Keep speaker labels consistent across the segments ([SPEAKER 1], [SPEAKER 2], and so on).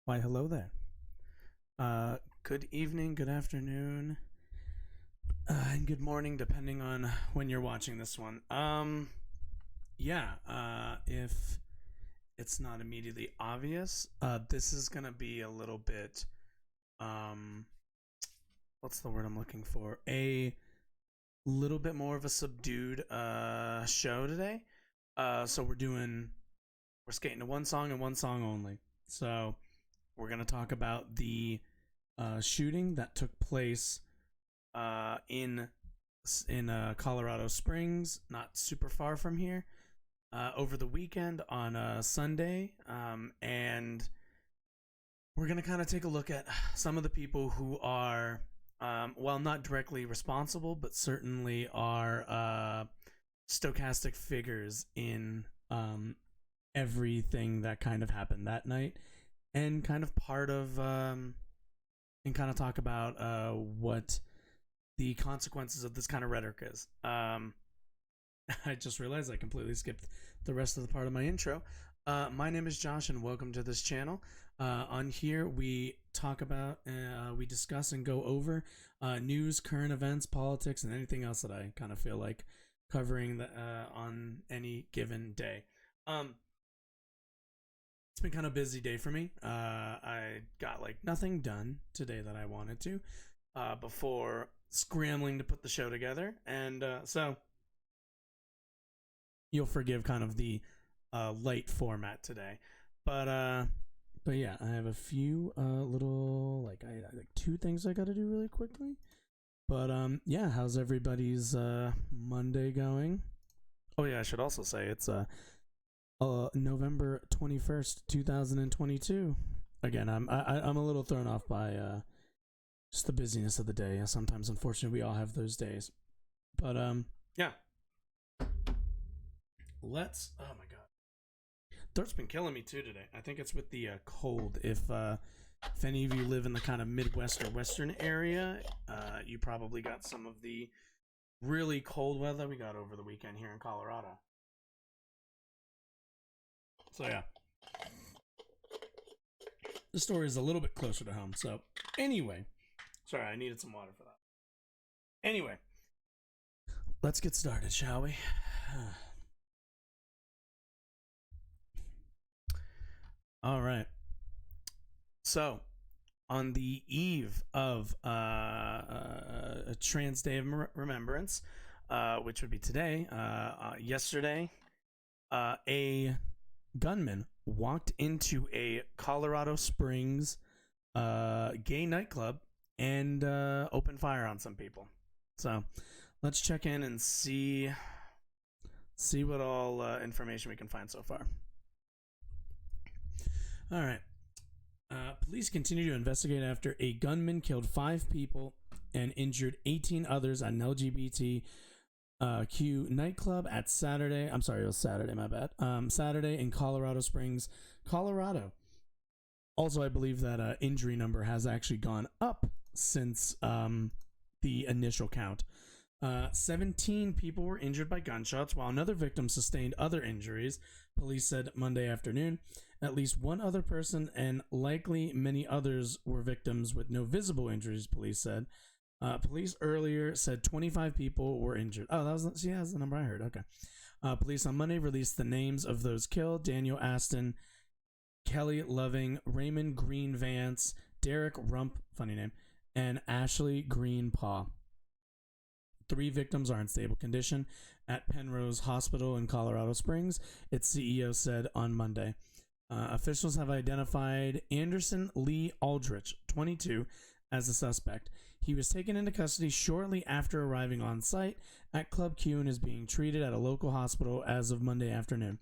[SPEAKER 1] Why, hello there. Good evening, good afternoon, and good morning, depending on when you're watching this one. If it's not immediately obvious, this is gonna be a little bit, um, what's the word I'm looking for? A little bit more of a subdued, show today. So we're skating to one song and one song only. So we're gonna talk about the shooting that took place in Colorado Springs, not super far from here, over the weekend on Sunday, and we're gonna kind of take a look at some of the people who are, well, not directly responsible, but certainly are stochastic figures in everything that kind of happened that night, and kind of part of and kind of talk about what the consequences of this kind of rhetoric is. I just realized I completely skipped the rest of the part of my intro. My name is Josh, and welcome to this channel. On here, we talk about, we discuss and go over news, current events, politics, and anything else that I kind of feel like covering on any given day. It's been kind of a busy day for me. I got like nothing done today that I wanted to before scrambling to put the show together, and so you'll forgive kind of the light format today, but yeah, I have a few little like two things I got to do really quickly. But yeah, how's everybody's Monday going? Oh yeah, I should also say it's November 21st, 2022. Again, I'm a little thrown off by just the busyness of the day. Sometimes, unfortunately, we all have those days. But yeah. Oh my god, throat's been killing me too today. I think it's with the cold. If any of you live in the kind of Midwest or Western area, you probably got some of the really cold weather we got over the weekend here in Colorado. So yeah, the story is a little bit closer to home. So anyway, sorry, I needed some water for that. Anyway, let's get started, shall we? All right. So, on the eve of a Trans Day of Remembrance, which would be today, yesterday, a gunman walked into a Colorado Springs gay nightclub and opened fire on some people. So let's check in and see what all information we can find so far. All right. Police continue to investigate after a gunman killed 5 people and injured 18 others at an LGBTQ nightclub at Saturday. I'm sorry, it was Saturday, my bad. Saturday in Colorado Springs, Colorado. Also, I believe that injury number has actually gone up since the initial count. 17 people were injured by gunshots, while another victim sustained other injuries, police said Monday afternoon. At least one other person and likely many others were victims with no visible injuries, police said. Police earlier said 25 people were injured. Oh, that's the number I heard. Okay. Police on Monday released the names of those killed: Daniel Aston, Kelly Loving, Raymond Green Vance, Derek Rump, funny name, and Ashley Green Paw. 3 victims are in stable condition at Penrose Hospital in Colorado Springs, its CEO said on Monday. Officials have identified Anderson Lee Aldrich, 22, as the suspect. He was taken into custody shortly after arriving on site at Club Q and is being treated at a local hospital as of Monday afternoon.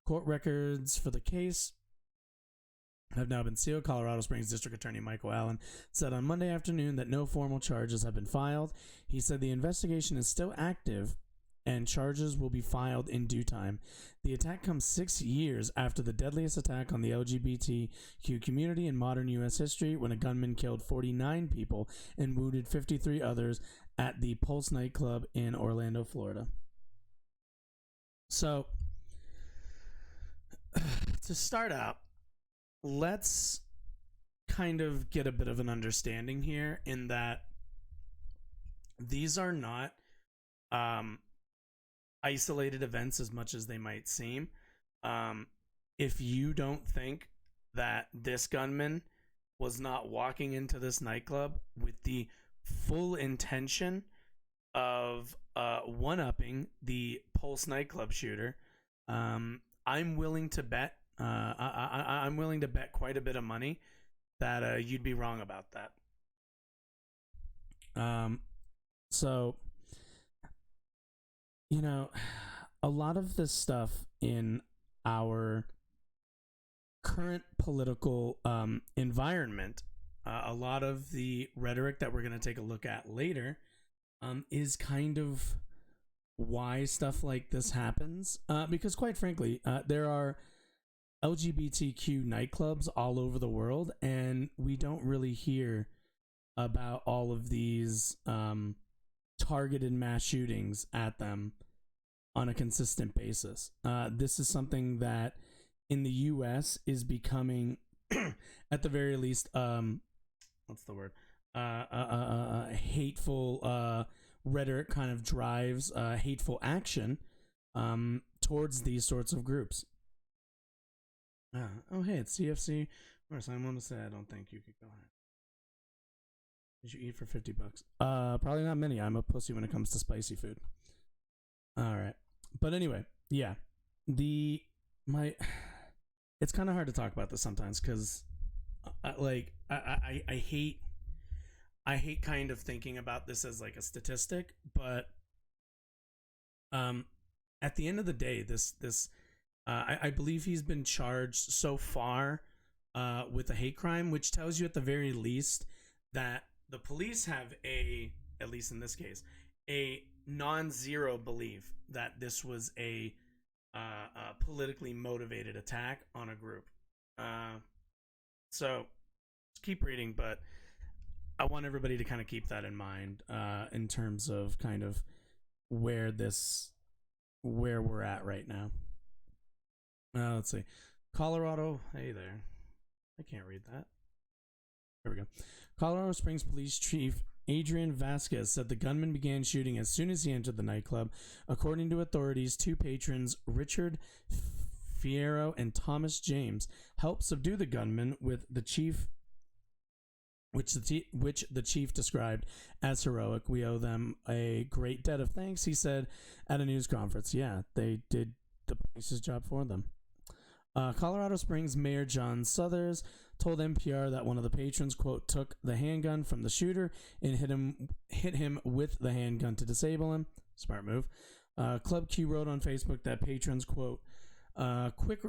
[SPEAKER 1] Court records for the case have now been sealed. Colorado Springs District Attorney Michael Allen said on Monday afternoon that no formal charges have been filed. He said the investigation is still active and charges will be filed in due time. The attack comes 6 years after the deadliest attack on the LGBTQ community in modern U.S. history, when a gunman killed 49 people and wounded 53 others at the Pulse nightclub in Orlando, Florida. So, to start out, let's kind of get a bit of an understanding here in that these are not isolated events as much as they might seem. If you don't think that this gunman was not walking into this nightclub with the full intention of one-upping the Pulse nightclub shooter, I'm willing to bet. I'm willing to bet quite a bit of money that you'd be wrong about that. So, you know, a lot of this stuff in our current political environment, a lot of the rhetoric that we're going to take a look at later, is kind of why stuff like this happens. Because quite frankly, there are LGBTQ nightclubs all over the world, and we don't really hear about all of these targeted mass shootings at them on a consistent basis. This is something that in the U.S. is becoming, at the very least, what's the word? Hateful rhetoric kind of drives hateful action towards these sorts of groups. Oh, hey, it's CFC. Where's I want to say I don't think you could go ahead. Did you eat for $50? Probably not many. I'm a pussy when it comes to spicy food. All right, but anyway, yeah, it's kind of hard to talk about this sometimes because, I hate kind of thinking about this as like a statistic, but at the end of the day, I believe he's been charged so far with a hate crime, which tells you at the very least that the police have at least in this case, a non-zero belief that this was a politically motivated attack on a group. So keep reading, but I want everybody to kind of keep that in mind in terms of kind of where we're at right now. Let's see. Colorado. Hey there. I can't read that. There we go. Colorado Springs Police Chief Adrian Vasquez said the gunman began shooting as soon as he entered the nightclub. According to authorities, two patrons, Richard Fierro and Thomas James, helped subdue the gunman, with the chief, which the chief described as heroic. We owe them a great debt of thanks, he said at a news conference. Yeah, they did the police's job for them. Colorado Springs Mayor John Suthers told NPR that one of the patrons, quote, took the handgun from the shooter and hit him with the handgun to disable him. Smart move. Club Q wrote on Facebook that patrons, quote, quick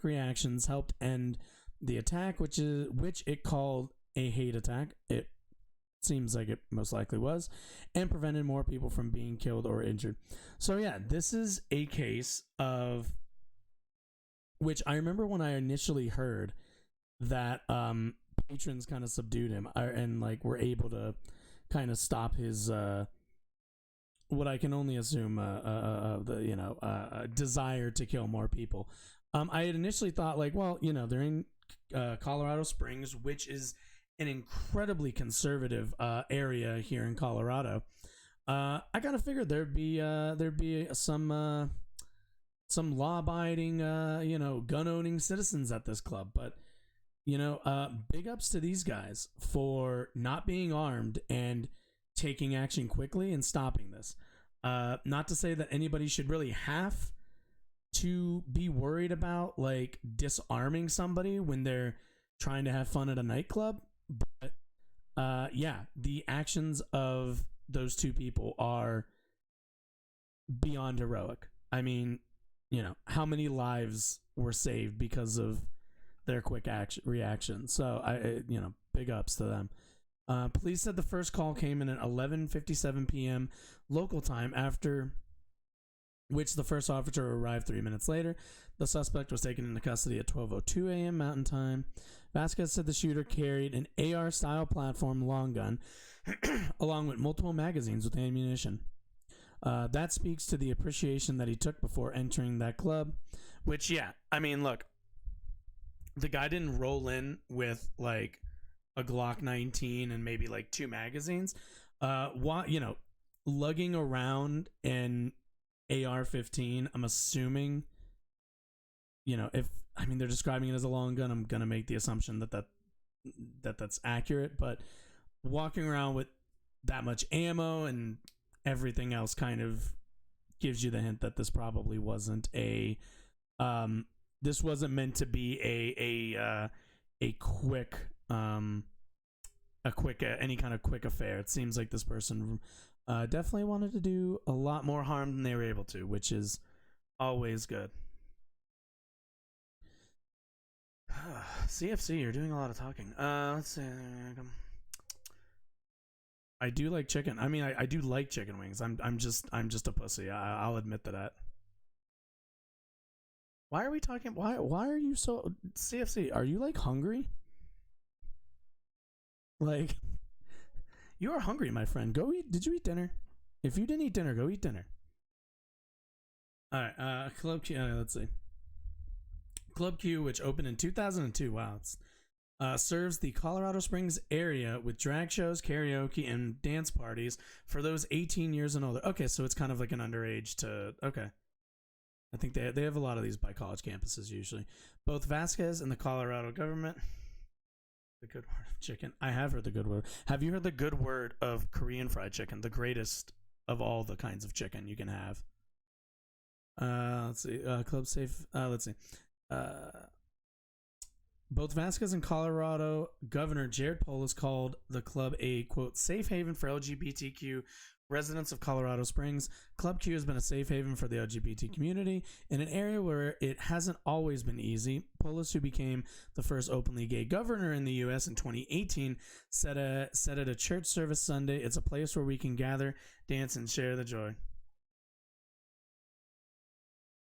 [SPEAKER 1] reactions helped end the attack, which it called a hate attack. It seems like it most likely was, and prevented more people from being killed or injured. So yeah, this is a case of which I remember when I initially heard that patrons kind of subdued him and like were able to kind of stop his what I can only assume desire to kill more people. I had initially thought like, well, they're in Colorado Springs, which is an incredibly conservative area here in Colorado. I kind of figured there'd be some law-abiding, gun-owning citizens at this club. But, big ups to these guys for not being armed and taking action quickly and stopping this. Not to say that anybody should really have to be worried about, like, disarming somebody when they're trying to have fun at a nightclub. But, the actions of those two people are beyond heroic. I mean, how many lives were saved because of their quick reaction. So big ups to them. Police said the first call came in at 11:57 p.m. local time, after which the first officer arrived 3 minutes later. The suspect was taken into custody at 12:02 a.m. Mountain Time. Vasquez said the shooter carried an AR-style platform long gun along with multiple magazines with ammunition. That speaks to the appreciation that he took before entering that club, which, yeah, I mean, look, the guy didn't roll in with like a Glock 19 and maybe like 2 magazines. What, lugging around an AR-15. I'm assuming, if they're describing it as a long gun, I'm gonna make the assumption that's accurate. But walking around with that much ammo and everything else kind of gives you the hint that this probably wasn't this wasn't meant to be a quick any kind of quick affair. It seems like this person definitely wanted to do a lot more harm than they were able to, which is always good. CFC, you're doing a lot of talking. Let's see. I do like chicken. I do like chicken wings. I'm just a pussy. I'll admit to that. Why are we talking? Why are you so CFC? Are you like hungry? Like, you are hungry, my friend. Go eat. Did you eat dinner? If you didn't eat dinner, go eat dinner. All right. Club Q. Let's see. Club Q, which opened in 2002. Wow. It's serves the Colorado Springs area with drag shows, karaoke, and dance parties for those 18 years and older. Okay, so it's kind of like an underage to... Okay. I think they have a lot of these by college campuses usually. Both Vasquez and the Colorado government... The good word of chicken. I have heard the good word. Have you heard the good word of Korean fried chicken? The greatest of all the kinds of chicken you can have. Let's see. Club safe. Let's see. Both Vasquez and Colorado Governor Jared Polis called the club a, quote, safe haven for LGBTQ residents of Colorado Springs. Club Q has been a safe haven for the LGBT community in an area where it hasn't always been easy. Polis, who became the first openly gay governor in the U.S. in 2018, said at a church service Sunday, "It's a place where we can gather, dance, and share the joy."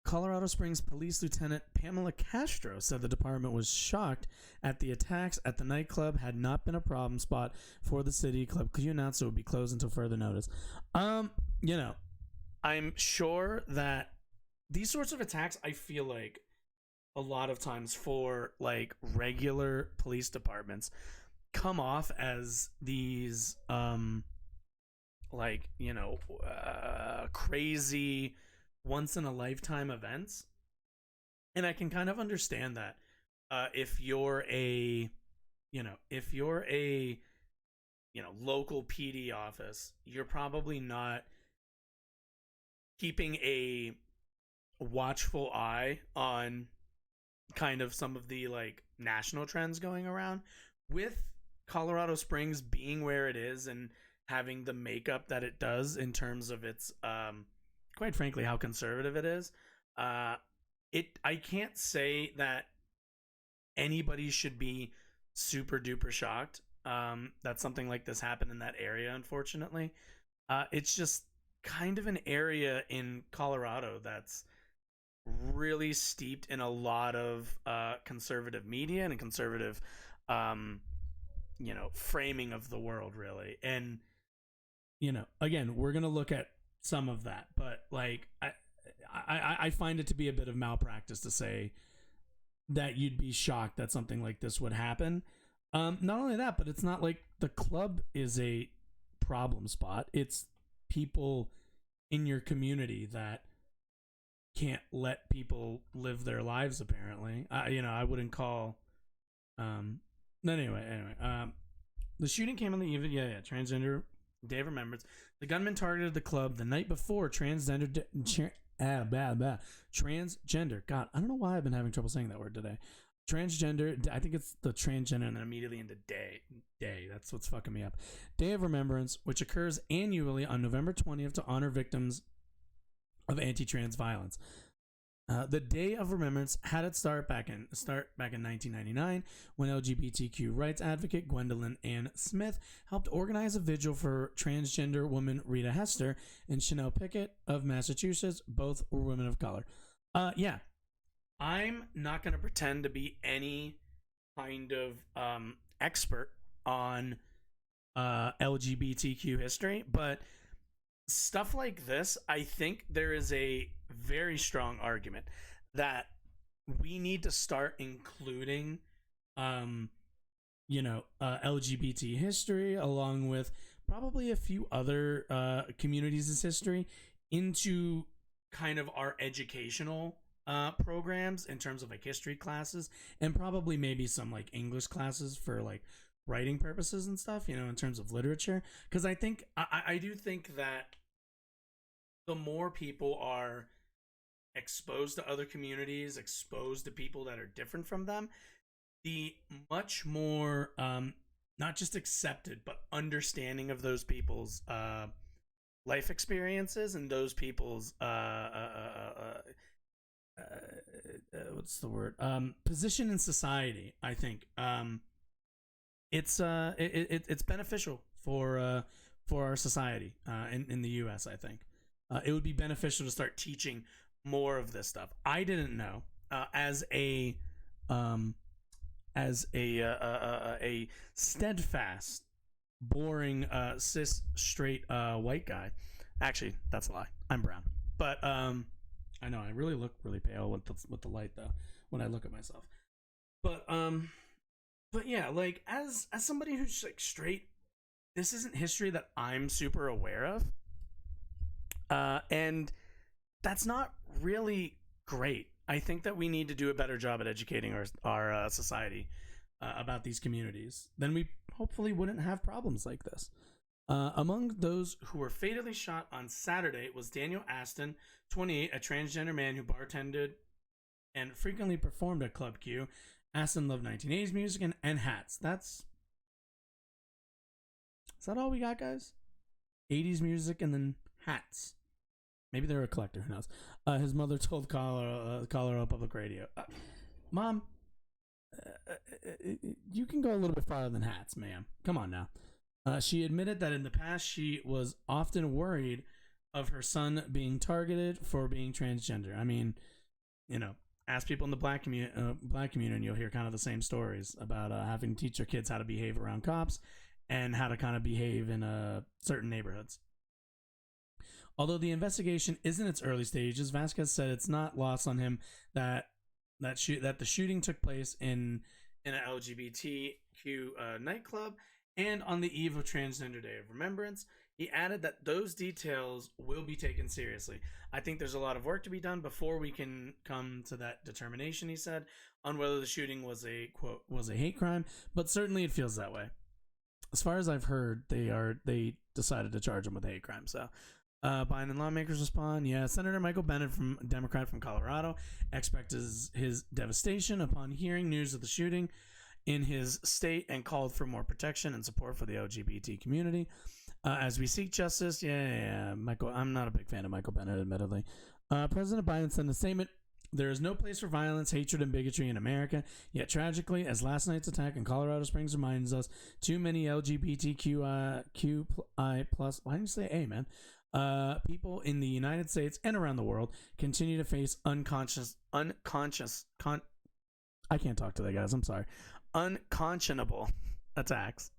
[SPEAKER 1] Colorado Springs Police Lieutenant Pamela Castro said the department was shocked at the attacks at the nightclub had not been a problem spot for the city. Club Q announced it would be closed until further notice. I'm sure that these sorts of attacks, I feel like a lot of times for like regular police departments come off as these crazy once in a lifetime events, and I can kind of understand that if you're a local PD office, you're probably not keeping a watchful eye on kind of some of the like national trends going around. With Colorado Springs being where it is and having the makeup that it does in terms of its quite frankly how conservative it is, I can't say that anybody should be super duper shocked that something like this happened in that area. Unfortunately, it's just kind of an area in Colorado that's really steeped in a lot of conservative media and a conservative framing of the world, really. And again, we're gonna look at some of that, but like I find it to be a bit of malpractice to say that you'd be shocked that something like this would happen. Not only that, but it's not like the club is a problem spot. It's people in your community that can't let people live their lives, apparently. I wouldn't call anyway. The shooting came on the eve of Transgender Day of Remembrance. The gunman targeted the club the night before transgender. God, I don't know why I've been having trouble saying that word today. Transgender. I think it's the transgender and then immediately into day. That's what's fucking me up. Day of Remembrance, which occurs annually on November 20th to honor victims of anti-trans violence. The Day of Remembrance had its start back in 1999 when LGBTQ rights advocate Gwendolyn Ann Smith helped organize a vigil for transgender woman Rita Hester and Chanel Pickett of Massachusetts. Both were women of color. I'm not going to pretend to be any kind of expert on LGBTQ history, but stuff like this, I think there is a very strong argument that we need to start including, LGBT history along with probably a few other communities' history into kind of our educational programs in terms of like history classes, and probably maybe some like English classes for like writing purposes and stuff, in terms of literature. Because I do think that the more people are exposed to other communities, exposed to people that are different from them, the much more not just accepted but understanding of those people's life experiences and those people's what's the word, position in society. I think it's beneficial for our society in the U.S. I think it would be beneficial to start teaching more of this stuff. I didn't know as a steadfast, boring, cis straight white guy. Actually, that's a lie. I'm brown, but I know I really look really pale with the light though when I look at myself. But yeah, like as somebody who's like straight, this isn't history that I'm super aware of, and that's not really great. I think that we need to do a better job at educating our society about these communities. Then we hopefully wouldn't have problems like this. Among those who were fatally shot on Saturday was Daniel Aston, 28, a transgender man who bartended and frequently performed at Club Q. Aston loved 1980s music and hats. Is that all we got, guys? 80s music and then hats. Maybe they're a collector. Who knows? His mother told Colorado Public Radio, "Mom, you can go a little bit farther than hats, ma'am. Come on now." She admitted that in the past she was often worried of her son being targeted for being transgender. I mean, ask people in the black community, and you'll hear kind of the same stories about having to teach their kids how to behave around cops and how to kind of behave in certain neighborhoods. Although the investigation is in its early stages, Vasquez said it's not lost on him that the shooting took place in an LGBTQ nightclub and on the eve of Transgender Day of Remembrance. He added that those details will be taken seriously. I think there's a lot of work to be done before we can come to that determination, he said, on whether the shooting was a, quote, was a hate crime, but certainly it feels that way. As far as I've heard, they decided to charge him with a hate crime, so... Biden lawmakers respond. Yeah, Senator Michael Bennet, Democrat from Colorado, expressed his devastation upon hearing news of the shooting in his state and called for more protection and support for the LGBT community. As we seek justice, Michael, I'm not a big fan of Michael Bennet, admittedly. President Biden said in a statement, "There is no place for violence, hatred, and bigotry in America. Yet tragically, as last night's attack in Colorado Springs reminds us, too many LGBTQI+, why didn't you say A, man? People in the United States and around the world continue to face I can't talk today, guys. I'm sorry. Unconscionable attacks."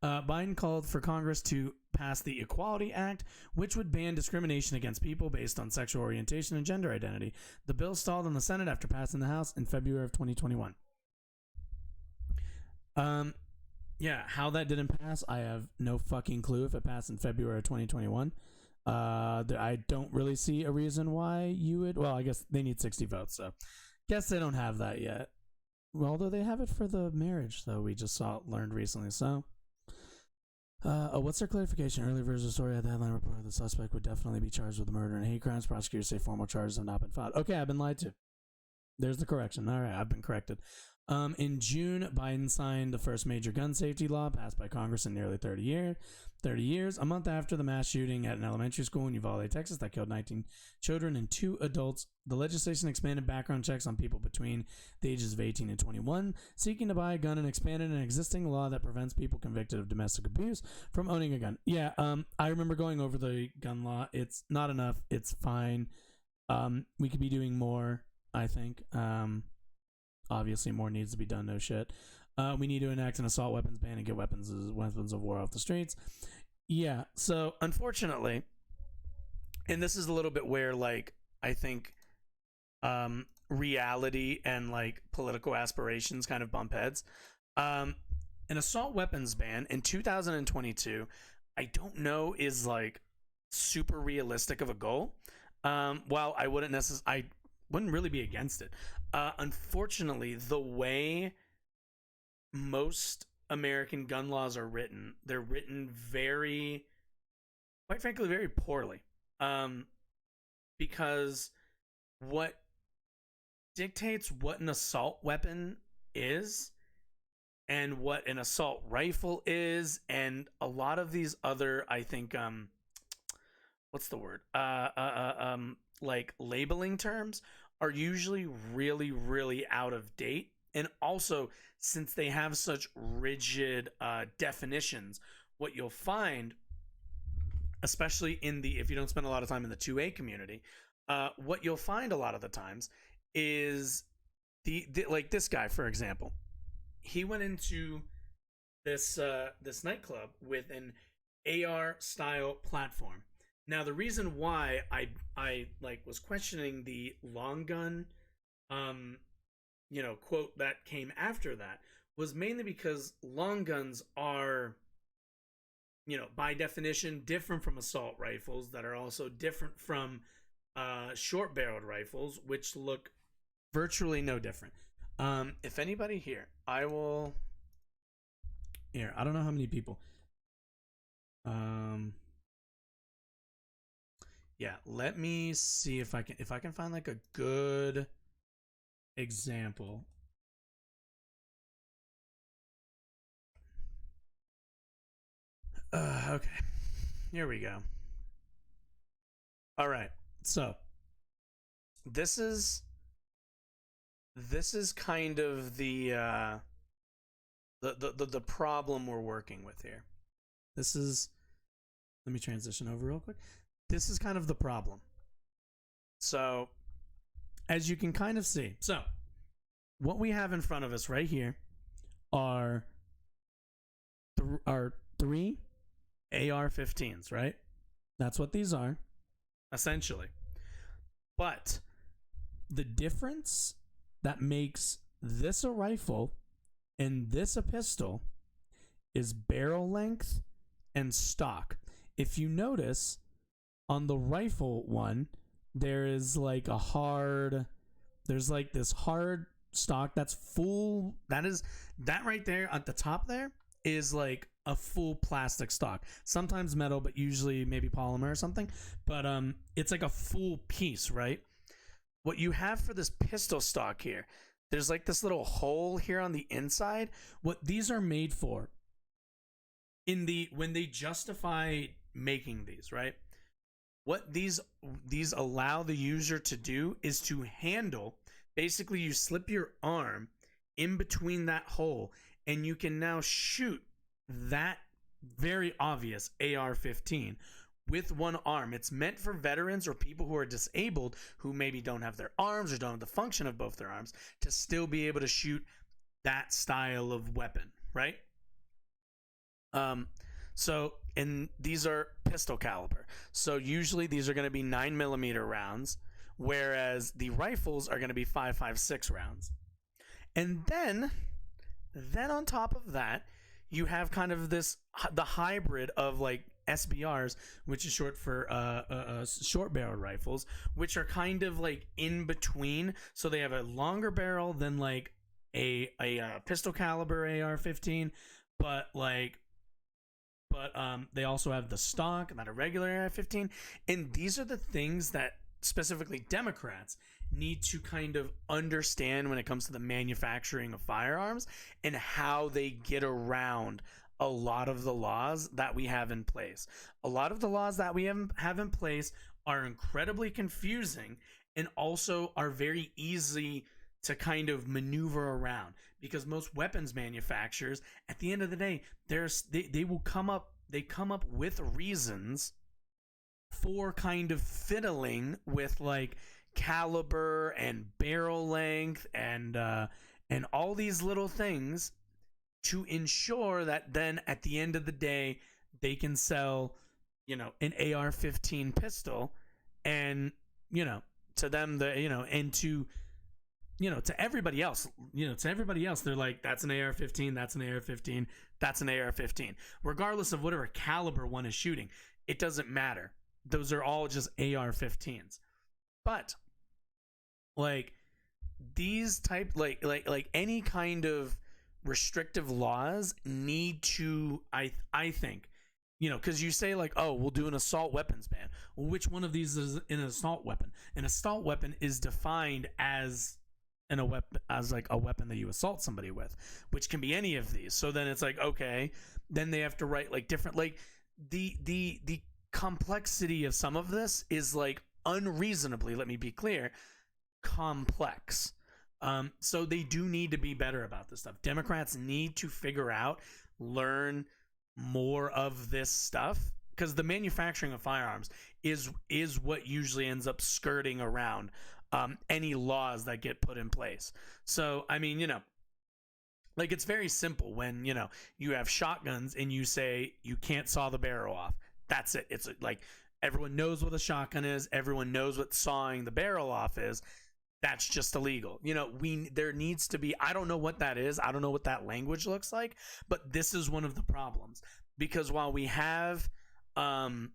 [SPEAKER 1] Biden called for Congress to pass the Equality Act, which would ban discrimination against people based on sexual orientation and gender identity. The bill stalled in the Senate after passing the House in February of 2021. Yeah, how that didn't pass, I have no fucking clue. If it passed in February of 2021, I don't really see a reason why you would. Well, I guess they need 60 votes, so guess they don't have that yet. Well, although they have it for the marriage, though, we just learned recently. So, what's their clarification? Early version of the story had the headline report the suspect would definitely be charged with murder and hate crimes. Prosecutors say formal charges have not been filed. Okay, I've been lied to. There's the correction. All right, I've been corrected. In June, Biden signed the first major gun safety law passed by Congress in nearly 30 years, a month after the mass shooting at an elementary school in Uvalde, Texas, that killed 19 children and 2 adults. The legislation expanded background checks on people between the ages of 18 and 21 seeking to buy a gun and expanded an existing law that prevents people convicted of domestic abuse from owning a gun. Yeah, I remember going over the gun law. It's not enough. It's fine. We could be doing more, I think. Obviously, more needs to be done. No shit. We need to enact an assault weapons ban and get weapons of war off the streets. Yeah. So, unfortunately, and this is a little bit where, like, I think reality and like political aspirations kind of bump heads. Um, an assault weapons ban in 2022, I don't know is like super realistic of a goal. While I wouldn't really be against it. Unfortunately, the way most American gun laws are written, they're written very, quite frankly, very poorly. Um, because what dictates what an assault weapon is and what an assault rifle is, and a lot of these other, I think, what's the word? Like labeling terms are usually really, really out of date. And also, since they have such rigid definitions, what you'll find, especially in the, if you don't spend a lot of time in the 2A community, what you'll find a lot of the times is the like this guy, for example, he went into this nightclub with an AR style platform. Now, the reason why I like was questioning the long gun, quote that came after that was mainly because long guns are, by definition, different from assault rifles that are also different from short barreled rifles, which look virtually no different. If anybody here, I will. Here, I don't know how many people. Yeah, let me see if I can find like a good example. Okay, here we go. All right, so this is kind of the problem we're working with here. This is, let me transition over real quick. This is kind of the problem. So, as you can kind of see, so what we have in front of us right here are three AR-15s, right? That's what these are, essentially. But the difference that makes this a rifle and this a pistol is barrel length and stock. If you notice, on the rifle one, there's like this hard stock that's full. That right there at the top there is like a full plastic stock. Sometimes metal, but usually maybe polymer or something. But it's like a full piece, right? What you have for this pistol stock here, there's like this little hole here on the inside. What these are made for, when they justify making these, right? What these allow the user to do is to handle, basically you slip your arm in between that hole and you can now shoot that very obvious AR-15 with one arm. It's meant for veterans or people who are disabled who maybe don't have their arms or don't have the function of both their arms to still be able to shoot that style of weapon, right? And these are pistol caliber. So usually these are going to be 9mm rounds, whereas the rifles are going to be 5.56 rounds. And then on top of that, you have kind of the hybrid of like SBRs, which is short for short barrel rifles, which are kind of like in between. So they have a longer barrel than like a pistol caliber AR-15, but they also have the stock, not a regular AR-15. And these are the things that specifically Democrats need to kind of understand when it comes to the manufacturing of firearms and how they get around a lot of the laws that we have in place. A lot of the laws that we have in place are incredibly confusing and also are very easy to kind of maneuver around, because most weapons manufacturers, at the end of the day, they come up with reasons for kind of fiddling with like caliber and barrel length and all these little things to ensure that then at the end of the day they can sell, an AR-15 pistol, and to them and to to everybody else, they're like, that's an AR-15, that's an AR-15, that's an AR-15. Regardless of whatever caliber one is shooting, it doesn't matter. Those are all just AR-15s. But like these type like any kind of restrictive laws need to, I think, because you say like, oh, we'll do an assault weapons ban. Well, which one of these is an assault weapon? An assault weapon is defined as a weapon that you assault somebody with, which can be any of these. So then it's like, okay, then they have to write like different, like the complexity of some of this is like unreasonably, let me be clear, complex. So they do need to be better about this stuff. Democrats need to figure out, learn more of this stuff, because the manufacturing of firearms is what usually ends up skirting around any laws that get put in place. So I mean, like it's very simple when you have shotguns and you say you can't saw the barrel off. That's it. It's like everyone knows what a shotgun is. Everyone knows what sawing the barrel off is. That's just illegal. There needs to be, I don't know what that is. I don't know what that language looks like, but this is one of the problems, because while we have laws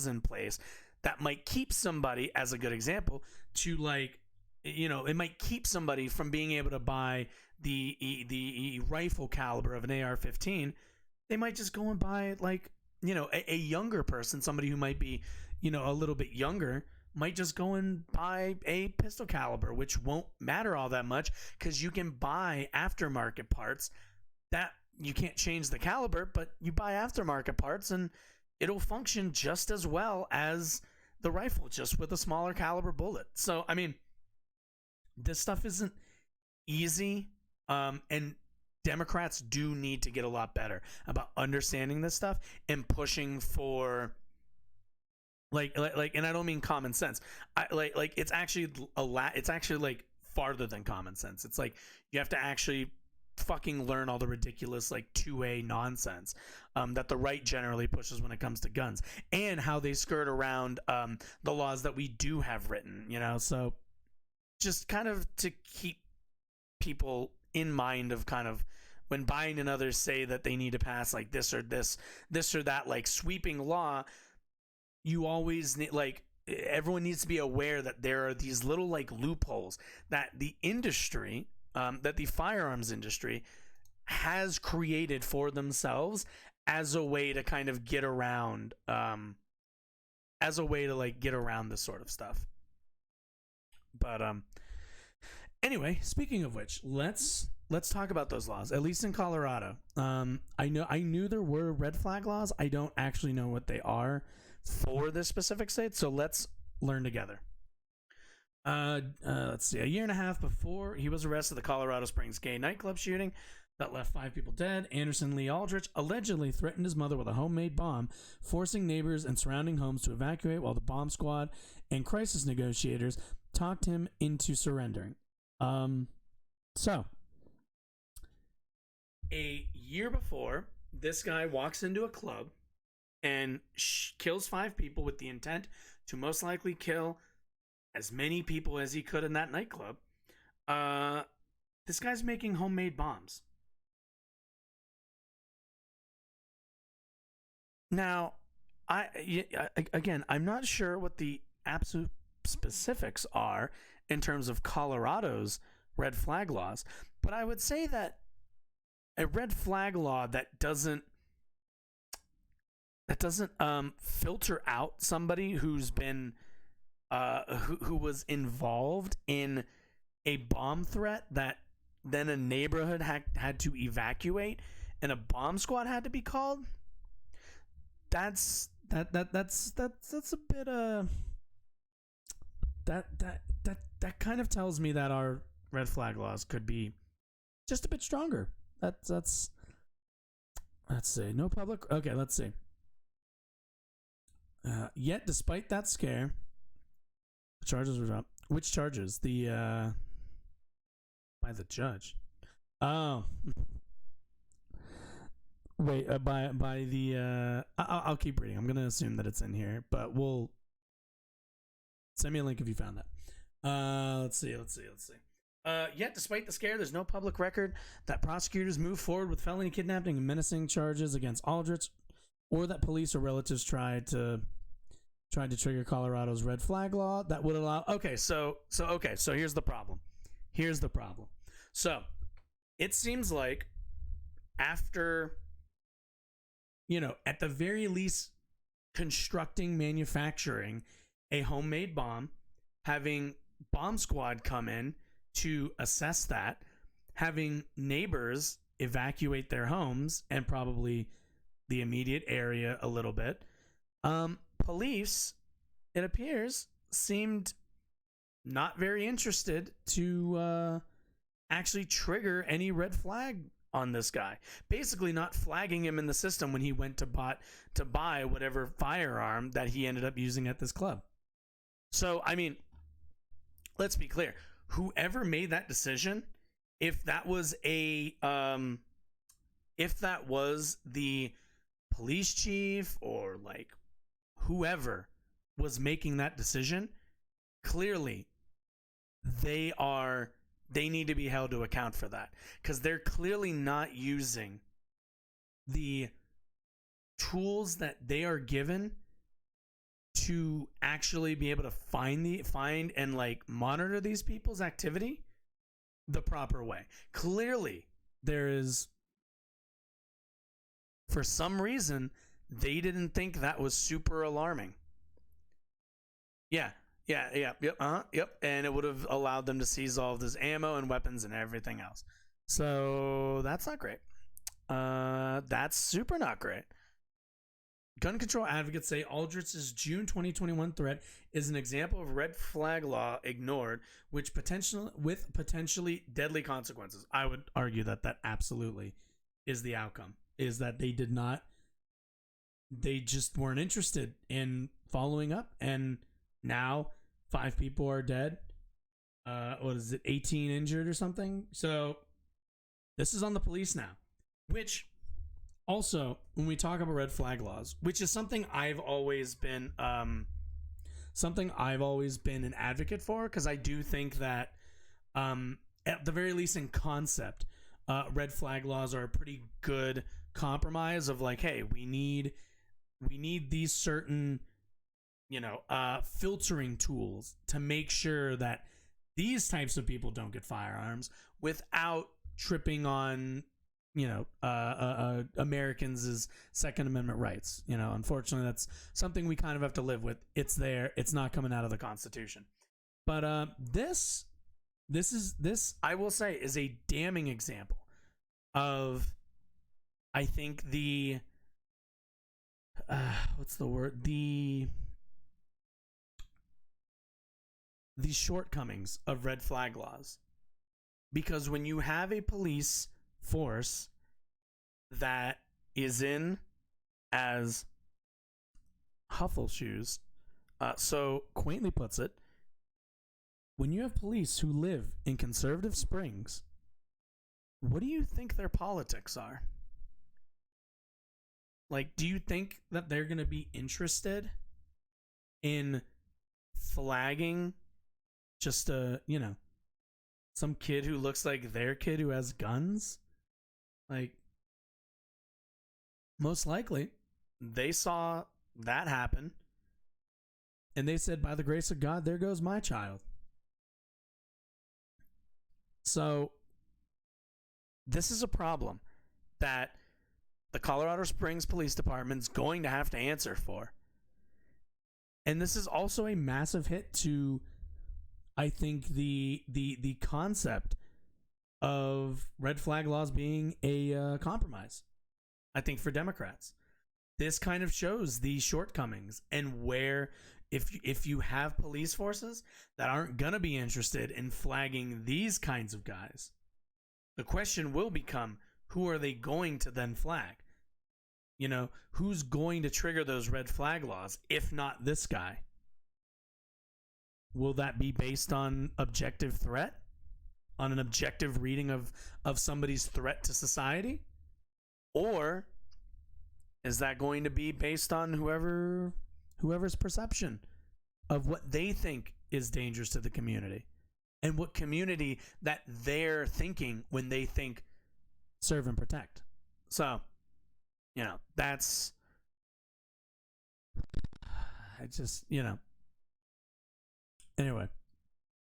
[SPEAKER 1] in place that might keep somebody, as a good example, to like, it might keep somebody from being able to buy the rifle caliber of an AR-15. They might just go and buy like, a younger person, somebody who might be, a little bit younger, might just go and buy a pistol caliber, which won't matter all that much because you can buy aftermarket parts that you can't change the caliber, but you buy aftermarket parts and it'll function just as well as the rifle, just with a smaller caliber bullet. So, I mean, this stuff isn't easy, and Democrats do need to get a lot better about understanding this stuff and pushing for like, and I don't mean common sense. It's actually it's actually like farther than common sense. It's like you have to actually fucking learn all the ridiculous like 2A nonsense that the right generally pushes when it comes to guns, and how they skirt around the laws that we do have written. So just kind of to keep people in mind of kind of when Biden and others say that they need to pass like this or that like sweeping law. You always need, like, everyone needs to be aware that there are these little like loopholes that the industry, that the firearms industry has created for themselves as a way to kind of get around, get around this sort of stuff. But anyway, speaking of which, let's talk about those laws. At least in Colorado, I knew there were red flag laws. I don't actually know what they are for this specific state, so let's learn together. Let's see. A year and a half before he was arrested, the Colorado Springs gay nightclub shooting that left 5 people dead, Anderson Lee Aldrich allegedly threatened his mother with a homemade bomb, forcing neighbors and surrounding homes to evacuate while the bomb squad and crisis negotiators talked him into surrendering. So a year before, this guy walks into a club and kills 5 people with the intent to most likely kill as many people as he could in that nightclub. This guy's making homemade bombs. Now, I'm not sure what the absolute specifics are in terms of Colorado's red flag laws, but I would say that a red flag law that doesn't filter out somebody who's been who was involved in a bomb threat that then a neighborhood had to evacuate and a bomb squad had to be called. That's a bit that kind of tells me that our red flag laws could be just a bit stronger. Let's see. No public. Okay, let's see. Yet, despite that scare, the charges were dropped. Which charges? The by the judge. Oh, wait. By the. I'll keep reading. I'm gonna assume that it's in here, but we'll send me a link if you found that. Let's see. Yet, despite the scare, there's no public record that prosecutors move forward with felony kidnapping and menacing charges against Aldrich, or that police or relatives tried to trigger Colorado's red flag law that would allow. So here's the problem. So it seems like after, at the very least, manufacturing a homemade bomb, having bomb squad come in to assess that, having neighbors evacuate their homes and probably the immediate area a little bit, police, it appears, seemed not very interested to actually trigger any red flag on this guy. Basically not flagging him in the system when he went to buy whatever firearm that he ended up using at this club. So, I mean, let's be clear. Whoever made that decision, if that was the police chief or like whoever was making that decision, clearly they need to be held to account for that, because they're clearly not using the tools that they are given to actually be able to find and like monitor these people's activity the proper way. Clearly, there is, for some reason, they didn't think that was super alarming. Yep. And it would have allowed them to seize all of this ammo and weapons and everything else. So that's not great. That's super not great. Gun control advocates say Aldrich's June 2021 threat is an example of red flag law ignored, with potentially deadly consequences. I would argue that absolutely is the outcome. Is that they just weren't interested in following up, and now 5 people are dead. 18 injured or something? So this is on the police now, which also, when we talk about red flag laws, which is something I've always been an advocate for, because I do think that at the very least in concept, red flag laws are a pretty good compromise of like, hey, we need these certain filtering tools to make sure that these types of people don't get firearms without tripping on Americans' Second Amendment rights. Unfortunately, that's something we kind of have to live with. It's there. It's not coming out of the Constitution. But this I will say is a damning example of, I think, the shortcomings of red flag laws. Because when you have a police force that is in, as Huffle Shoes so quaintly puts it, when you have police who live in conservative Springs, what do you think their politics are? Like, do you think that they're going to be interested in flagging just some kid who looks like their kid who has guns? Like, most likely they saw that happen and they said, by the grace of God, there goes my child. So this is a problem that the Colorado Springs Police Department is going to have to answer for. And this is also a massive hit to, I think, the concept of red flag laws being a compromise. I think for Democrats, this kind of shows the shortcomings and where, if you have police forces that aren't going to be interested in flagging these kinds of guys, the question will become, who are they going to then flag? Who's going to trigger those red flag laws if not this guy? Will that be based on objective threat? On an objective reading of somebody's threat to society? Or is that going to be based on whoever's perception of what they think is dangerous to the community, and what community that they're thinking when they think serve and protect. So, that's, I just, anyway.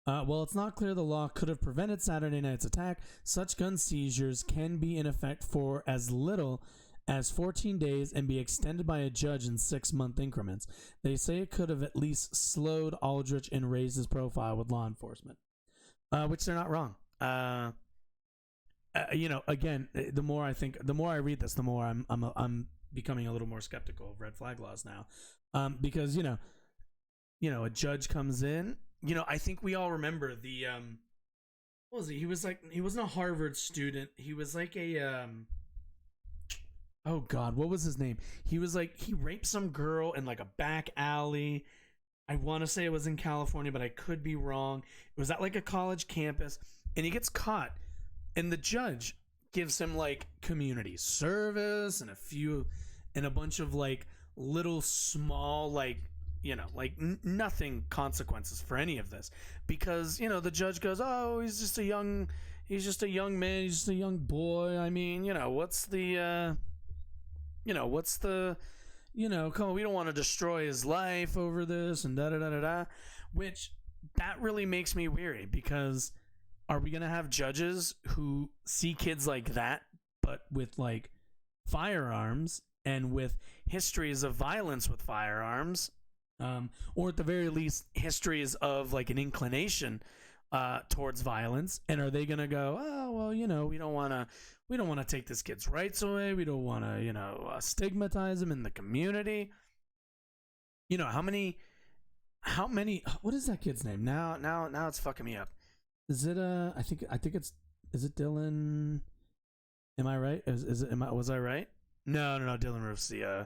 [SPEAKER 1] Well, it's not clear the law could have prevented Saturday night's attack. Such gun seizures can be in effect for as little as 14 days and be extended by a judge in 6-month increments. They say it could have at least slowed Aldrich and raised his profile with law enforcement, which they're not wrong. Again, the more I read this, the more I'm becoming a little more skeptical of red flag laws now, because a judge comes in. I think we all remember the what was he? He wasn't a Harvard student. He was like a oh god, what was his name? He raped some girl in like a back alley. I want to say it was in California, but I could be wrong. It was at like a college campus, and he gets caught, and the judge gives him like community service and a bunch of like little small nothing consequences for any of this, because the judge goes, oh, he's just a young man, he's just a young boy. I mean, what's the come on, we don't want to destroy his life over this and da da da da da, which that really makes me weary, because are we gonna have judges who see kids like that but with like firearms and with histories of violence with firearms? Or at the very least, histories of like an inclination towards violence, and are they gonna go, oh well, we don't want to take this kid's rights away, we don't want to stigmatize him in the community? How many? What is that kid's name? Now it's fucking me up. Is it I think it's, is it Dylan? Am I right? Was I right? No. Dylan Roof's the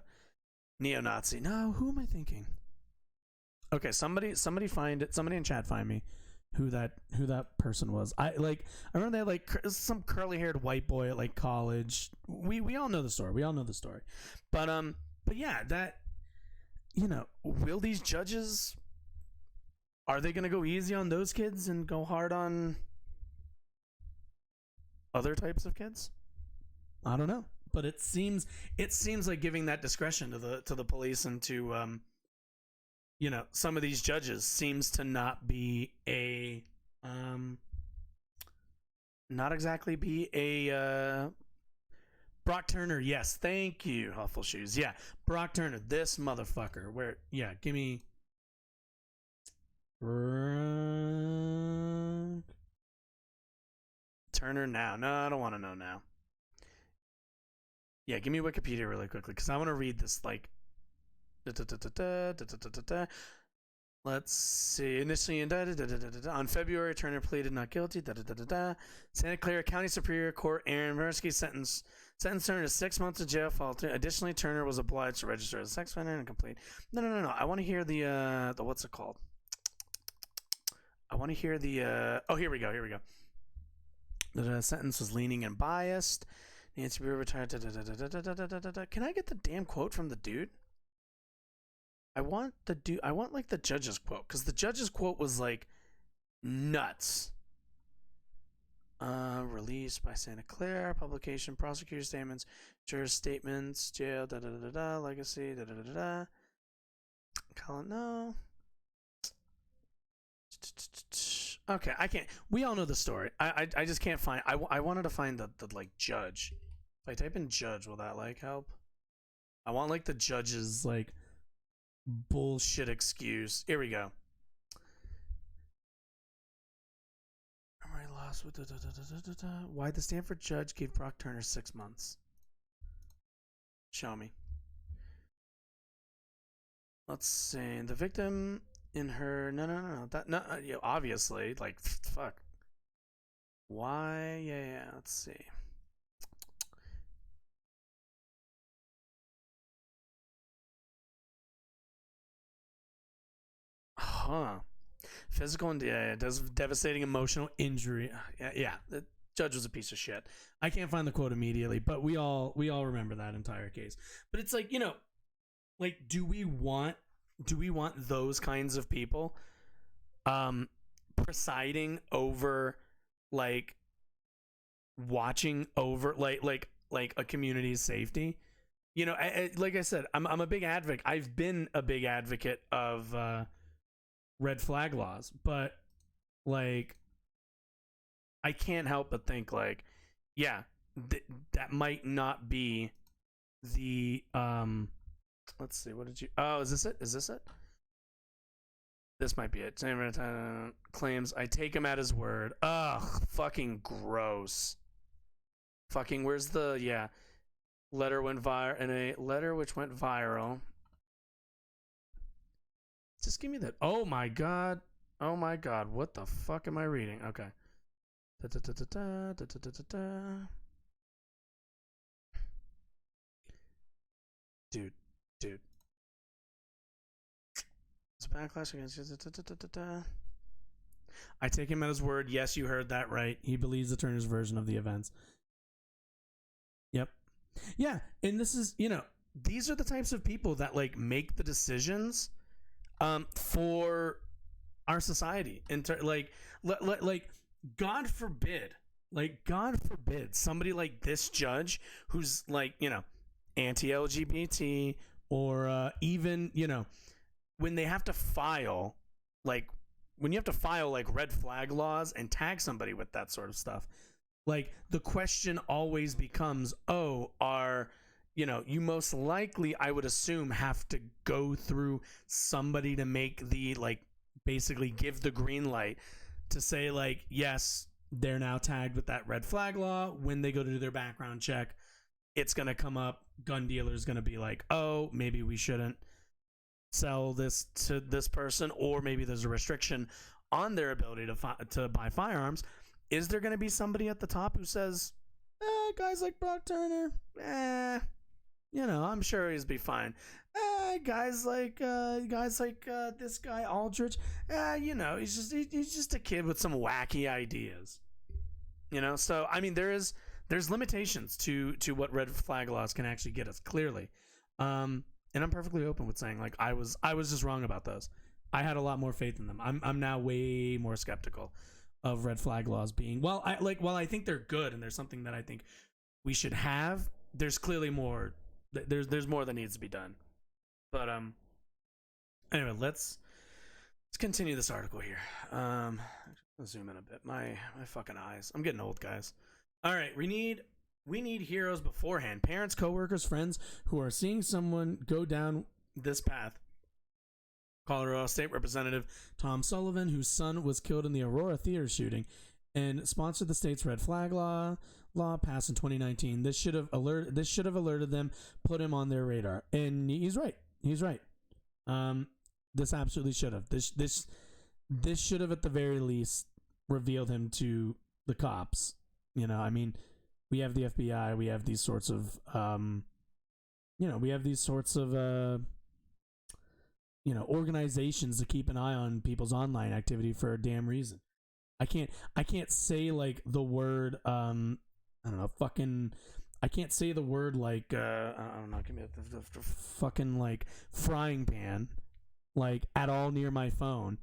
[SPEAKER 1] neo-Nazi. No, who am I thinking? Okay, somebody find it. Somebody in chat find me who that person was. I remember they had like some curly-haired white boy at like college. We all know the story. But yeah, that will these judges, are they gonna go easy on those kids and go hard on other types of kids? I don't know, but it seems like giving that discretion to the police and to some of these judges seems to not be not exactly be a Brock Turner. Yes, thank you, Huffle Shoes. Yeah, Brock Turner, this motherfucker. Where? Yeah, give me Brock Turner now. No, I don't want to know now. Yeah, give me Wikipedia really quickly, because I want to read this like. Let's see. Initially indicted on February, Turner pleaded not guilty. Santa Clara County Superior Court Aaron Mirsky sentenced Turner to 6 months of jail. Additionally, Turner was obliged to register as a sex offender and complete. No. I want to hear the what's it called? I want to hear the oh, here we go. The sentence was lenient and biased. Nancy Brewer retired. Can I get the damn quote from the dude? I want like the judge's quote, because the judge's quote was like nuts. Released by Santa Clara, publication, prosecutor statements, juror statements, jail, legacy, Colin, no. Okay, I can't. We all know the story. I just can't find. I wanted to find the like judge. If I type in judge, will that like help? I want like the judge's like bullshit excuse. Here we go. Memory loss with why the Stanford judge gave Brock Turner 6 months. Show me. Let's see. The victim in her no. That no, obviously, like fuck. Why? Yeah. Let's see. Huh. Physical and devastating emotional injury. Yeah, the judge was a piece of shit. I can't find the quote immediately, but we all remember that entire case. But it's like, like do we want those kinds of people presiding over, like, watching over, like a community's safety. You know, like I said, I'm a big advocate. I've been a big advocate of red flag laws, but like, I can't help but think, like, yeah, that might not be the let's see, what did you, oh, is this it? This might be it. Claims I take him at his word. Ugh, fucking gross. Fucking, where's the, yeah, letter went viral, and a letter which went viral. Just give me that. Oh my god. What the fuck am I reading? Okay. Dude. It's a backlash against. I take him at his word. Yes, you heard that right. He believes the Turner's version of the events. Yep. Yeah, and this is, you know, these are the types of people that, like, make the decisions for our society. Like, God forbid, somebody like this judge who's, like, you know, anti-LGBT, or even, you know, when they have to file, like, when you have to file, like, red flag laws and tag somebody with that sort of stuff, like, the question always becomes, oh, you know, you most likely, I would assume, have to go through somebody to make the, like, basically give the green light to say, like, yes, they're now tagged with that red flag law. When they go to do their background check, it's going to come up. Gun dealer's going to be like, oh, maybe we shouldn't sell this to this person, or maybe there's a restriction on their ability to buy firearms. Is there going to be somebody at the top who says, guys like Brock Turner, you know, I'm sure he's be fine. Guys like this guy Aldrich, you know, he's just a kid with some wacky ideas. You know, so I mean, there's limitations to what red flag laws can actually get us, clearly. And I'm perfectly open with saying, like, I was just wrong about those. I had a lot more faith in them. I'm now way more skeptical of red flag laws being, while I think they're good and there's something that I think we should have, there's clearly more. There's more that needs to be done. But anyway, let's continue this article here. Let's zoom in a bit. My fucking eyes. I'm getting old, guys. All right, we need heroes beforehand. Parents, coworkers, friends who are seeing someone go down this path. Colorado State Representative Tom Sullivan, whose son was killed in the Aurora theater shooting, and sponsored the state's red flag law passed in 2019. This should have alerted them, put him on their radar. And he's right. This absolutely should have. This should have, at the very least, revealed him to the cops. You know, I mean, we have the FBI, we have these sorts of organizations to keep an eye on people's online activity for a damn reason. I can't say, like, the word I don't know, fucking, I can't say the word, like, I don't know, give me the fucking, like, frying pan, like, at all near my phone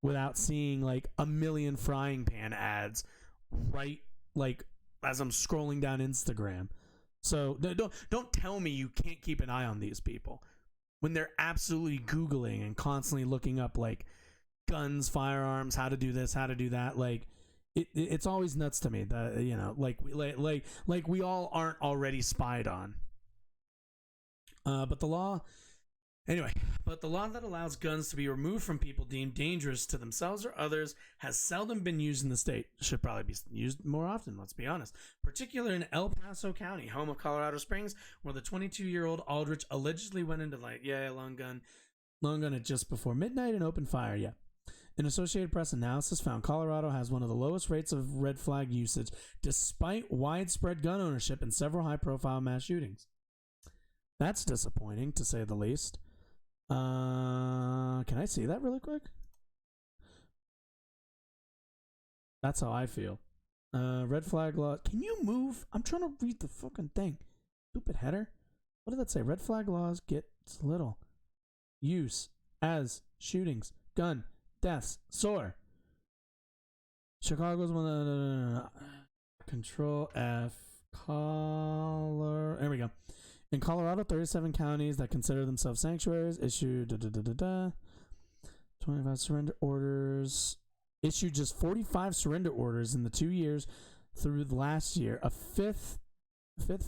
[SPEAKER 1] without seeing, like, a million frying pan ads right, like, as I'm scrolling down Instagram. So don't tell me you can't keep an eye on these people when they're absolutely Googling and constantly looking up, like, guns, firearms, how to do this, how to do that. Like, it's always nuts to me that, you know, like we all aren't already spied on. But the law that allows guns to be removed from people deemed dangerous to themselves or others has seldom been used in the state. Should probably be used more often, let's be honest. Particularly in El Paso County, home of Colorado Springs, where the 22-year-old Aldrich allegedly went into, like, long gun at just before midnight and opened fire. Yeah. An Associated Press analysis found Colorado has one of the lowest rates of red flag usage, despite widespread gun ownership and several high-profile mass shootings. That's disappointing, to say the least. Can I see that really quick? That's how I feel. Red flag law. Can you move? I'm trying to read the fucking thing. Stupid header. What did that say? Red flag laws get little use as shootings. Gun deaths soar. Chicago's one. Control F. There we go. In Colorado, 37 counties that consider themselves sanctuaries issued 25 surrender orders. Issued just 45 surrender orders in the 2 years through the last year. A fifth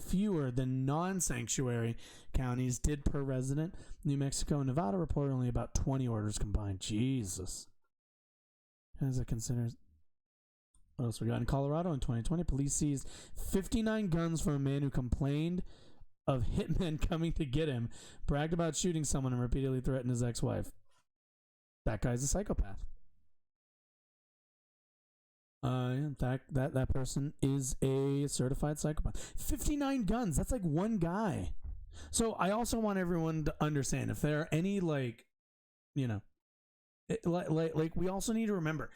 [SPEAKER 1] fewer than non-sanctuary counties did per resident. New Mexico and Nevada reported only about 20 orders combined. Jesus. As it considers. What else we got? In Colorado in 2020, police seized 59 guns from a man who complained of hitmen coming to get him, bragged about shooting someone, and repeatedly threatened his ex-wife. That guy's a psychopath. That person is a certified psychopath. 59 guns. That's like one guy. So I also want everyone to understand, if there are any like we also need to remember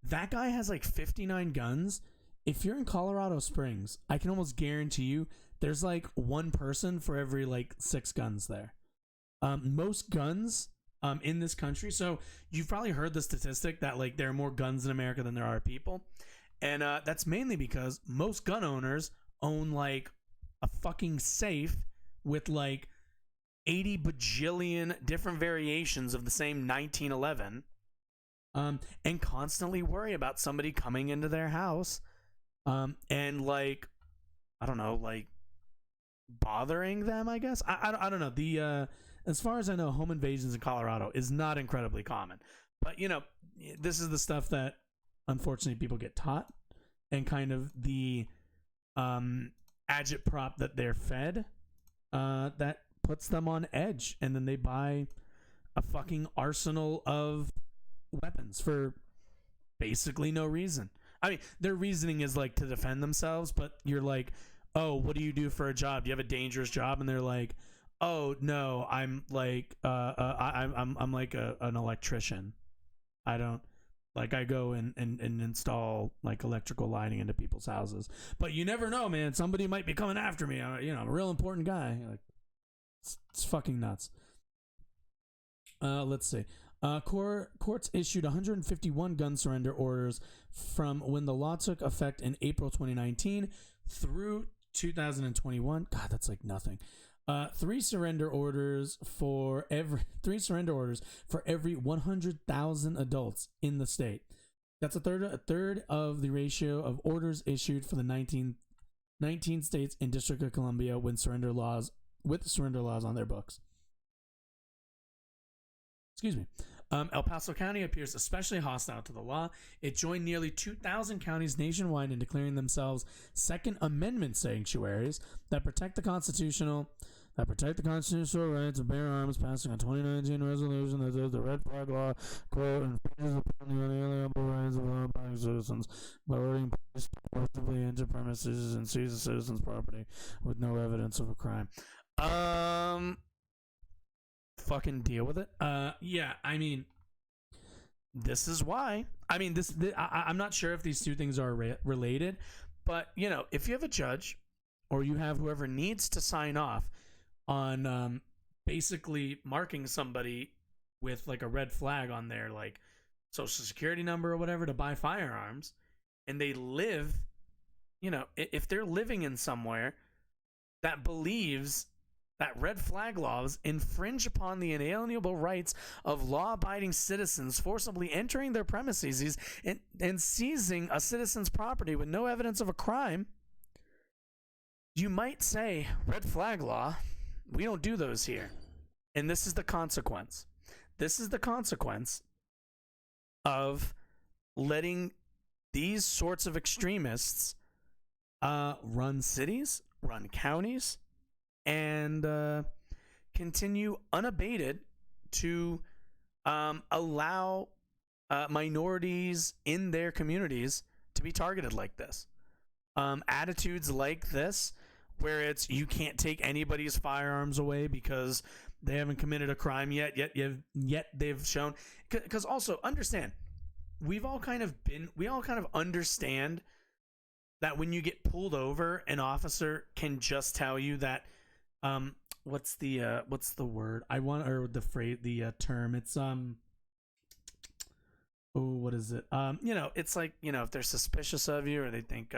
[SPEAKER 1] that guy has like 59 guns. If you're in Colorado Springs, I can almost guarantee you there's like one person for every like 6 guns there. Most guns in this country. So you've probably heard the statistic that like there are more guns in America than there are people. And that's mainly because most gun owners own like a fucking safe with like 80 bajillion different variations of the same 1911. And constantly worry about somebody coming into their house and like, I don't know, like bothering them, I guess. I don't know. The as far as I know, home invasions in Colorado is not incredibly common. But, you know, this is the stuff that unfortunately people get taught, and kind of the agitprop that they're fed that puts them on edge, and then they buy a fucking arsenal of weapons for basically no reason. I mean, their reasoning is like to defend themselves, but you're like, oh, what do you do for a job? Do you have a dangerous job? And they're like, oh no, I'm like I'm like an electrician. I don't like, I go and install like electrical lighting into people's houses. But you never know, man. Somebody might be coming after me. I'm a real important guy. Like, it's fucking nuts. Let's see. Courts issued 151 gun surrender orders from when the law took effect in April 2019 through 2021. God, that's like nothing. Three surrender orders for every 100,000 adults in the state. That's a third of the ratio of orders issued for the 19 states in District of Columbia with surrender laws on their books. Excuse me. El Paso County appears especially hostile to the law. It joined nearly 2,000 counties nationwide in declaring themselves Second Amendment sanctuaries that protect the constitutional right to bear arms, passing a 2019 resolution that says the red flag law, quote, infringes upon the unalienable rights of law-abiding citizens by ordering police to forcibly enter premises and seize a citizen's property with no evidence of a crime. Fucking deal with it. Yeah, I mean, this is why. I mean, I'm not sure if these two things are related, but, you know, if you have a judge or you have whoever needs to sign off on basically marking somebody with like a red flag on their like social security number or whatever to buy firearms, and they live, you know, if they're living in somewhere that believes that red flag laws infringe upon the inalienable rights of law-abiding citizens, forcibly entering their premises and seizing a citizen's property with no evidence of a crime, you might say, red flag law, we don't do those here. And this is the consequence. This is the consequence of letting these sorts of extremists run cities, run counties, and continue unabated to allow minorities in their communities to be targeted like this. Attitudes like this, where it's you can't take anybody's firearms away because they haven't committed a crime yet they've shown. Because also understand, we all kind of understand that when you get pulled over, an officer can just tell you that what's the word I want, or the phrase, the term, it's Oh, what is it? It's like, if they're suspicious of you or they think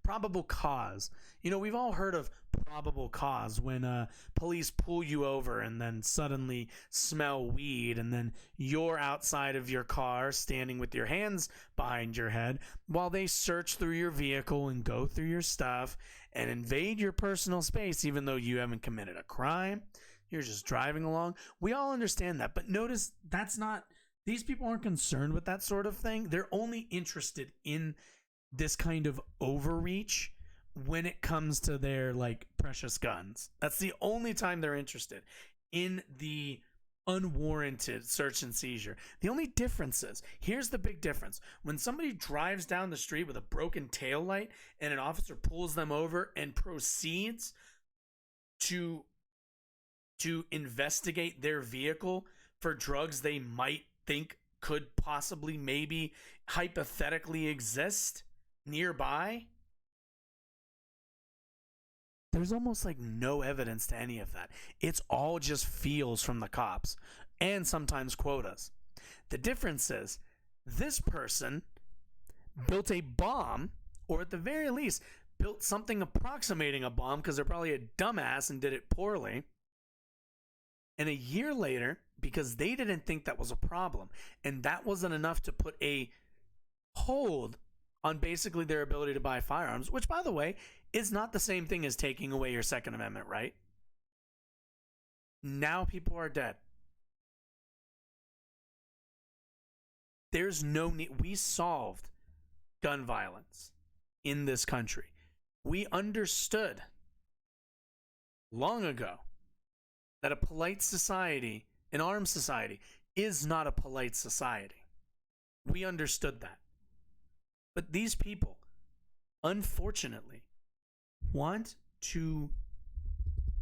[SPEAKER 1] probable cause. We've all heard of probable cause when police pull you over and then suddenly smell weed, and then you're outside of your car standing with your hands behind your head while they search through your vehicle and go through your stuff and invade your personal space, even though you haven't committed a crime. You're just driving along. We all understand that, but notice these people aren't concerned with that sort of thing. They're only interested in this kind of overreach when it comes to their precious guns. That's the only time they're interested in the unwarranted search and seizure. The only difference is, here's the big difference. When somebody drives down the street with a broken taillight and an officer pulls them over and proceeds to investigate their vehicle for drugs they might think could possibly, maybe, hypothetically exist nearby, there's almost no evidence to any of that. It's all just feels from the cops and sometimes quotas. The difference is, this person built a bomb, or at the very least built something approximating a bomb, because they're probably a dumbass and did it poorly. And a year later, because they didn't think that was a problem, and that wasn't enough to put a hold on basically their ability to buy firearms, which, by the way, is not the same thing as taking away your Second Amendment right. Now people are dead. There's no need. We solved gun violence in this country. We understood long ago that a polite society, an armed society, is not a polite society. We understood that. But these people, unfortunately, want to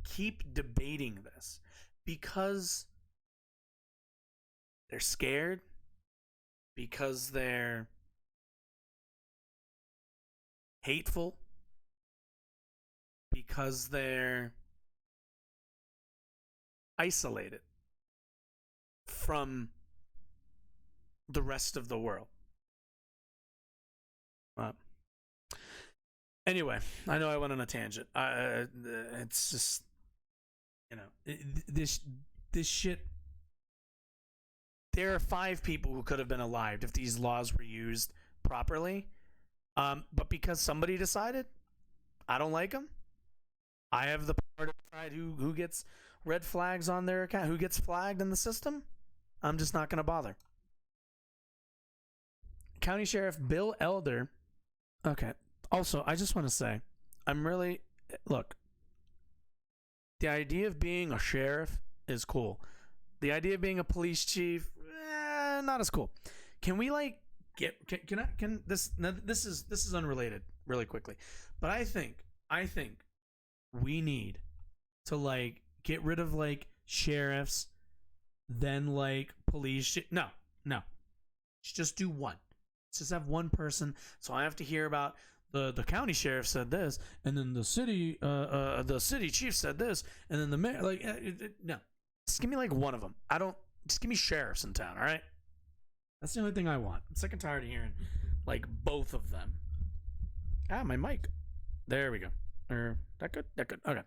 [SPEAKER 1] keep debating this because they're scared, because they're hateful, because they're isolated from the rest of the world. Anyway, I know I went on a tangent. It's just, this shit. There are 5 people who could have been alive if these laws were used properly. But because somebody decided, I don't like them, I have the power to decide who gets red flags on their account, who gets flagged in the system. I'm just not going to bother. County Sheriff Bill Elder. Okay. Also, I just want to say, look, the idea of being a sheriff is cool. The idea of being a police chief, not as cool. Can we this is unrelated really quickly, but I think we need to get rid of sheriffs, then police. No. Just do one. Let's just have one person. So I have to hear about the county sheriff said this, and then the city chief said this, and then the mayor. No, just give me one of them. Just give me sheriffs in town. All right, that's the only thing I want. I'm sick and tired of hearing both of them. My mic. There we go. That good. Okay.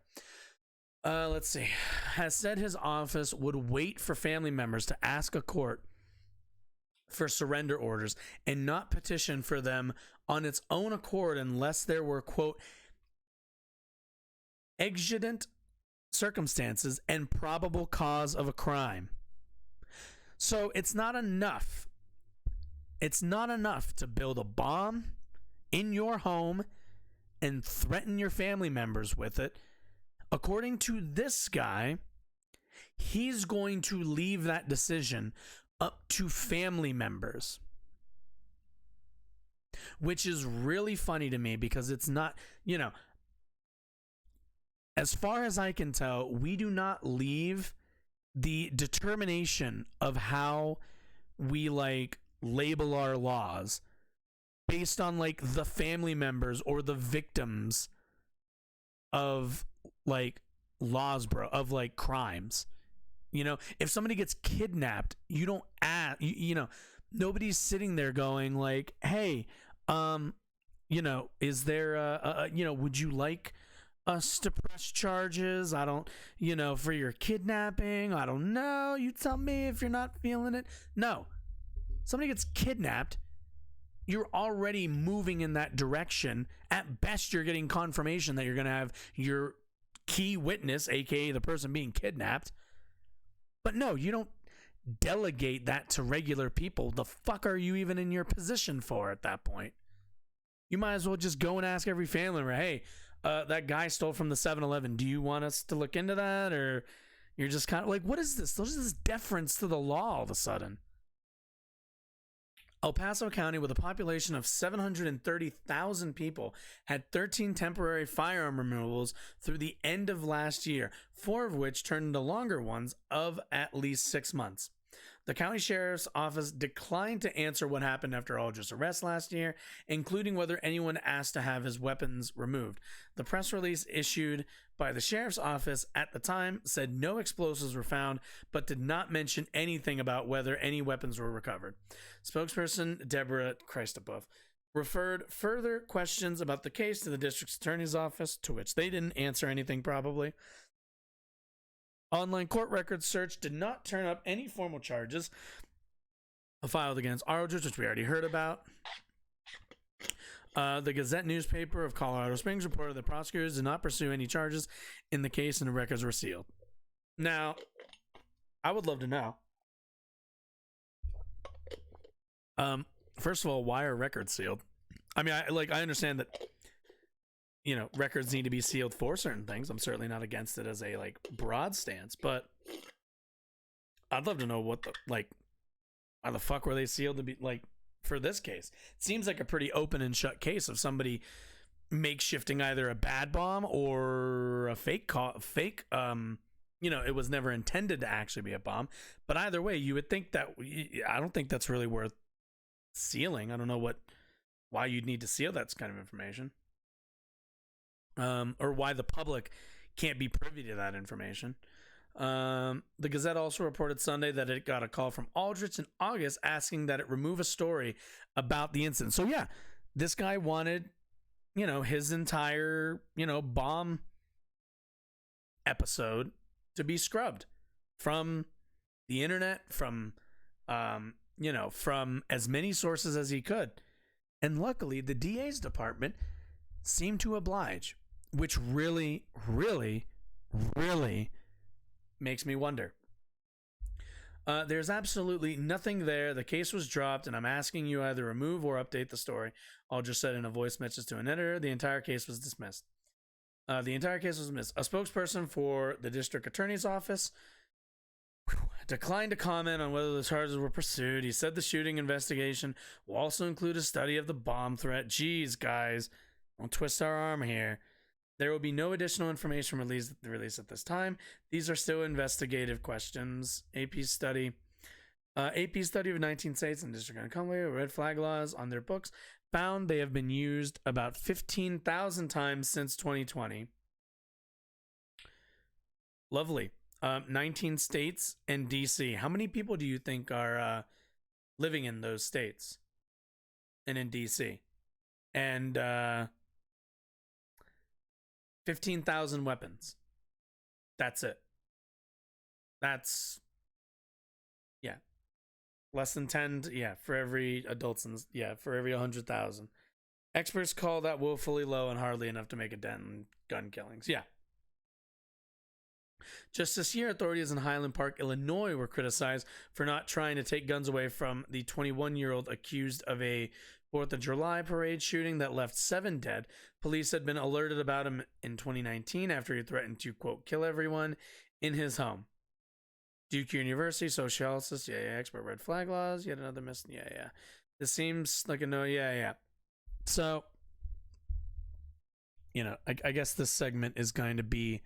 [SPEAKER 1] Let's see. Has said his office would wait for family members to ask a court for surrender orders and not petition for them on its own accord unless there were, quote, exigent circumstances and probable cause of a crime. So it's not enough. It's not enough to build a bomb in your home and threaten your family members with it. According to this guy, he's going to leave that decision up to family members, which is really funny to me because it's not, as far as I can tell, we do not leave the determination of how we label our laws based on the family members or the victims of laws, bro, of crimes. If somebody gets kidnapped, you don't ask, nobody's sitting there going like, hey, is there would you like us to press charges? I don't, for your kidnapping. I don't know. You tell me if you're not feeling it. No. Somebody gets kidnapped. You're already moving in that direction. At best, you're getting confirmation that you're going to have your key witness, aka the person being kidnapped. But no, you don't delegate that to regular people. The fuck are you even in your position for at that point? You might as well just go and ask every family member, hey, that guy stole from the 7-Eleven. Do you want us to look into that? Or you're just kind of like, what is this? There's this deference to the law all of a sudden. El Paso County, with a population of 730,000 people, had 13 temporary firearm removals through the end of last year, 4 of which turned into longer ones of at least 6 months. The county sheriff's office declined to answer what happened after Aldrich's arrest last year, including whether anyone asked to have his weapons removed. The press release issued by the sheriff's office at the time said no explosives were found, but did not mention anything about whether any weapons were recovered. Spokesperson Deborah Christabov referred further questions about the case to the district attorney's office, to which they didn't answer anything probably. Online court records search did not turn up any formal charges filed against Aldrich, which we already heard about. The Gazette newspaper of Colorado Springs reported that prosecutors did not pursue any charges in the case and the records were sealed. Now, I would love to know. First of all, why are records sealed? I mean, I understand that, records need to be sealed for certain things. I'm certainly not against it as a broad stance, but I'd love to know why the fuck were they sealed to be for this case? It seems like a pretty open and shut case of somebody makeshifting either a bad bomb or a fake it was never intended to actually be a bomb. But either way, you would think that I don't think that's really worth sealing. I don't know why you'd need to seal that kind of information. Or why the public can't be privy to that information. The Gazette also reported Sunday that it got a call from Aldrich in August asking that it remove a story about the incident. So yeah, this guy wanted, his entire, bomb episode to be scrubbed from the internet, from as many sources as he could. And luckily, the DA's department seemed to oblige, which really, really, really makes me wonder. There's absolutely nothing there. The case was dropped, and I'm asking you either remove or update the story. Aldrich said in a voice message to an editor. The entire case was dismissed. A spokesperson for the district attorney's office declined to comment on whether the charges were pursued. He said the shooting investigation will also include a study of the bomb threat. Jeez, guys, don't twist our arm here. There will be no additional information released at this time. These are still investigative questions. AP study of 19 states and District of Columbia red flag laws on their books found they have been used about 15,000 times since 2020. Lovely. 19 states and DC. How many people do you think are living in those states and in DC? And 15,000 weapons. That's it. That's, yeah, less than 10, for every adults, for every 100,000. Experts call that woefully low and hardly enough to make a dent in gun killings. Yeah. Just this year, authorities in Highland Park, Illinois were criticized for not trying to take guns away from the 21-year-old accused of a 4th of July parade shooting that left 7 dead. Police had been alerted about him in 2019 after he threatened to, quote, kill everyone in his home. Duke University, socialist, expert red flag laws, yet another miss, This seems like a no, So, I guess this segment is going to be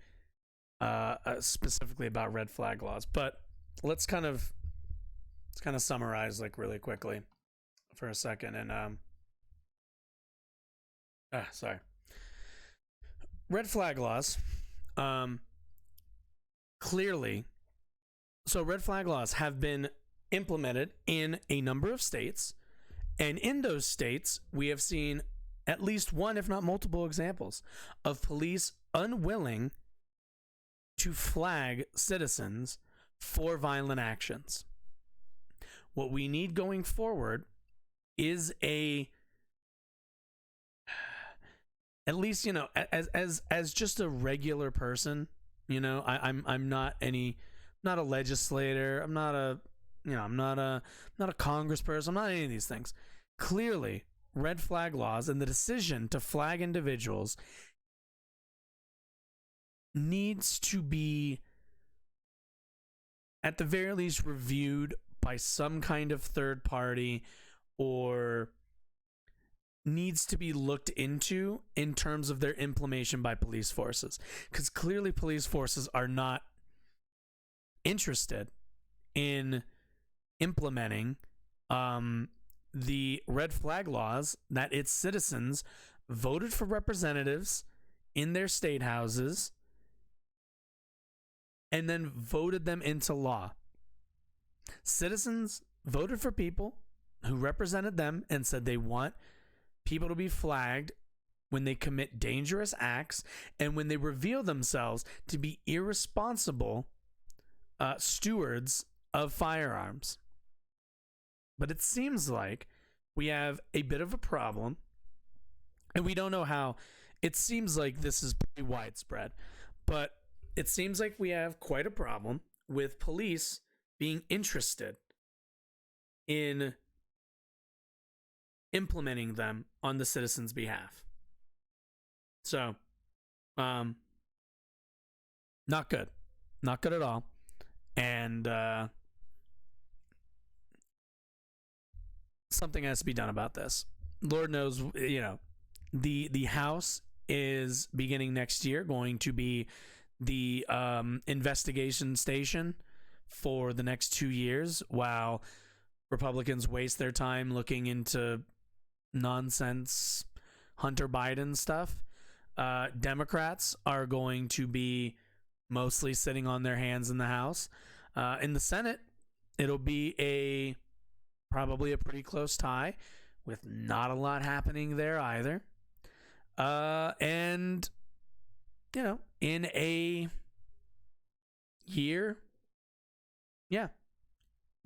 [SPEAKER 1] specifically about red flag laws, but let's kind of summarize really quickly for a second. And red flag laws, clearly. So red flag laws have been implemented in a number of states. And in those states, we have seen at least one, if not multiple examples of police unwilling to flag citizens for violent actions. What we need going forward is at least, as just a regular person, I'm not a legislator, I'm not a congressperson, I'm not any of these things. Clearly, red flag laws and the decision to flag individuals needs to be, at the very least, reviewed by some kind of third party, or needs to be looked into in terms of their implementation by police forces. Because clearly police forces are not interested in implementing the red flag laws that its citizens voted for representatives in their state houses and then voted them into law. Citizens voted for people who represented them and said they want people to be flagged when they commit dangerous acts and when they reveal themselves to be irresponsible stewards of firearms. But it seems like we have a bit of a problem, and we don't know how. It seems like this is pretty widespread, but it seems like we have quite a problem with police being interested in implementing them on the citizens' behalf. So, not good. Not good at all. And something has to be done about this. Lord knows, the House is beginning next year going to be the investigation station for the next 2 years, while Republicans waste their time looking into nonsense Hunter Biden stuff. Democrats are going to be mostly sitting on their hands in the House. In the Senate, it'll be probably a pretty close tie, with not a lot happening there either. And, in a year,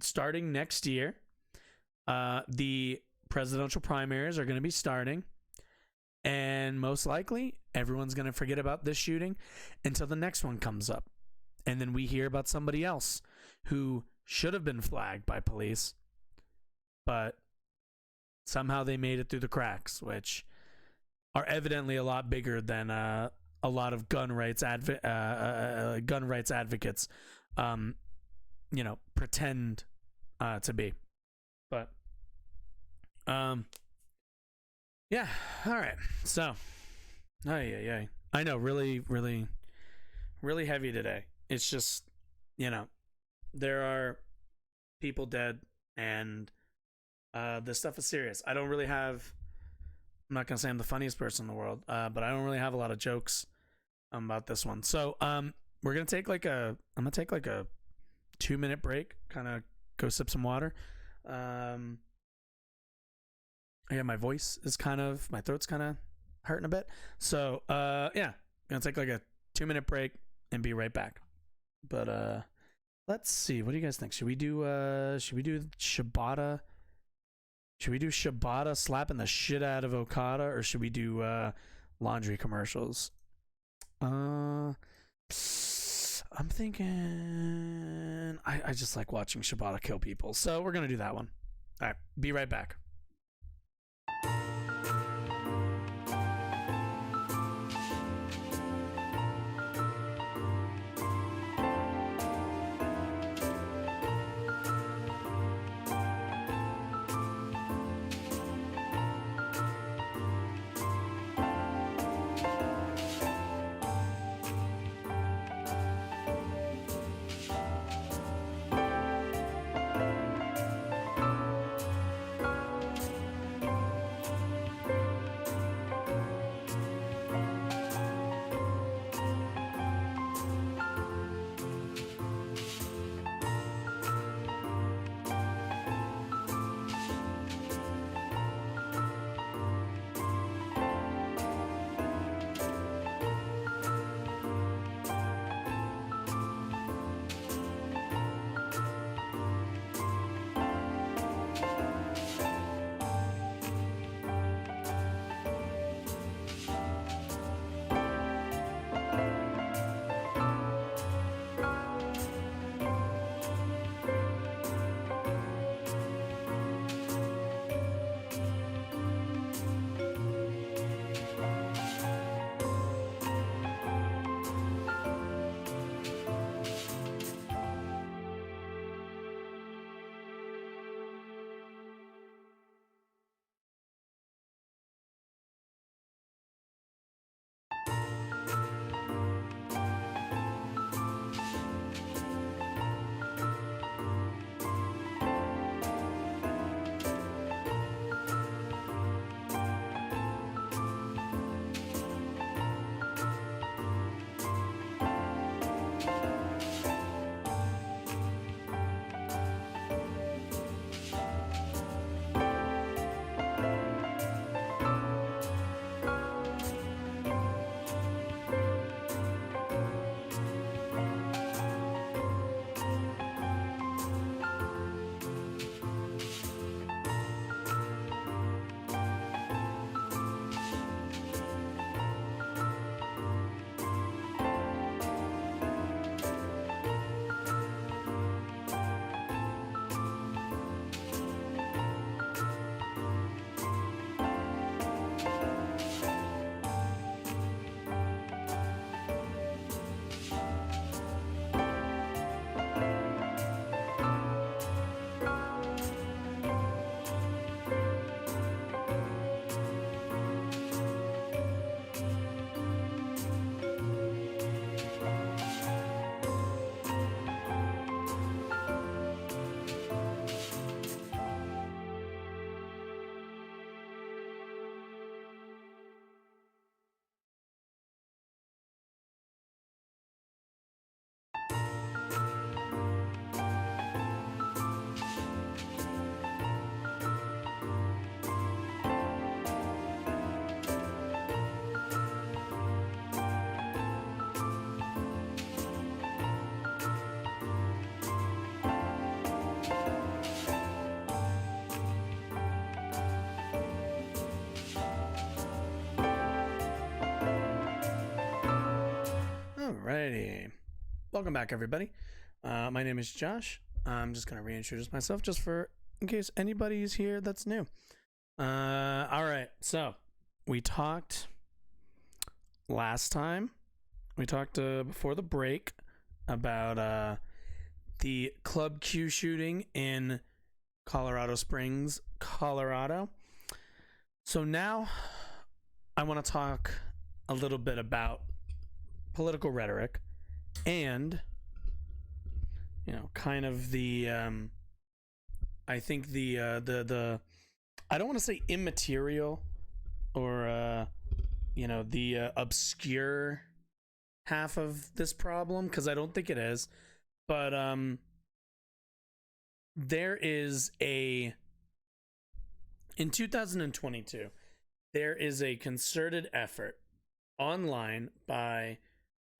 [SPEAKER 1] starting next year, the presidential primaries are going to be starting. And most likely, everyone's going to forget about this shooting until the next one comes up. And then we hear about somebody else who should have been flagged by police, but somehow they made it through the cracks, which are evidently a lot bigger than a lot of gun rights advocates, pretend to be. But, yeah. All right. So, I know, really, really, really heavy today. It's just, there are people dead, and this stuff is serious. I'm not going to say I'm the funniest person in the world, but I don't really have a lot of jokes about this one. So, we're going to take I'm going to take a 2-minute break, kind of go sip some water. My voice is my throat's kind of hurting a bit. So, gonna take a 2-minute break and be right back. But, let's see. What do you guys think? Should we do Shibata? Should we do Shibata slapping the shit out of Okada, or should we do, laundry commercials? I'm thinking I just like watching Shibata kill people. So we're going to do that one. All right. Be right back. Alrighty. Welcome back, everybody. My name is Josh. I'm just going to reintroduce myself just in case anybody's here that's new. Alright, so we talked last time. We talked before the break about the Club Q shooting in Colorado Springs, Colorado. So now I want to talk a little bit about political rhetoric and, kind of the, I think the I don't want to say immaterial or, the obscure half of this problem, because I don't think it is, but there is in 2022, there is a concerted effort online by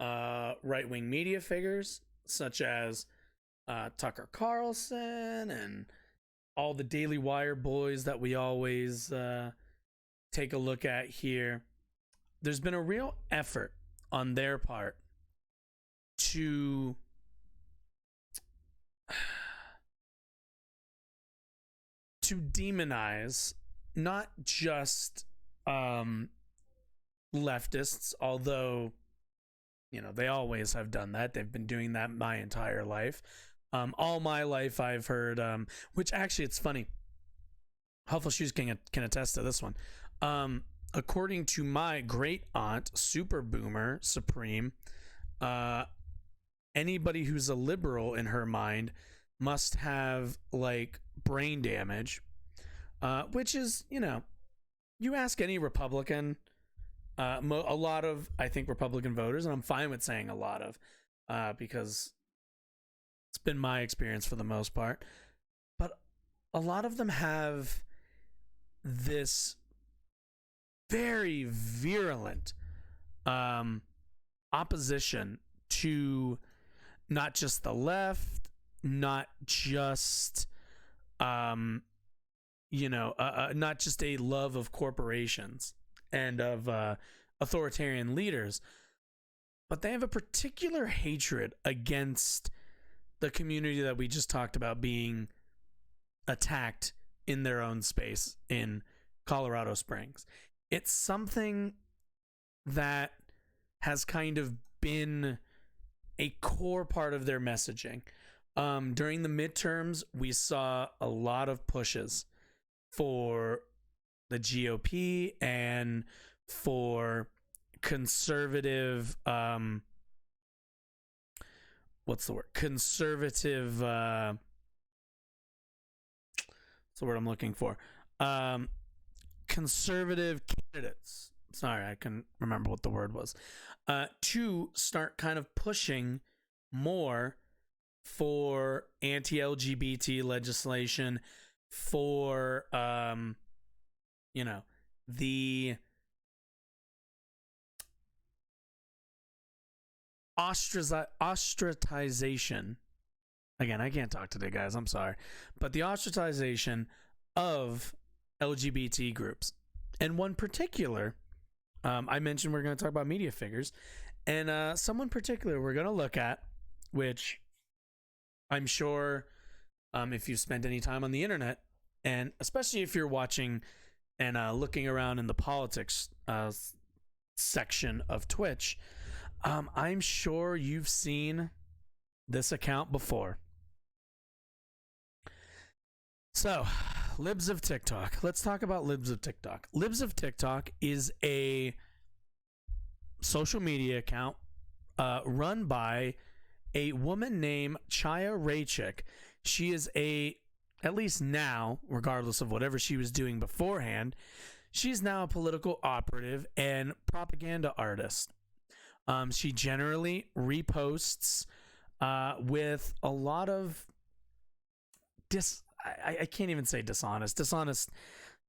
[SPEAKER 1] right-wing media figures such as Tucker Carlson and all the Daily Wire boys that we always take a look at here. There's been a real effort on their part to demonize not just leftists, although they always have done that. They've been doing that my entire life. All my life I've heard, which actually it's funny. Helpful Shoes can attest to this one. According to my great aunt, Super Boomer Supreme, anybody who's a liberal in her mind must have like brain damage, which is, you ask any Republican, a lot of, I think, Republican voters, and I'm fine with saying a lot of, because it's been my experience for the most part, but a lot of them have this very virulent opposition to not just the left, not just not just a love of corporations and of authoritarian leaders, but they have a particular hatred against the community that we just talked about being attacked in their own space in Colorado Springs. It's something that has kind of been a core part of their messaging. During the midterms, we saw a lot of pushes for the GOP and for conservative, what's the word? Conservative, what's the word I'm looking for? Conservative candidates. Sorry, I couldn't remember what the word was. To start kind of pushing more for anti-LGBT legislation, for the ostracization. Again, I can't talk today, guys. I'm sorry, but the ostracization of LGBT groups, and one particular. I mentioned we're going to talk about media figures, and someone particular we're going to look at, which I'm sure if you've spent any time on the internet, and especially if you're watching and looking around in the politics section of Twitch, I'm sure you've seen this account before. So, Libs of TikTok. Let's talk about Libs of TikTok. Libs of TikTok is a social media account run by a woman named Chaya Raychick. She is at least now, regardless of whatever she was doing beforehand, she's now a political operative and propaganda artist. She generally reposts with a lot of I can't even say dishonest. Dishonest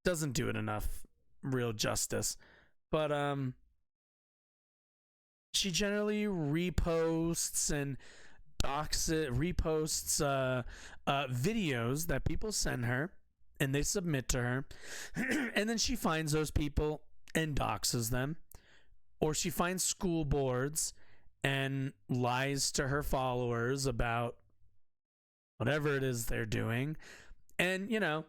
[SPEAKER 1] doesn't do it enough real justice. But she generally reposts and reposts videos that people send her and they submit to her. And then she finds those people and doxes them. Or she finds school boards and lies to her followers about whatever it is they're doing, and, you know,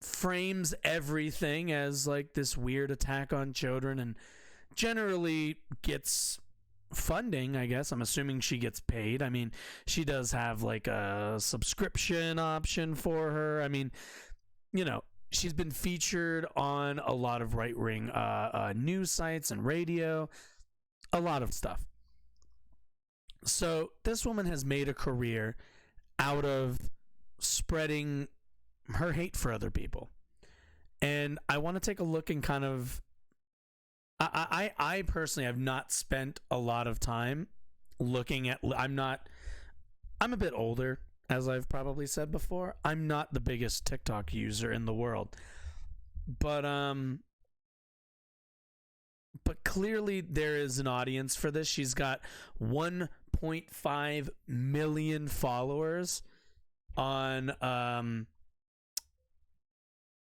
[SPEAKER 1] frames everything as like this weird attack on children, and generally gets funding, I guess. I'm assuming she gets paid. I mean, she does have like a subscription option for her. I mean, you know, she's been featured on a lot of right-wing news sites and radio, a lot of stuff. So this woman has made a career out of spreading her hate for other people. And I want to take a look and kind of, I personally have not spent a lot of time looking at, I'm a bit older, as I've probably said before. I'm not the biggest TikTok user in the world. But clearly there is an audience for this. She's got 1.5 million followers on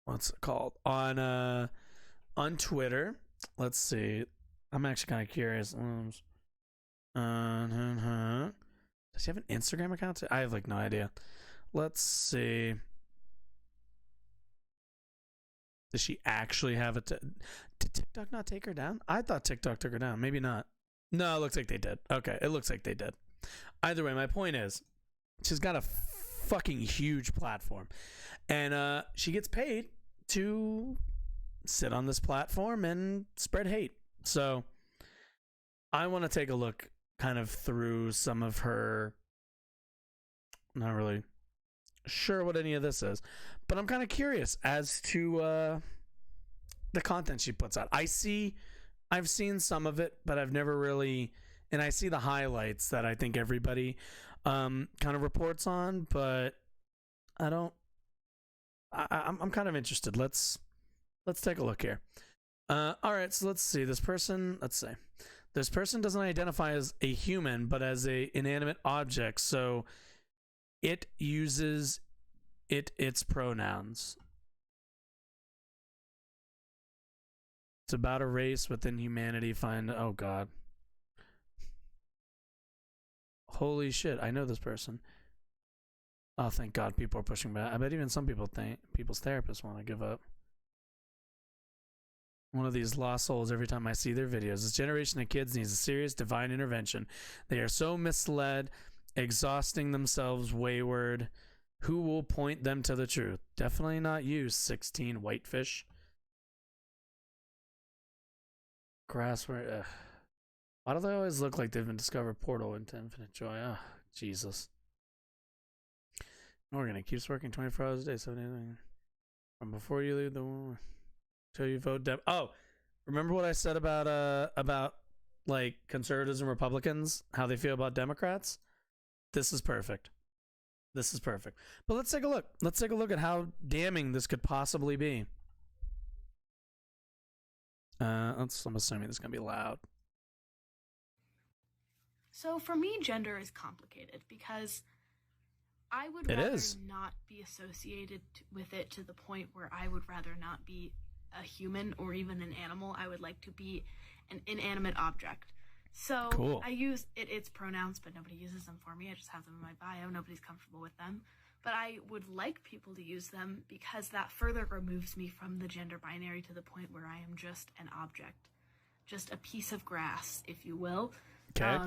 [SPEAKER 1] what's it called? On Twitter. Let's see. I'm actually kind of curious. Does she have an Instagram account? I have like no idea. Let's see. Does she actually have it? Did TikTok not take her down? I thought TikTok took her down. Maybe not. No, it looks like they did. Okay, it looks like they did. Either way, my point is, she's got a fucking huge platform, and she gets paid to sit on this platform and spread hate. So I want to take a look kind of through some of her, not really sure what any of this is, but I'm kind of curious as to the content she puts out. I've seen some of it, but I've never really, and I see the highlights that I think everybody kind of reports on, but I'm kind of interested. Let's take a look here. All right, so let's see. This person doesn't identify as a human, but as a inanimate object. So it uses its pronouns. It's about a race within humanity. Oh God. Holy shit, I know this person. Oh, thank God people are pushing back. I bet even some people think people's therapists want to give up. One of these lost souls every time I see their videos. This generation of kids needs a serious divine intervention. They are so misled, exhausting themselves, wayward. Who will point them to the truth? Definitely not you, 16 whitefish. Grassware. Why do they always look like they've been discovered portal into infinite joy? Oh, Jesus. Organic keeps working 24 hours a day, 7 days. From before you leave the womb. Till you vote Oh, remember what I said about like conservatives and Republicans, how they feel about Democrats? This is perfect. This is perfect. But let's take a look. Let's take a look at how damning this could possibly be. I'm assuming this is gonna be loud.
[SPEAKER 2] So for me, gender is complicated because I would rather not be associated with it to the point where I would rather not be a human or even an animal. I would like to be an inanimate object. So cool. I use its pronouns, but nobody uses them for me. I just have them in my bio. Nobody's comfortable with them. But I would like people to use them because that further removes me from the gender binary to the point where I am just an object. Just a piece of grass, if you will.
[SPEAKER 1] Okay.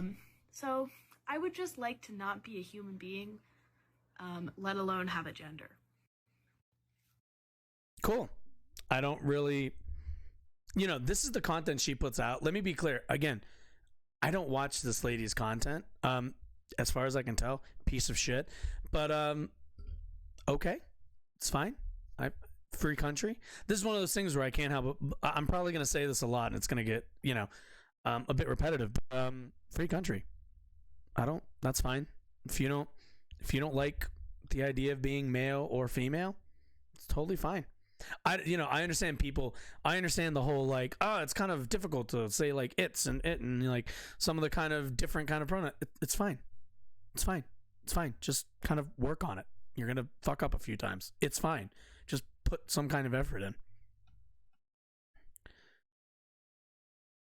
[SPEAKER 2] So I would just like to not be a human being, let alone have a gender.
[SPEAKER 1] Cool. I don't really, this is the content she puts out. Let me be clear. Again, I don't watch this lady's content. As far as I can tell, piece of shit. But okay, it's fine. Free country. This is one of those things where I can't help it. I'm probably going to say this a lot, and it's going to get a bit repetitive. But, free country. That's fine. If you don't like the idea of being male or female, it's totally fine. I understand people. I understand the whole like, it's kind of difficult to say like it's and it and like some of the kind of different kind of pronoun. It's fine. It's fine. It's fine. Just kind of work on it. You're gonna fuck up a few times. It's fine. Just put some kind of effort in.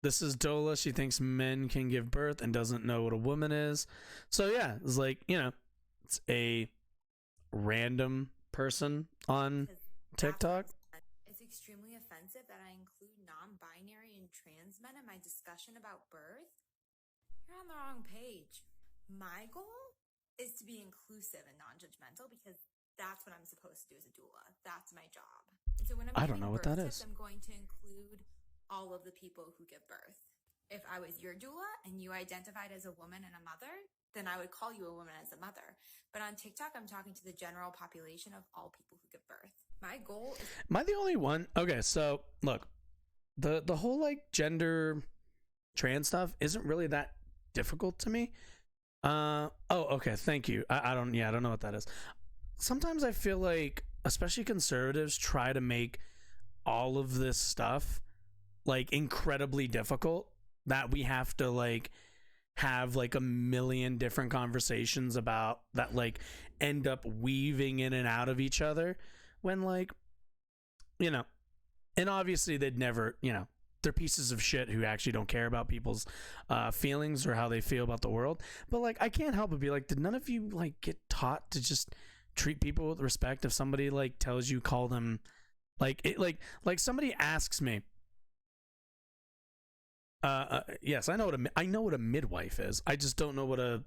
[SPEAKER 1] This is Dola. She thinks men can give birth and doesn't know what a woman is. So yeah, it's like, you know, it's a random person on TikTok.
[SPEAKER 3] It's extremely offensive that I include non-binary and trans men in my discussion about birth. You're on the wrong page. My goal is to be inclusive and non-judgmental because that's what I'm supposed to do as a doula. That's my job. And so when
[SPEAKER 1] I don't know what that is.
[SPEAKER 3] I'm going to include all of the people who give birth. If I was your doula and you identified as a woman and a mother, then I would call you a woman as a mother. But on TikTok, I'm talking to the general population of all people who give birth. My goal is...
[SPEAKER 1] Am I the only one? Okay, so look, the whole like gender trans stuff isn't really that difficult to me. Okay, thank you. I don't know what that is. Sometimes I feel like, especially conservatives, try to make all of this stuff like incredibly difficult, that we have to like have like a million different conversations about that, like end up weaving in and out of each other, when like, you know, and obviously they'd never, you know, they're pieces of shit who actually don't care about people's feelings or how they feel about the world. But like, I can't help but be like, did none of you like get taught to just treat people with respect? If somebody like tells you, call them like it, like somebody asks me, yes, I know what a midwife is. I just don't know what a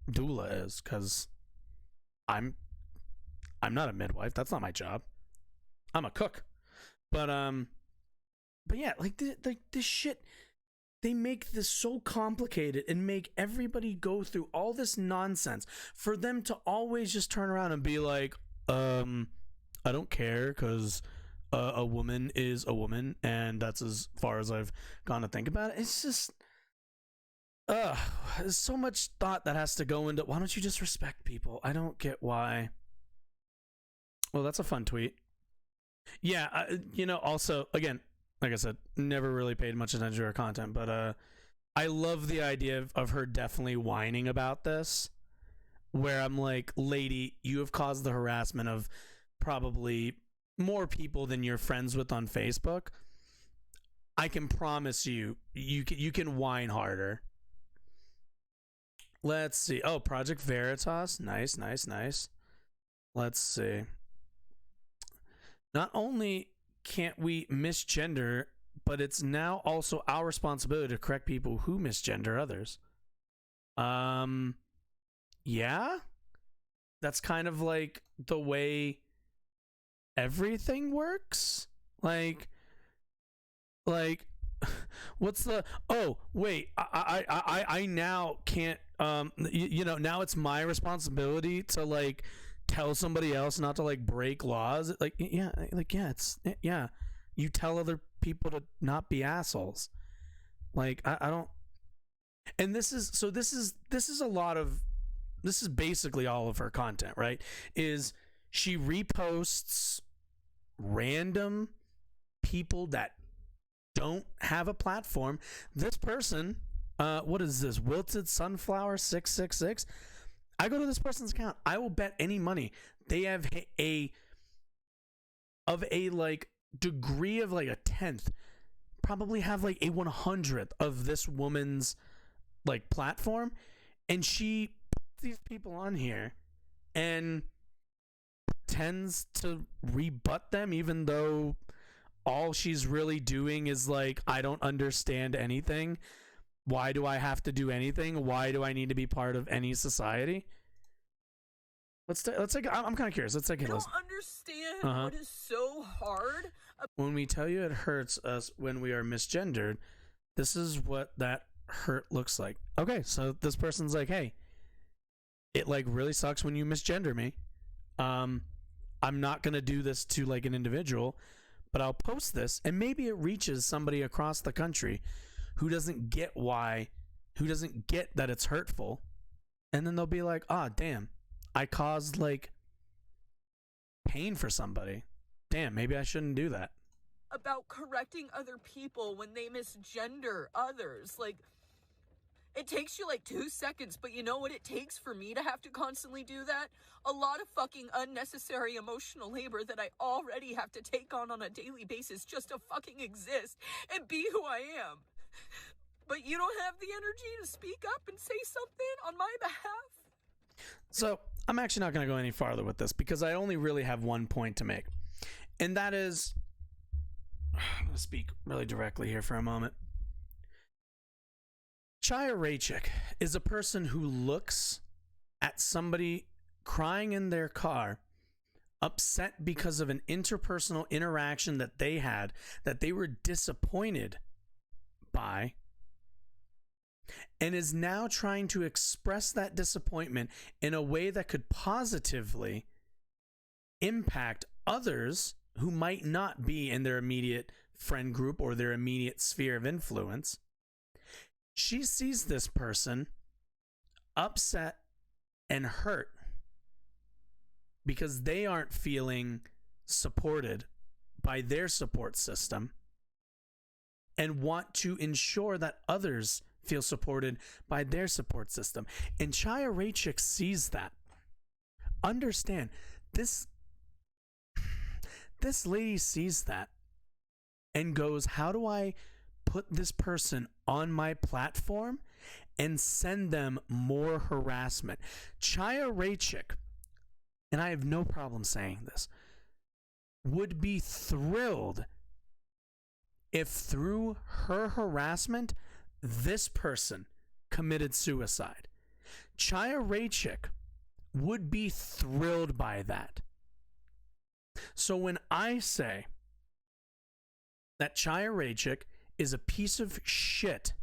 [SPEAKER 1] doula is, because I'm not a midwife. That's not my job. I'm a cook. But yeah, like this shit, they make this so complicated and make everybody go through all this nonsense for them to always just turn around and be like, I don't care, because a woman is a woman, and that's as far as I've gone to think about it. It's just, there's so much thought that has to go into, why don't you just respect people? I don't get why. Well, that's a fun tweet. Yeah, you know, also, again, like I said, never really paid much attention to her content, but I love the idea of her definitely whining about this, where I'm like, lady, you have caused the harassment of probably more people than you're friends with on Facebook. I can promise you, you can whine harder. Let's see. Oh, Project Veritas. Nice. Let's see. Not only can't we misgender, but it's now also our responsibility to correct people who misgender others. Yeah, that's kind of like the way everything works. Like what's the, oh wait, I now can't, you know, now it's my responsibility to like tell somebody else not to like break laws. Like yeah, you tell other people to not be assholes. Like I don't. And this is a lot of, this is basically all of her content, right? Is she reposts random people that don't have a platform. This person, what is this? Wilted Sunflower 666. I go to this person's account. I will bet any money they have a like degree of like a 10th, probably have like a 100th of this woman's like platform, and she puts these people on here and pretends to rebut them, even though all she's really doing is like, I don't understand anything. Why do I have to do anything? Why do I need to be part of any society? Let's take. I'm kind of curious. Let's take a listen.
[SPEAKER 4] I don't understand what is so hard.
[SPEAKER 1] When we tell you it hurts us when we are misgendered, this is what that hurt looks like. Okay, so this person's like, hey, it like really sucks when you misgender me. I'm not gonna do this to like an individual, but I'll post this, and maybe it reaches somebody across the country who doesn't get that it's hurtful, and then they'll be like, ah, damn, I caused like pain for somebody. Damn, maybe I shouldn't do that.
[SPEAKER 4] About correcting other people when they misgender others. Like, it takes you like 2 seconds, but you know what it takes for me to have to constantly do that? A lot of fucking unnecessary emotional labor that I already have to take on a daily basis just to fucking exist and be who I am. but you don't have the energy to speak up and say something on my behalf?
[SPEAKER 1] So I'm actually not going to go any farther with this because I only really have one point to make. And that is, I'm going to speak really directly here for a moment. Chaya Raichik is a person who looks at somebody crying in their car, upset because of an interpersonal interaction that they had, that they were disappointed by, and is now trying to express that disappointment in a way that could positively impact others who might not be in their immediate friend group or their immediate sphere of influence. She sees this person upset and hurt because they aren't feeling supported by their support system and want to ensure that others feel supported by their support system. And Chaya Raichik sees that. Understand, this lady sees that and goes, how do I put this person on my platform and send them more harassment? Chaya Raichik, and I have no problem saying this, would be thrilled if through her harassment, this person committed suicide. Chaya Raichik would be thrilled by that. So when I say that Chaya Raichik is a piece of shit,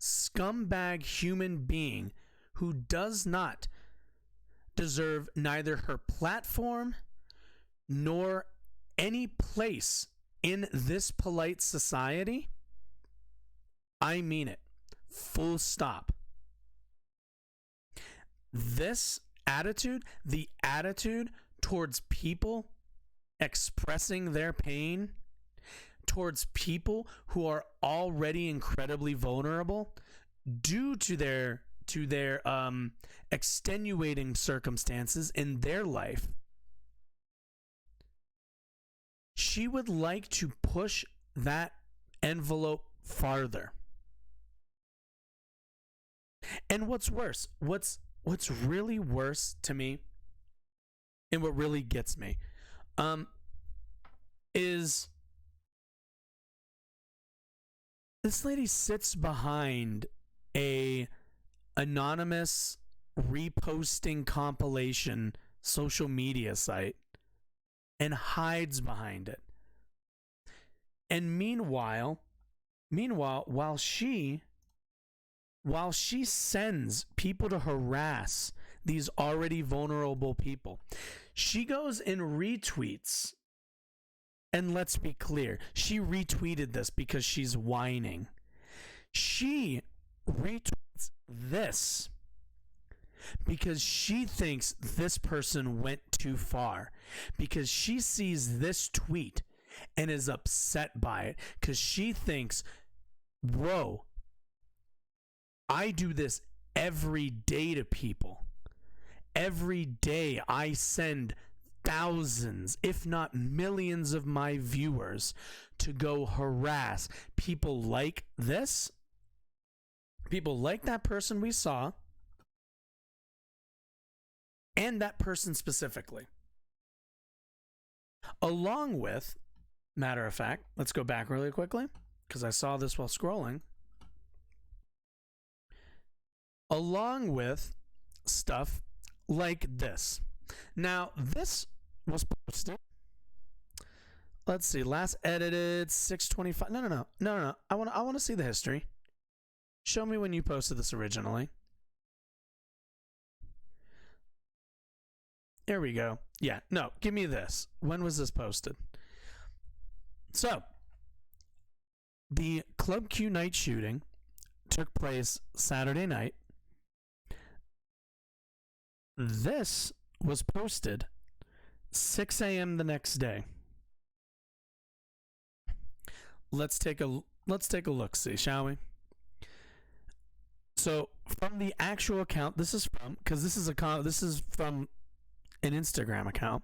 [SPEAKER 1] scumbag human being who does not deserve neither her platform nor any place in this polite society, I mean it. Full stop. This attitude, the attitude towards people expressing their pain, towards people who are already incredibly vulnerable due to their extenuating circumstances in their life. She would like to push that envelope farther. And what's worse, what's really worse to me, and what really gets me, is this lady sits behind a anonymous reposting compilation social media site and hides behind it. And meanwhile, while she sends people to harass these already vulnerable people, she goes and retweets. And let's be clear, she retweeted this because she's whining. She retweets this because she thinks this person went too far, because she sees this tweet and is upset by it, because she thinks, whoa, I do this every day to people. Every day I send thousands, if not millions of my viewers to go harass people like this, people like that person we saw, and that person specifically. Along with, matter of fact, let's go back really quickly because I saw this while scrolling. Along with stuff like this. Now, this was posted. Let's see. Last edited 6/25. No. I want to see the history. Show me when you posted this originally. There we go. Yeah. No, give me this. When was this posted? So, the Club Q night shooting took place Saturday night. This was posted 6 a.m. the next day. Let's take a look, see, shall we? So from the actual account, this is from an Instagram account.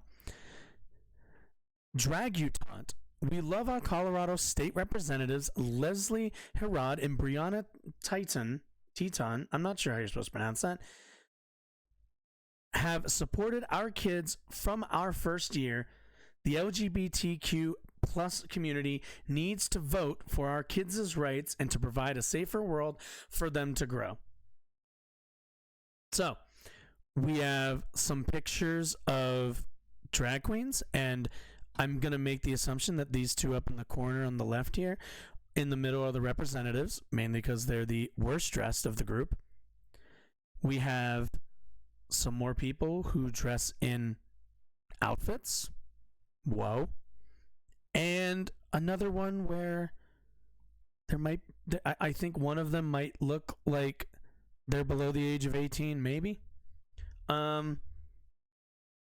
[SPEAKER 1] Dragutant We love our Colorado state representatives, Leslie Herod and Brianna Teton, I'm not sure how you're supposed to pronounce that, have supported our kids from our first year. The LGBTQ plus community needs to vote for our kids' rights and to provide a safer world for them to grow. So, we have some pictures of drag queens, and I'm going to make the assumption that these two up in the corner on the left here, in the middle are the representatives, mainly because they're the worst dressed of the group. We have some more people who dress in outfits. Whoa. And another one where I think one of them might look like they're below the age of 18, maybe. One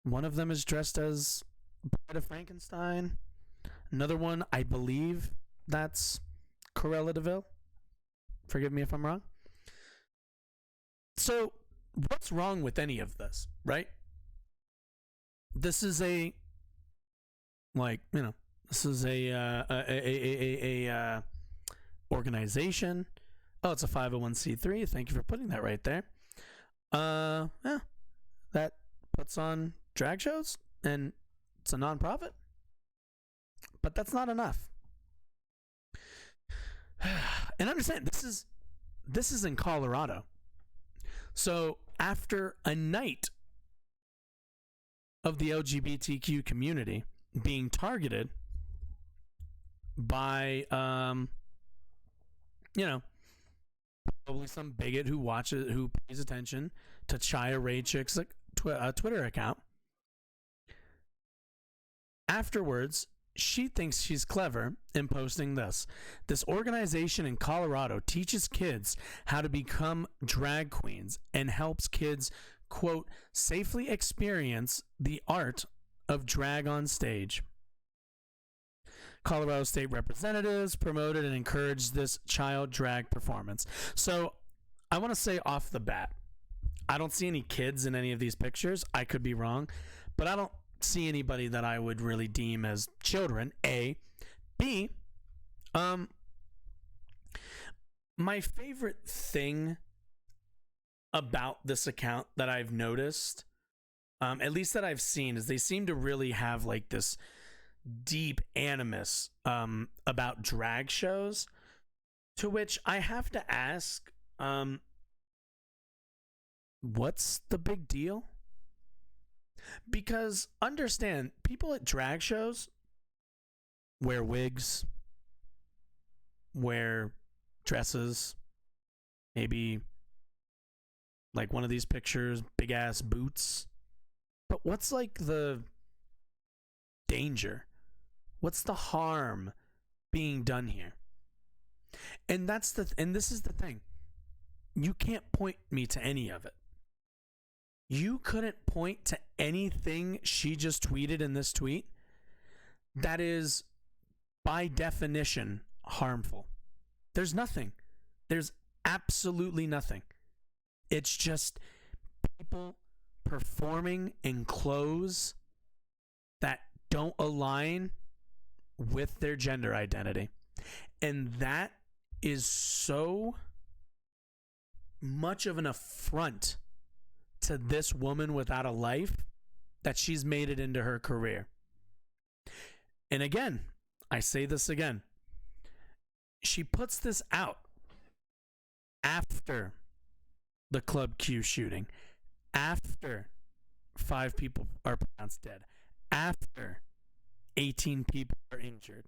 [SPEAKER 1] of them is dressed as Bride of Frankenstein. Another one, I believe that's Cruella de Vil. Forgive me if I'm wrong. So, what's wrong with any of this, right? This is a organization. Oh, it's a 501c3. Thank you for putting that right there. Yeah, that puts on drag shows, and it's a nonprofit. But that's not enough. And understand, this is in Colorado. So after a night of the LGBTQ community being targeted by, probably some bigot who pays attention to Chaya Ray Chick's Twitter account. Afterwards, she thinks she's clever in posting this. This organization in Colorado teaches kids how to become drag queens and helps kids, quote, safely experience the art of drag on stage. Colorado state representatives promoted and encouraged this child drag performance. So I want to say off the bat, I don't see any kids in any of these pictures. I could be wrong, but I don't see anybody that I would really deem as children. A. B. My favorite thing about this account that I've noticed, at least that I've seen, is they seem to really have like this deep animus about drag shows, to which I have to ask, what's the big deal? Because understand, people at drag shows wear wigs, wear dresses, maybe like one of these pictures, big ass boots. But what's like the danger? What's the harm being done here? And this is the thing. You can't point me to any of it. You couldn't point to anything she just tweeted in this tweet that is, by definition, harmful. There's nothing. There's absolutely nothing. It's just people performing in clothes that don't align with their gender identity. And that is so much of an affront to this woman without a life that she's made it into her career. And again, I say this again. She puts this out after the Club Q shooting, after 5 people are pronounced dead, after 18 people are injured.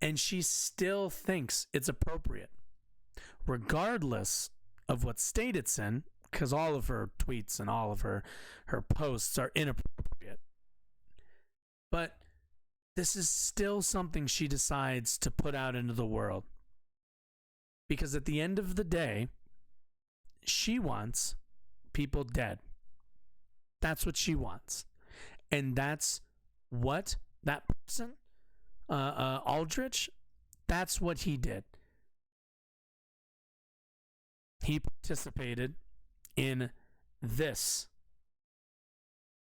[SPEAKER 1] And she still thinks it's appropriate, regardless of what state it's in, because all of her tweets and all of her posts are inappropriate. But this is still something she decides to put out into the world. Because at the end of the day, she wants people dead. That's what she wants. And that's what that person, Aldrich, that's what he did. He participated in this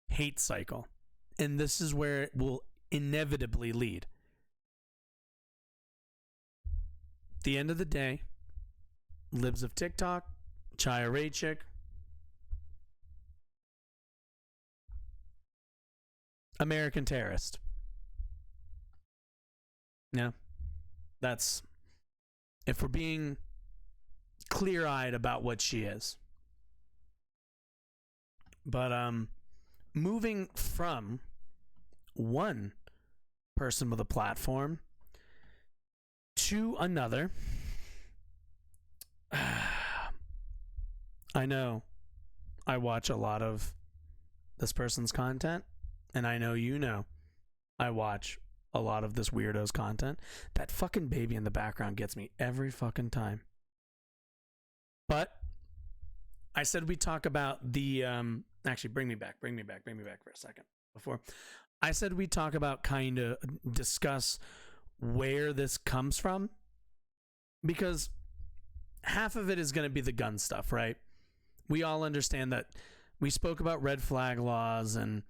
[SPEAKER 1] hate cycle. And this is where it will inevitably lead. At the end of the day, libs of TikTok, Chaya Raychick, American terrorist. Yeah, that's, if we're being clear-eyed about what she is. But moving from one person with a platform to another, I know I watch a lot of this person's content, and I know you know I watch a lot of this weirdo's content. That fucking baby in the background gets me every fucking time. But I said we talk about the actually bring me back for a second. Before I said we talk about, kind of discuss where this comes from, because half of it is going to be the gun stuff, right? We all understand that. We spoke about red flag laws and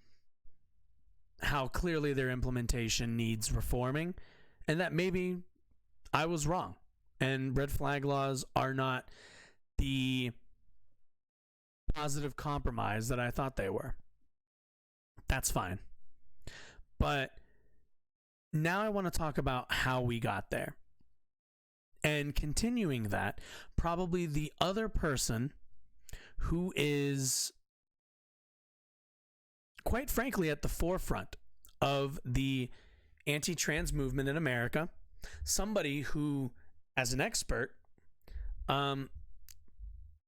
[SPEAKER 1] how clearly their implementation needs reforming, and that maybe I was wrong, and red flag laws are not the positive compromise that I thought they were. That's fine. But now I want to talk about how we got there. And continuing that, probably the other person who is, quite frankly, at the forefront of the anti-trans movement in America, somebody who, as an expert,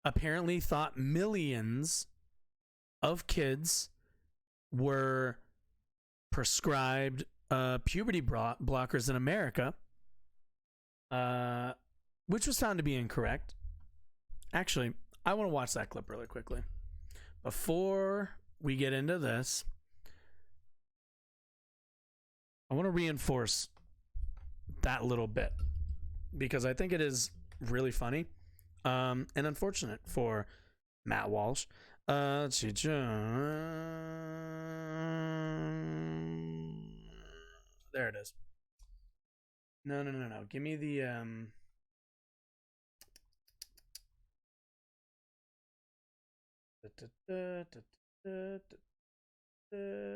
[SPEAKER 1] apparently thought millions of kids were prescribed puberty blockers in America, which was found to be incorrect. Actually, I want to watch that clip really quickly. Before we get into this, I want to reinforce that little bit, because I think it is really funny and unfortunate for Matt Walsh. Let's see. There it is. No. Give me the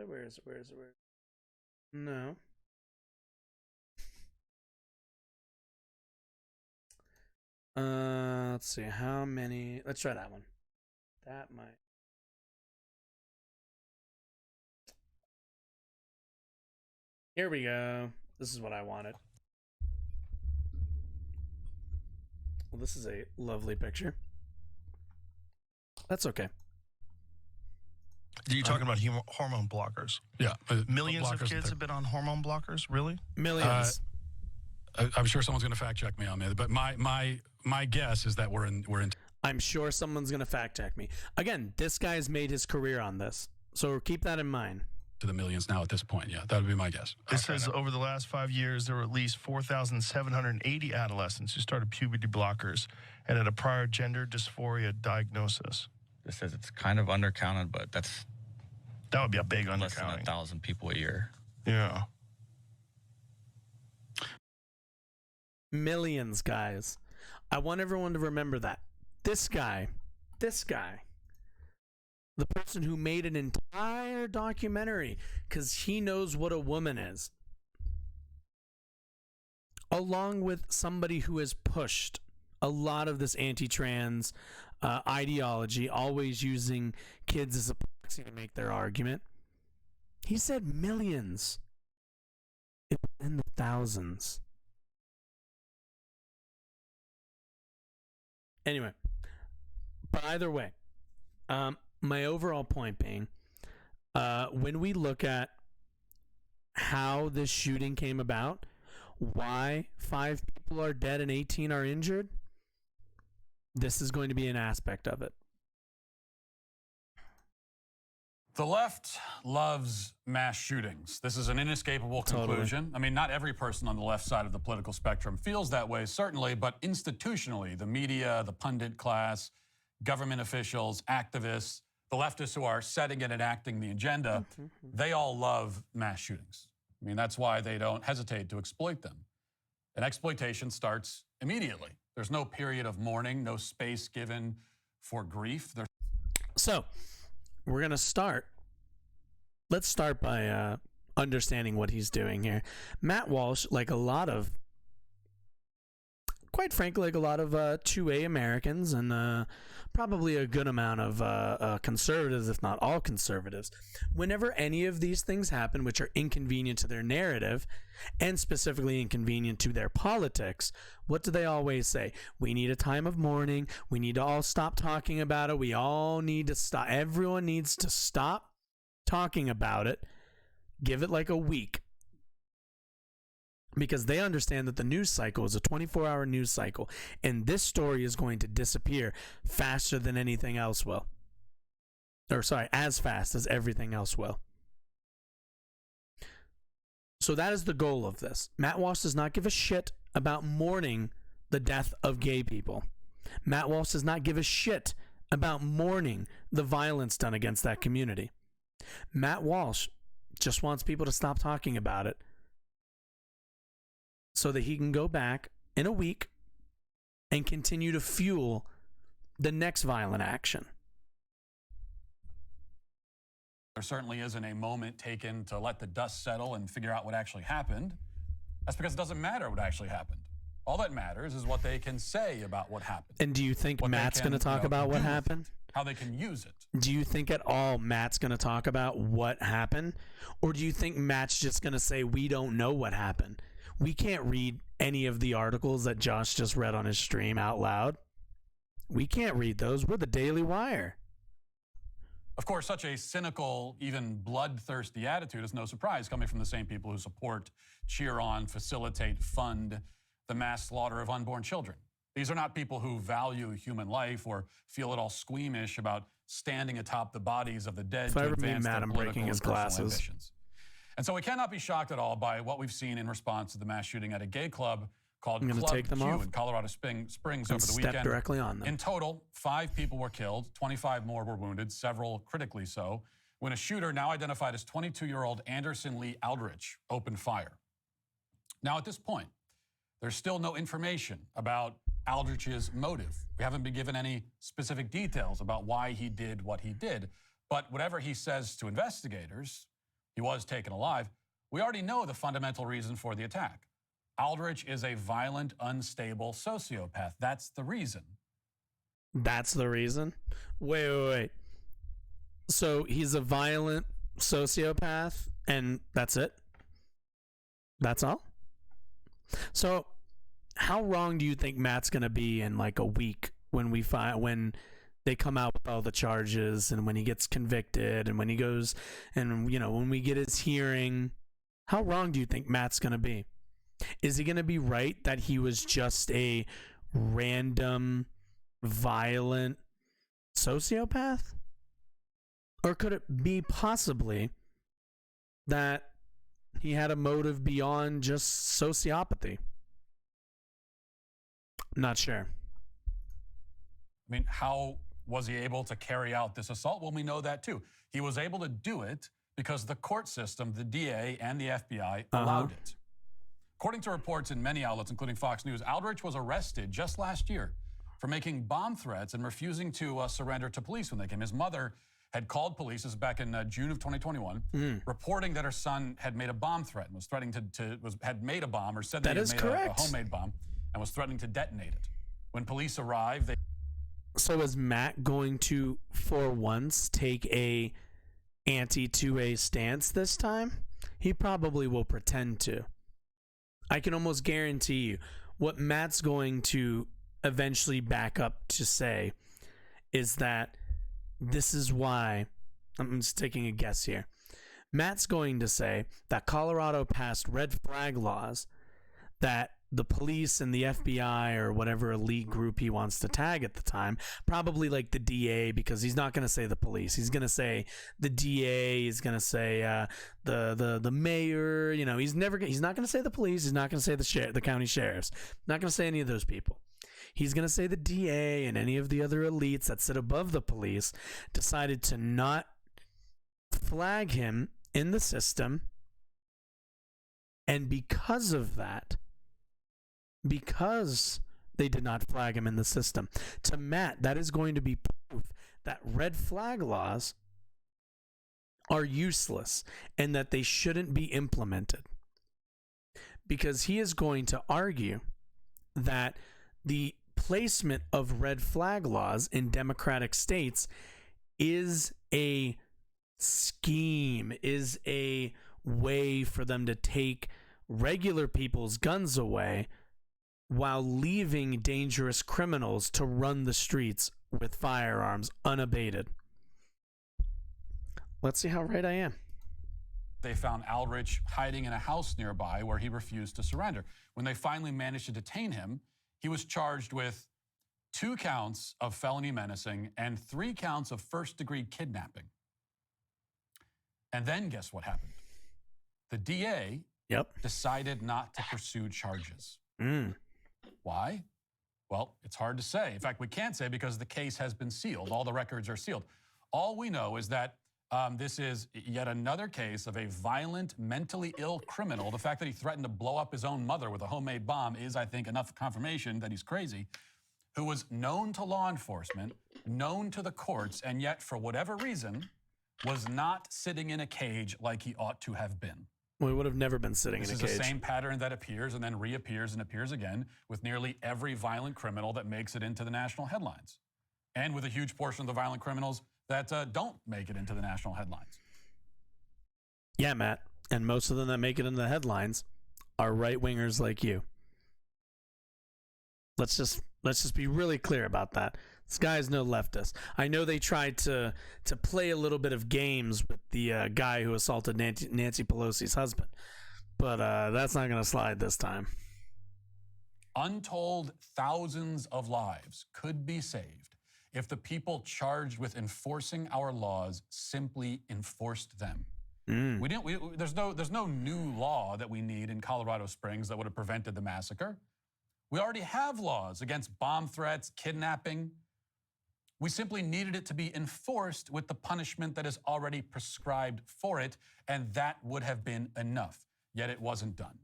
[SPEAKER 1] where is it? No. Let's see how many. Let's try that one. That might. Here we go. This is what I wanted. Well, this is a lovely picture. That's okay.
[SPEAKER 5] Are you talking about hormone blockers?
[SPEAKER 6] Yeah.
[SPEAKER 5] Millions of kids have been on hormone blockers? Really?
[SPEAKER 1] Millions.
[SPEAKER 6] I'm sure someone's going to fact check me on that, but my guess is that we're in.
[SPEAKER 1] I'm sure someone's going to fact check me. Again, this guy's made his career on this, so keep that in mind.
[SPEAKER 6] To the millions now at this point, yeah, that would be my guess.
[SPEAKER 5] It says over the last 5 years, there were at least 4,780 adolescents who started puberty blockers and had a prior gender dysphoria diagnosis.
[SPEAKER 7] It says it's kind of undercounted, but that
[SPEAKER 5] would be a big
[SPEAKER 7] less than
[SPEAKER 5] undercounting.
[SPEAKER 7] 1,000 people a year.
[SPEAKER 5] Yeah.
[SPEAKER 1] Millions, guys. I want everyone to remember that. This guy, the person who made an entire documentary because he knows what a woman is, along with somebody who has pushed a lot of this anti-trans ideology, always using kids as a proxy to make their argument. He said millions. It's in the thousands. Anyway, but either way, my overall point being, when we look at how this shooting came about, why 5 people are dead and 18 are injured, this is going to be an aspect of it.
[SPEAKER 8] The left loves mass shootings. This is an inescapable conclusion.
[SPEAKER 1] Totally.
[SPEAKER 8] I mean, not every person on the left side of the political spectrum feels that way, certainly, but institutionally, the media, the pundit class, government officials, activists, the leftists who are setting and enacting the agenda, they all love mass shootings. I mean, that's why they don't hesitate to exploit them. And exploitation starts immediately. There's no period of mourning, no space given for grief.
[SPEAKER 1] So we're going to start. Let's start by understanding what he's doing here. Matt Walsh, quite frankly, like a lot of 2A Americans and probably a good amount of conservatives, if not all conservatives, whenever any of these things happen, which are inconvenient to their narrative and specifically inconvenient to their politics, what do they always say? We need a time of mourning. We need to all stop talking about it. We all need to stop. Everyone needs to stop talking about it. Give it like a week. Because they understand that the news cycle is a 24-hour news cycle, and this story is going to disappear faster than anything else will. Or sorry, as fast as everything else will. So that is the goal of this. Matt Walsh does not give a shit about mourning the death of gay people. Matt Walsh does not give a shit about mourning the violence done against that community. Matt Walsh just wants people to stop talking about it, so that he can go back in a week and continue to fuel the next violent action.
[SPEAKER 8] There certainly isn't a moment taken to let the dust settle and figure out what actually happened. That's because it doesn't matter what actually happened. All that matters is what they can say about what happened.
[SPEAKER 1] And do you think Matt's going to talk about what happened?
[SPEAKER 8] How they can use it.
[SPEAKER 1] Do you think at all Matt's going to talk about what happened? Or do you think Matt's just going to say, we don't know what happened? We can't read any of the articles that Josh just read on his stream out loud. We can't read those. We're the Daily Wire.
[SPEAKER 8] Of course, such a cynical, even bloodthirsty attitude is no surprise, coming from the same people who support, cheer on, facilitate, fund the mass slaughter of unborn children. These are not people who value human life or feel at all squeamish about standing atop the bodies of the dead to advance their political and personal ambitions. And so we cannot be shocked at all by what we've seen in response to the mass shooting at a gay club called Club Q in Colorado Springs over the weekend.
[SPEAKER 1] Directly on them.
[SPEAKER 8] In total, 5 people were killed, 25 more were wounded, several critically so, when a shooter, now identified as 22-year-old Anderson Lee Aldrich, opened fire. Now, at this point, there's still no information about Aldrich's motive. We haven't been given any specific details about why he did what he did. But whatever he says to investigators, he was taken alive. We already know the fundamental reason for the attack. Aldrich is a violent, unstable sociopath. That's the reason.
[SPEAKER 1] That's the reason? Wait. So he's a violent sociopath and that's it? That's all? So how wrong do you think Matt's going to be in like a week when they come out with all the charges and when he gets convicted and when he goes and, when we get his hearing? How wrong do you think Matt's going to be? Is he going to be right that he was just a random, violent sociopath? Or could it be possibly that he had a motive beyond just sociopathy? Not sure.
[SPEAKER 8] I mean, how was he able to carry out this assault? Well, we know that too. He was able to do it because the court system, the DA, and the FBI allowed it. According to reports in many outlets, including Fox News, Aldrich was arrested just last year for making bomb threats and refusing to surrender to police when they came. His mother had called police, this is back in June of 2021, reporting that her son had made a bomb threat and was threatening had made a bomb or said that he had made a homemade bomb and was threatening to detonate it. When police arrived,
[SPEAKER 1] So is Matt going to, for once, take a anti-2A stance this time? He probably will pretend to. I can almost guarantee you what Matt's going to eventually back up to say is that this is why, I'm just taking a guess here, Matt's going to say that Colorado passed red flag laws that the police and the FBI or whatever elite group he wants to tag at the time, probably like the DA, because he's not going to say the police. He's going to say the DA. He's going to say the mayor. He's not going to say the police. He's not going to say the county sheriffs. Not going to say any of those people. He's going to say the DA and any of the other elites that sit above the police decided to not flag him in the system And because of that, because they did not flag him in the system, to Matt, that is going to be proof that red flag laws are useless and that they shouldn't be implemented. Because he is going to argue that the placement of red flag laws in democratic states is a scheme, is a way for them to take regular people's guns away while leaving dangerous criminals to run the streets with firearms unabated. Let's see how right I am.
[SPEAKER 8] They found Aldrich hiding in a house nearby where he refused to surrender. When they finally managed to detain him, he was charged with 2 counts of felony menacing and 3 counts of first-degree kidnapping. And then guess what happened? The DA decided not to pursue charges. Why? Well, it's hard to say. In fact, we can't say because the case has been sealed. All the records are sealed. All we know is that this is yet another case of a violent, mentally ill criminal. The fact that he threatened to blow up his own mother with a homemade bomb is, I think, enough confirmation that he's crazy, who was known to law enforcement, known to the courts, and yet, for whatever reason, was not sitting in a cage like he ought to have been.
[SPEAKER 1] Well, he would have never been sitting in a cage.
[SPEAKER 8] This is the same pattern that appears and then reappears and appears again with nearly every violent criminal that makes it into the national headlines. And with a huge portion of the violent criminals that don't make it into the national headlines.
[SPEAKER 1] Yeah, Matt. And most of them that make it into the headlines are right-wingers like you. Let's just be really clear about that. This guy is no leftist. I know they tried to play a little bit of games with the guy who assaulted Nancy Pelosi's husband, but that's not going to slide this time.
[SPEAKER 8] Untold thousands of lives could be saved if the people charged with enforcing our laws simply enforced them. There's no new law that we need in Colorado Springs that would have prevented the massacre. We already have laws against bomb threats, kidnapping. We simply needed it to be enforced with the punishment that is already prescribed for it, and that would have been enough. Yet it wasn't done.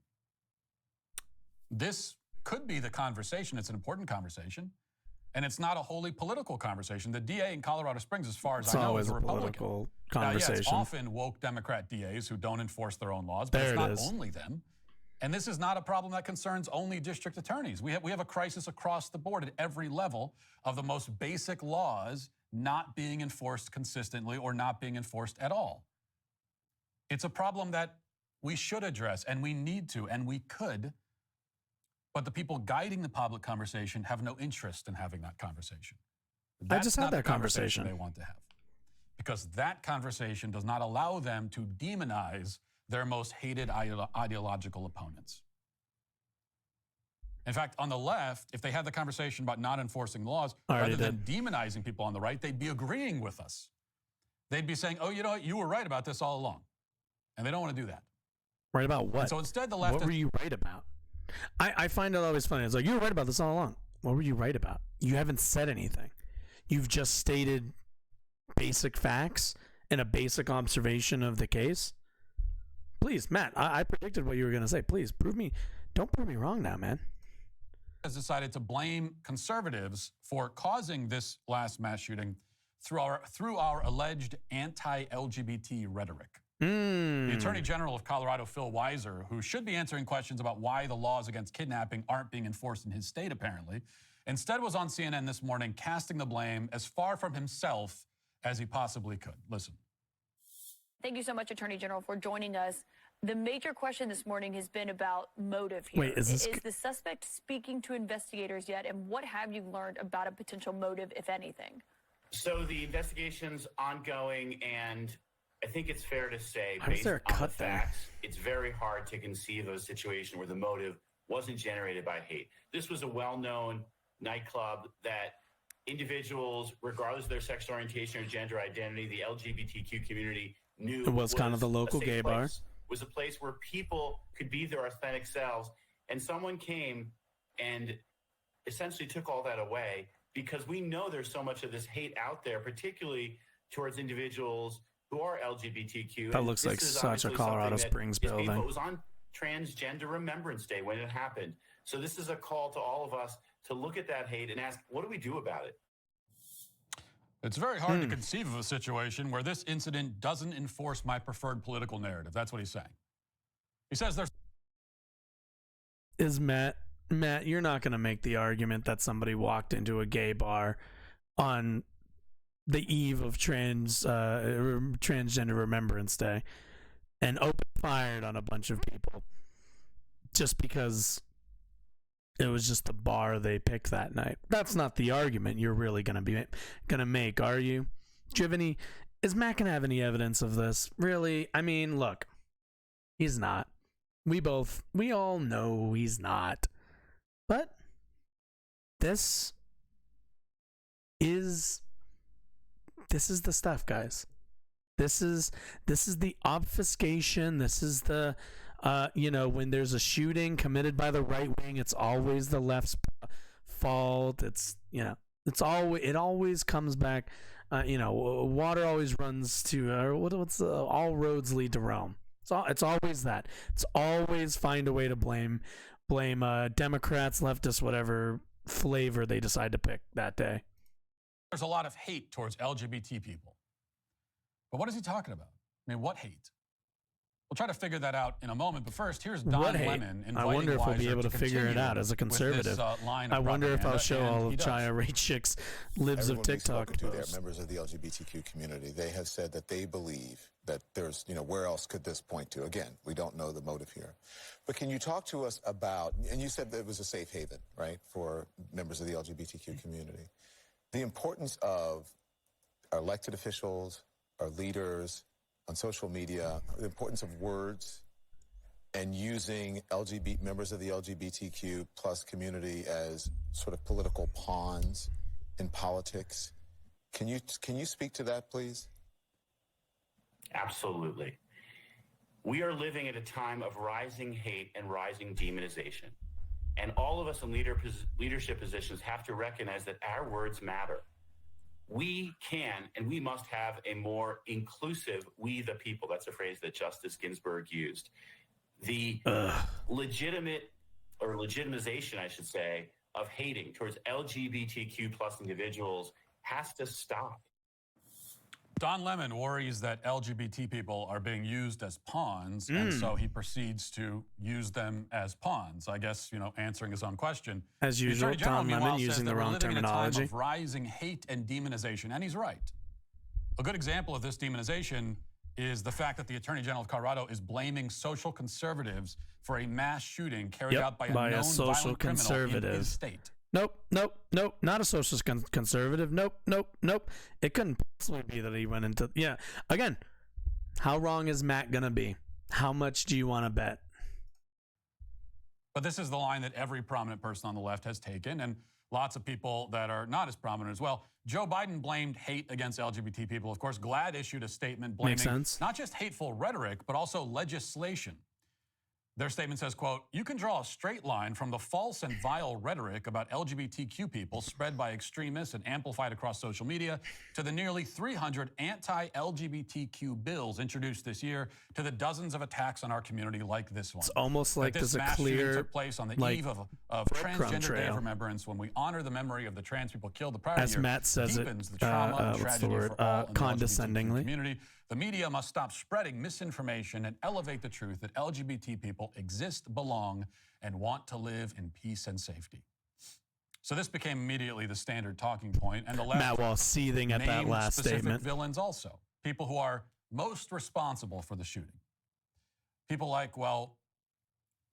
[SPEAKER 8] This could be the conversation. It's an important conversation. And it's not a wholly political conversation. The DA in Colorado Springs, as far as I know, is a Republican.
[SPEAKER 1] Political conversation.
[SPEAKER 8] It's often woke Democrat DAs who don't enforce their own laws, but it's not only them. And this is not a problem that concerns only district attorneys. We have a crisis across the board at every level of the most basic laws not being enforced consistently or not being enforced at all. It's a problem that we should address, and we need to, and we could. But the people guiding the public conversation have no interest in having that conversation.
[SPEAKER 1] I just had that conversation
[SPEAKER 8] they want to have. Because that conversation does not allow them to demonize their most hated ideological opponents. In fact, on the left, if they had the conversation about not enforcing laws, rather than demonizing people on the right, they'd be agreeing with us. They'd be saying, oh, you know what, you were right about this all along. And they don't want to do that.
[SPEAKER 1] Right about what?
[SPEAKER 8] And so instead, the left...
[SPEAKER 1] What were you right about? I find it always funny. It's like, you were right about this all along. What were you right about? You haven't said anything. You've just stated basic facts and a basic observation of the case. Please, Matt, I predicted what you were going to say. Please, don't prove me wrong now, man.
[SPEAKER 8] Has decided to blame conservatives for causing this last mass shooting through our alleged anti-LGBT rhetoric. The Attorney General of Colorado, Phil Weiser, who should be answering questions about why the laws against kidnapping aren't being enforced in his state, apparently, instead was on CNN this morning casting the blame as far from himself as he possibly could. Listen.
[SPEAKER 9] Thank you so much, Attorney General, for joining us. The major question this morning has been about motive here.
[SPEAKER 1] Wait, is
[SPEAKER 9] the suspect speaking to investigators yet? And what have you learned about a potential motive, if anything?
[SPEAKER 10] So the investigation's ongoing, and I think it's fair to say, based on the facts, it's very hard to conceive of a situation where the motive wasn't generated by hate. This was a well-known nightclub that individuals, regardless of their sexual orientation or gender identity, the LGBTQ community knew
[SPEAKER 1] it was kind of the local gay bar.
[SPEAKER 10] Was a place where people could be their authentic selves, and someone came and essentially took all that away, because we know there's so much of this hate out there, particularly towards individuals who are LGBTQ.
[SPEAKER 1] That looks like such a Colorado Springs building.
[SPEAKER 10] It was on Transgender Remembrance Day when it happened. So this is a call to all of us to look at that hate and ask, what do we do about it?
[SPEAKER 8] It's very hard to conceive of a situation where this incident doesn't enforce my preferred political narrative. That's what he's saying. He says there's...
[SPEAKER 1] Matt, you're not going to make the argument that somebody walked into a gay bar on the eve of Transgender Remembrance Day and opened fired on a bunch of people just because it was just the bar they picked that night. That's not the argument you're really going to make, are you? Do you have any... Is Matt going to have any evidence of this? Really? I mean, look, he's not. We all know he's not. But this is the stuff, guys. This is the obfuscation. This is the when there's a shooting committed by the right wing, it's always the left's fault. It always comes back. Water always runs to what's all roads lead to Rome. It's always that. It's always find a way to blame Democrats, leftists, whatever flavor they decide to pick that day.
[SPEAKER 8] There's a lot of hate towards LGBT people. But what is he talking about? I mean, what hate? We'll try to figure that out in a moment. But first, here's Don Lemon inviting
[SPEAKER 1] I wonder if we'll be able to figure it out as a conservative. I wonder if I'll show all of Chaya Raichik's libs of TikTok.
[SPEAKER 11] They're members of the LGBTQ community. They have said that they believe that there's, where else could this point to? Again, we don't know the motive here. But can you talk to us about, and you said that it was a safe haven, right, for members of the LGBTQ community, the importance of our elected officials, our leaders, on social media, the importance of words and using members of the LGBTQ plus community as sort of political pawns in politics. Can you speak to that, please?
[SPEAKER 10] Absolutely. We are living at a time of rising hate and rising demonization. And all of us in leadership positions have to recognize that our words matter. We can and we must have a more inclusive we the people. That's a phrase that Justice Ginsburg used. The legitimization, I should say, of hating towards LGBTQ plus individuals has to stop.
[SPEAKER 8] Don Lemon worries that LGBT people are being used as pawns, and so he proceeds to use them as pawns. I guess, answering his own question.
[SPEAKER 1] As usual, Don Lemon using the wrong terminology.
[SPEAKER 8] We're living in a time of rising hate and demonization, and he's right. A good example of this demonization is the fact that the Attorney General of Colorado is blaming social conservatives for a mass shooting carried out by a known violent criminal in his state.
[SPEAKER 1] Nope, not a socialist conservative. Nope. It couldn't possibly be that he went into... Yeah, again, how wrong is Matt going to be? How much do you want to bet?
[SPEAKER 8] But this is the line that every prominent person on the left has taken, and lots of people that are not as prominent as well. Joe Biden blamed hate against LGBT people. Of course, GLAAD issued a statement blaming not just hateful rhetoric, but also legislation. Their statement says, quote, "You can draw a straight line from the false and vile rhetoric about LGBTQ people spread by extremists and amplified across social media to the nearly 300 anti-LGBTQ bills introduced this year to the dozens of attacks on our community like this one."
[SPEAKER 1] It's almost like there's a clear
[SPEAKER 8] took place on the eve of Transgender Day of Remembrance when we honor the memory of the trans people killed the prior year.
[SPEAKER 1] As Matt says
[SPEAKER 8] deepens the trauma and tragedy for all in the
[SPEAKER 1] condescendingly.
[SPEAKER 8] LGBTQ community. The media must stop spreading misinformation and elevate the truth that LGBT people exist, belong, and want to live in peace and safety. So this became immediately the standard talking point, and the left
[SPEAKER 1] Matt Wall seething at that last statement.
[SPEAKER 8] Villains also, people who are most responsible for the shooting. People like, well,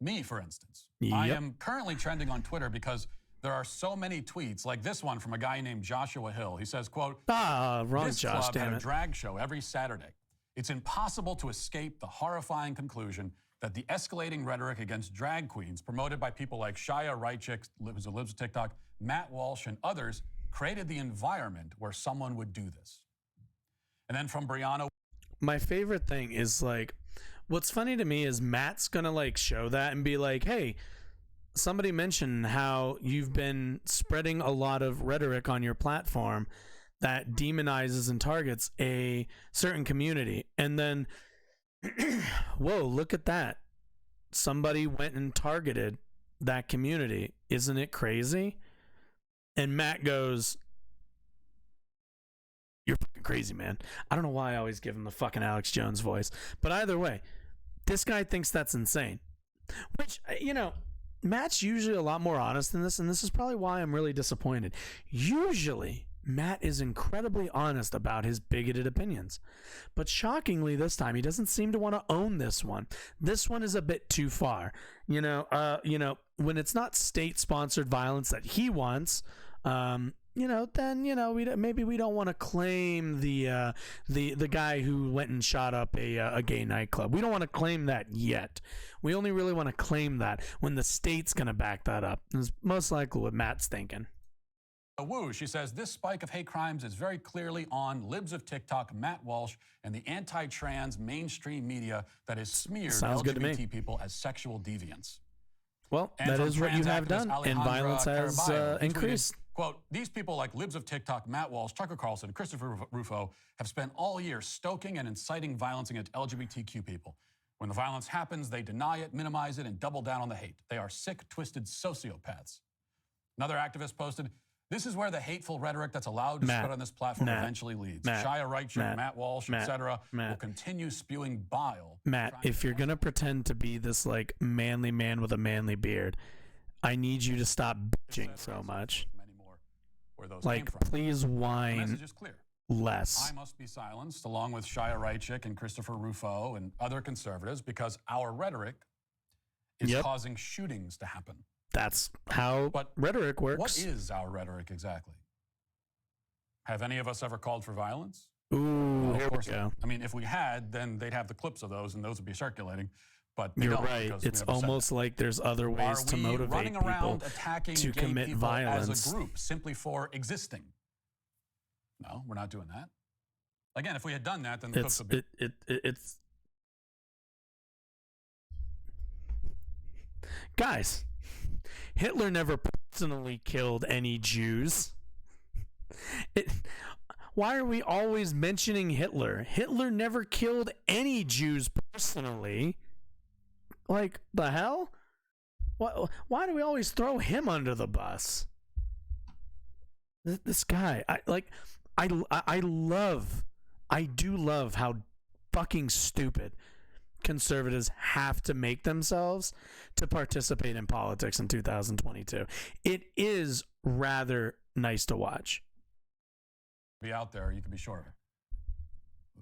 [SPEAKER 8] me, for instance. Yep. I am currently trending on Twitter because there are so many tweets, like this one from a guy named Joshua Hill. He says, quote,
[SPEAKER 1] wrong
[SPEAKER 8] "This
[SPEAKER 1] Josh,
[SPEAKER 8] club
[SPEAKER 1] damn
[SPEAKER 8] had
[SPEAKER 1] it.
[SPEAKER 8] a drag show every Saturday. It's impossible to escape the horrifying conclusion that the escalating rhetoric against drag queens promoted by people like Chaya Raichik, who's a libs of TikTok, Matt Walsh, and others created the environment where someone would do this." And then from Brianna.
[SPEAKER 1] My favorite thing is, like, what's funny to me is Matt's going to, like, show that and be like, hey, somebody mentioned how you've been spreading a lot of rhetoric on your platform that demonizes and targets a certain community. And then, whoa, look at that. somebody went and targeted that community. Isn't it crazy? And Matt goes, you're fucking crazy, man. I don't know why I always give him the fucking Alex Jones voice. But either way, this guy thinks that's insane. Which, you know, Matt's usually a lot more honest than this, and this is probably why I'm really disappointed. Usually, Matt is incredibly honest about his bigoted opinions. But shockingly, this time, he doesn't seem to want to own this one. This one is a bit too far. You know, when it's not state-sponsored violence that he wants, you know, then, you know, maybe we don't want to claim the guy who went and shot up a gay nightclub. We don't want to claim that yet. We only really want to claim that when the state's going to back that up. It's most likely what Matt's thinking.
[SPEAKER 8] Woo, she says, this spike of hate crimes is very clearly on libs of TikTok, Matt Walsh, and the anti-trans mainstream media that has smeared LGBT people as sexual deviants.
[SPEAKER 1] Well, and that is what you have done, and violence has increased.
[SPEAKER 8] Quote, these people like libs of TikTok, Matt Walsh, Tucker Carlson, Christopher Rufo have spent all year stoking and inciting violence against LGBTQ people. When the violence happens, they deny it, minimize it, and double down on the hate. They are sick, twisted sociopaths. Another activist posted, this is where the hateful rhetoric that's allowed to spread on this platform eventually leads. Shia Reichert, Matt Walsh, etc. will continue spewing bile.
[SPEAKER 1] Matt, if you're going to pretend to be this, like, manly man with a manly beard, I need you to stop bitching so much. Like, please whine
[SPEAKER 8] the message is clear.
[SPEAKER 1] Less.
[SPEAKER 8] I must be silenced, along with Shia Reichert and Christopher Rufo and other conservatives, because our rhetoric is causing shootings to happen.
[SPEAKER 1] That's how rhetoric works.
[SPEAKER 8] What is our rhetoric exactly? Have any of us ever called for violence?
[SPEAKER 1] Ooh, here we go.
[SPEAKER 8] I mean, if we had, then they'd have the clips of those, and those would be circulating. But
[SPEAKER 1] you're right. It's almost like there's other ways to motivate people to commit violence
[SPEAKER 8] as a group simply for existing. No, we're not doing that. Again, if we had done that, then the clips would be.
[SPEAKER 1] It's guys. Hitler never personally killed any Jews. Why are we always mentioning Hitler? Hitler never killed any Jews personally. Like, the hell? Why do we always throw him under the bus? This guy, I do love how fucking stupid conservatives have to make themselves to participate in politics in 2022. It is rather nice to watch.
[SPEAKER 8] Be out there, you can be sure of it.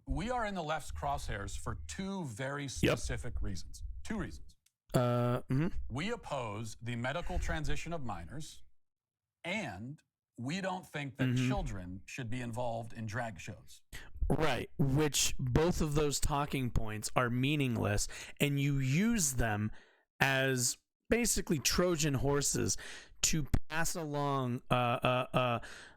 [SPEAKER 8] We are in the left's crosshairs for two very specific reasons. Two reasons. We oppose the medical transition of minors, and we don't think that children should be involved in drag shows.
[SPEAKER 1] Right, which both of those talking points are meaningless, and you use them as basically Trojan horses to pass along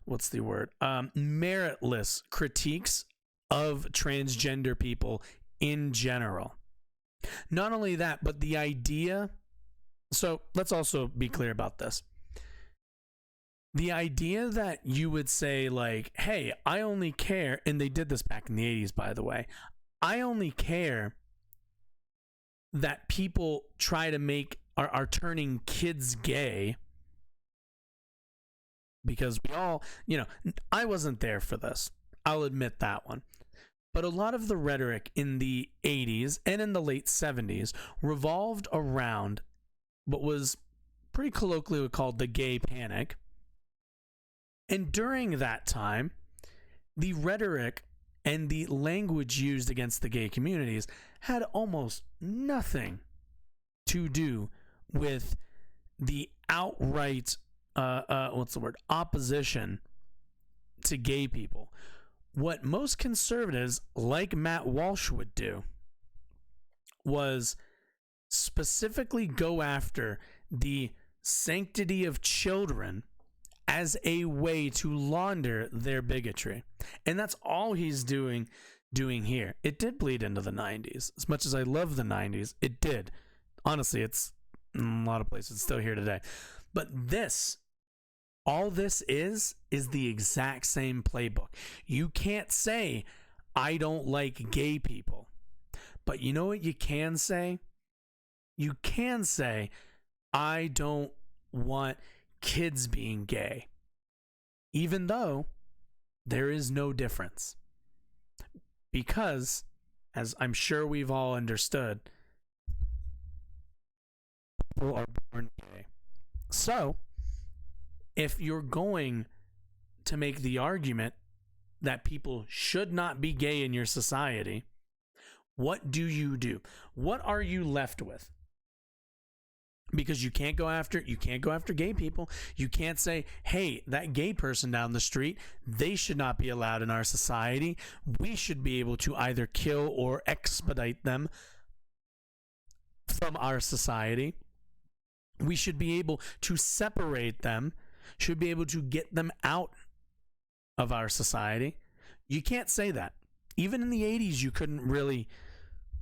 [SPEAKER 1] what's the word? Meritless critiques of transgender people in general. Not only that, but the idea, so let's also be clear about this. The idea that you would say, like, hey, I only care, and they did this back in the 80s, by the way, I only care that people try to are turning kids gay, because we all, I wasn't there for this. I'll admit that one. But a lot of the rhetoric in the 80s and in the late 70s revolved around what was pretty colloquially called the gay panic. And during that time, the rhetoric and the language used against the gay communities had almost nothing to do with the outright, opposition to gay people. What most conservatives like Matt Walsh would do was specifically go after the sanctity of children as a way to launder their bigotry. And that's all he's doing here. It did bleed into the 90s. As much as I love the 90s, it did. Honestly, it's in a lot of places still here today. But all this is the exact same playbook. You can't say, I don't like gay people. But you know what you can say? you can say, I don't want kids being gay, even though there is no difference. Because, as I'm sure we've all understood, people are born gay. So, if you're going to make the argument that people should not be gay in your society, what do? What are you left with? Because you can't go after gay people. You can't say, hey, that gay person down the street, they should not be allowed in our society. We should be able to either kill or expedite them from our society. We should be able to separate them, should be able to get them out of our society. You can't say that. Even in the 80s, you couldn't really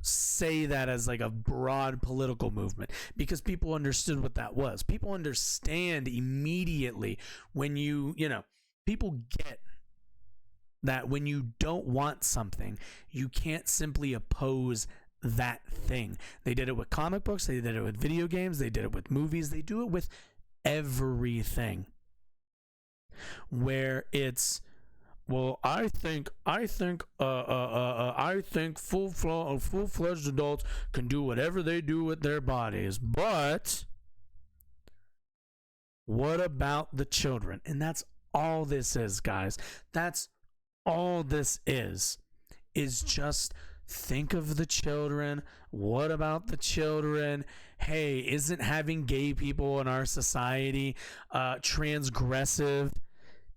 [SPEAKER 1] say that as like a broad political movement because people understood what that was. People understand immediately when people get that when you don't want something, you can't simply oppose that thing. They did it with comic books, they did it with video games, they did it with movies, they do it with everything. Where it's, well, I think full-fledged adults can do whatever they do with their bodies, but what about the children? And that's all this is, guys. That's all this is just think of the children. What about the children? Hey, isn't having gay people in our society transgressive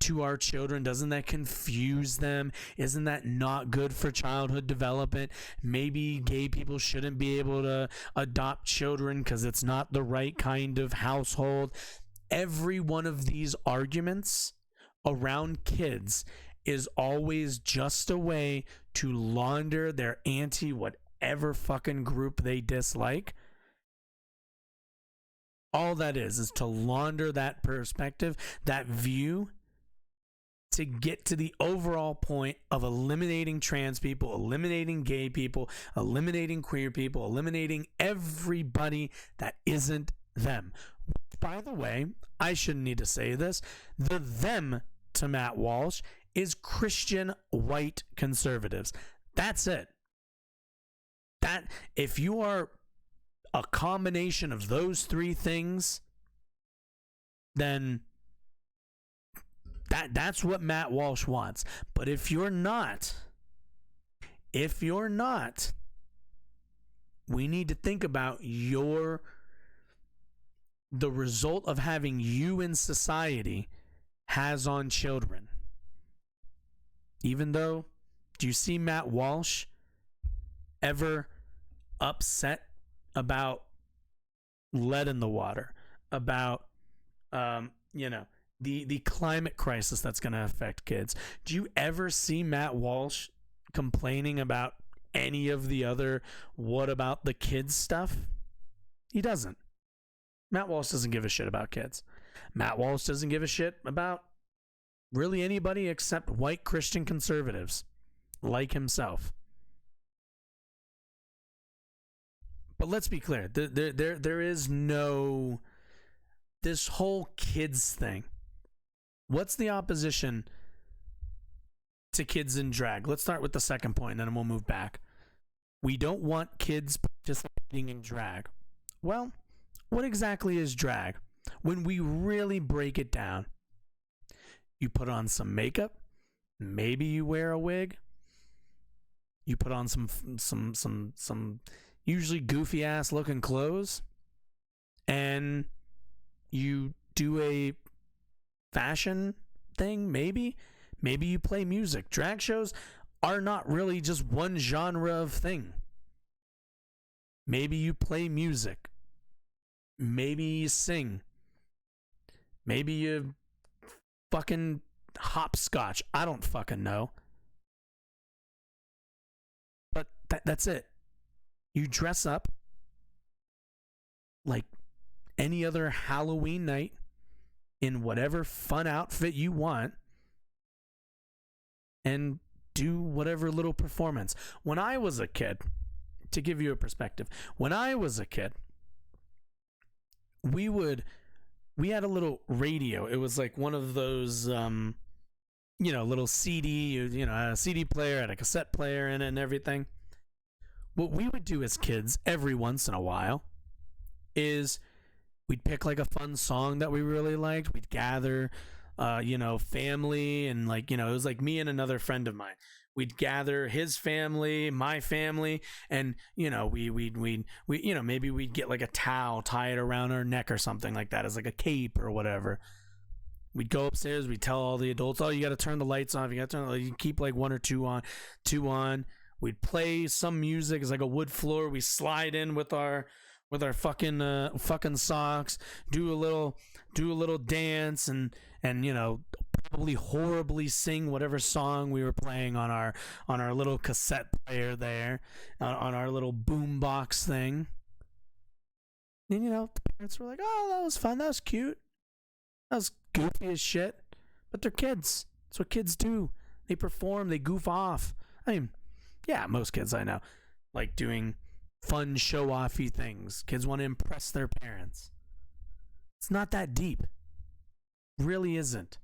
[SPEAKER 1] to our children? Doesn't that confuse them? Isn't that not good for childhood development? Maybe gay people shouldn't be able to adopt children because it's not the right kind of household. Every one of these arguments around kids is always just a way to launder their anti-whatever fucking group they dislike. All that is to launder that perspective, that view, to get to the overall point of eliminating trans people, eliminating gay people, eliminating queer people, eliminating everybody that isn't them. By the way, I shouldn't need to say this. The them to Matt Walsh is Christian white conservatives. That's it. That if you are a combination of those three things, then that's what Matt Walsh wants. But if you're not, we need to think about the result of having you in society has on children. Even though, do you see Matt Walsh ever upset about lead in the water, about the climate crisis that's going to affect kids? Do you ever see Matt Walsh complaining about any of the other what about the kids stuff? He doesn't. Matt Walsh doesn't give a shit about kids. Matt Walsh doesn't give a shit about really anybody except white Christian conservatives like himself. But let's be clear, there is no, this whole kids thing. What's the opposition to kids in drag? Let's start with the second point, and then we'll move back. We don't want kids participating in drag. Well, what exactly is drag? When we really break it down, you put on some makeup, maybe you wear a wig, you put on some usually goofy ass looking clothes, and you do a fashion thing, maybe you play music. Drag shows are not really just one genre of thing. Maybe you play music, maybe you sing, maybe you fucking hopscotch. I don't fucking know. But that's it. You dress up like any other Halloween night in whatever fun outfit you want and do whatever little performance. When I was a kid, to give you a perspective, when I was a kid, we had a little radio. It was like one of those, little CD, a CD player, had a cassette player in it and everything. What we would do as kids every once in a while is we'd pick like a fun song that we really liked. We'd gather, family, and it was like me and another friend of mine. We'd gather his family, my family, and maybe we'd get like a towel, tie it around our neck or something like that as like a cape or whatever. We'd go upstairs. We'd tell all the adults, "Oh, you got to turn the lights off. You got to you keep like one or two on." We'd play some music. It's like a wood floor. We slide in with our fucking socks. Do a little dance and probably horribly sing whatever song we were playing on our little cassette player there, on our little boombox thing. And the parents were like, "Oh, that was fun. That was cute. That was goofy as shit." But they're kids. That's what kids do. They perform. They goof off. I mean, yeah, most kids I know like doing fun show-offy things. Kids want to impress their parents. It's not that deep. Really isn't.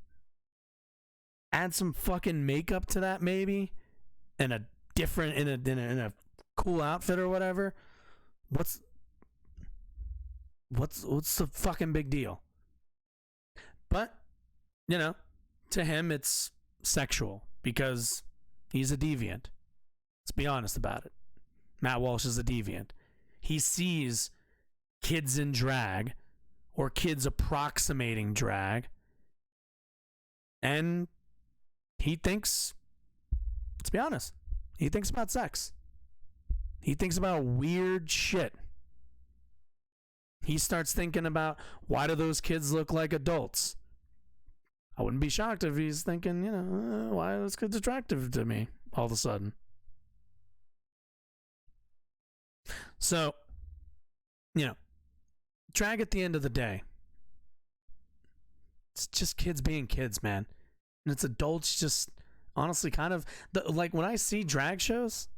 [SPEAKER 1] Add some fucking makeup to that, maybe, and a different in a cool outfit or whatever. What's the fucking big deal? But to him it's sexual because he's a deviant. Let's be honest about it. Matt Walsh is a deviant. He sees kids in drag or kids approximating drag, and he thinks, let's be honest, he thinks about sex. He thinks about weird shit. He starts thinking about, why do those kids look like adults? I wouldn't be shocked if he's thinking, why are those kids attractive to me all of a sudden? So, drag at the end of the day, it's just kids being kids, man. And it's adults just honestly kind of, like when I see drag shows,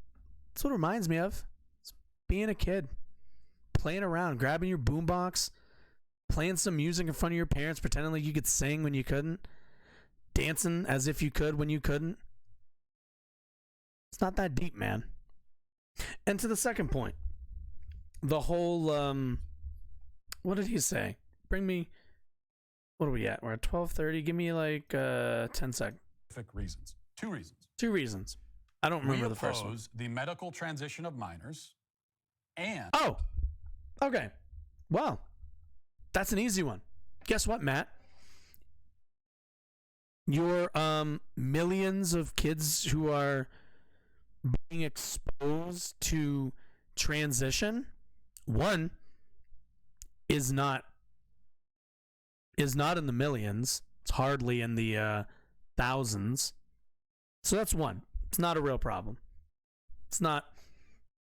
[SPEAKER 1] that's what it reminds me of. It's being a kid, playing around, grabbing your boombox, playing some music in front of your parents, pretending like you could sing when you couldn't, dancing as if you could when you couldn't. It's not that deep, man. And to the second point, the whole, what did he say? Bring me, what are we at? We're at 12:30. Give me like 10 seconds.
[SPEAKER 8] Reasons. Two reasons.
[SPEAKER 1] Two reasons. I don't remember the first one.
[SPEAKER 8] The medical transition of minors and...
[SPEAKER 1] Oh, okay. Well, that's an easy one. Guess what, Matt? Your millions of kids who are being exposed to transition, one is not in the millions. It's hardly in the thousands. So that's one. It's not a real problem. It's not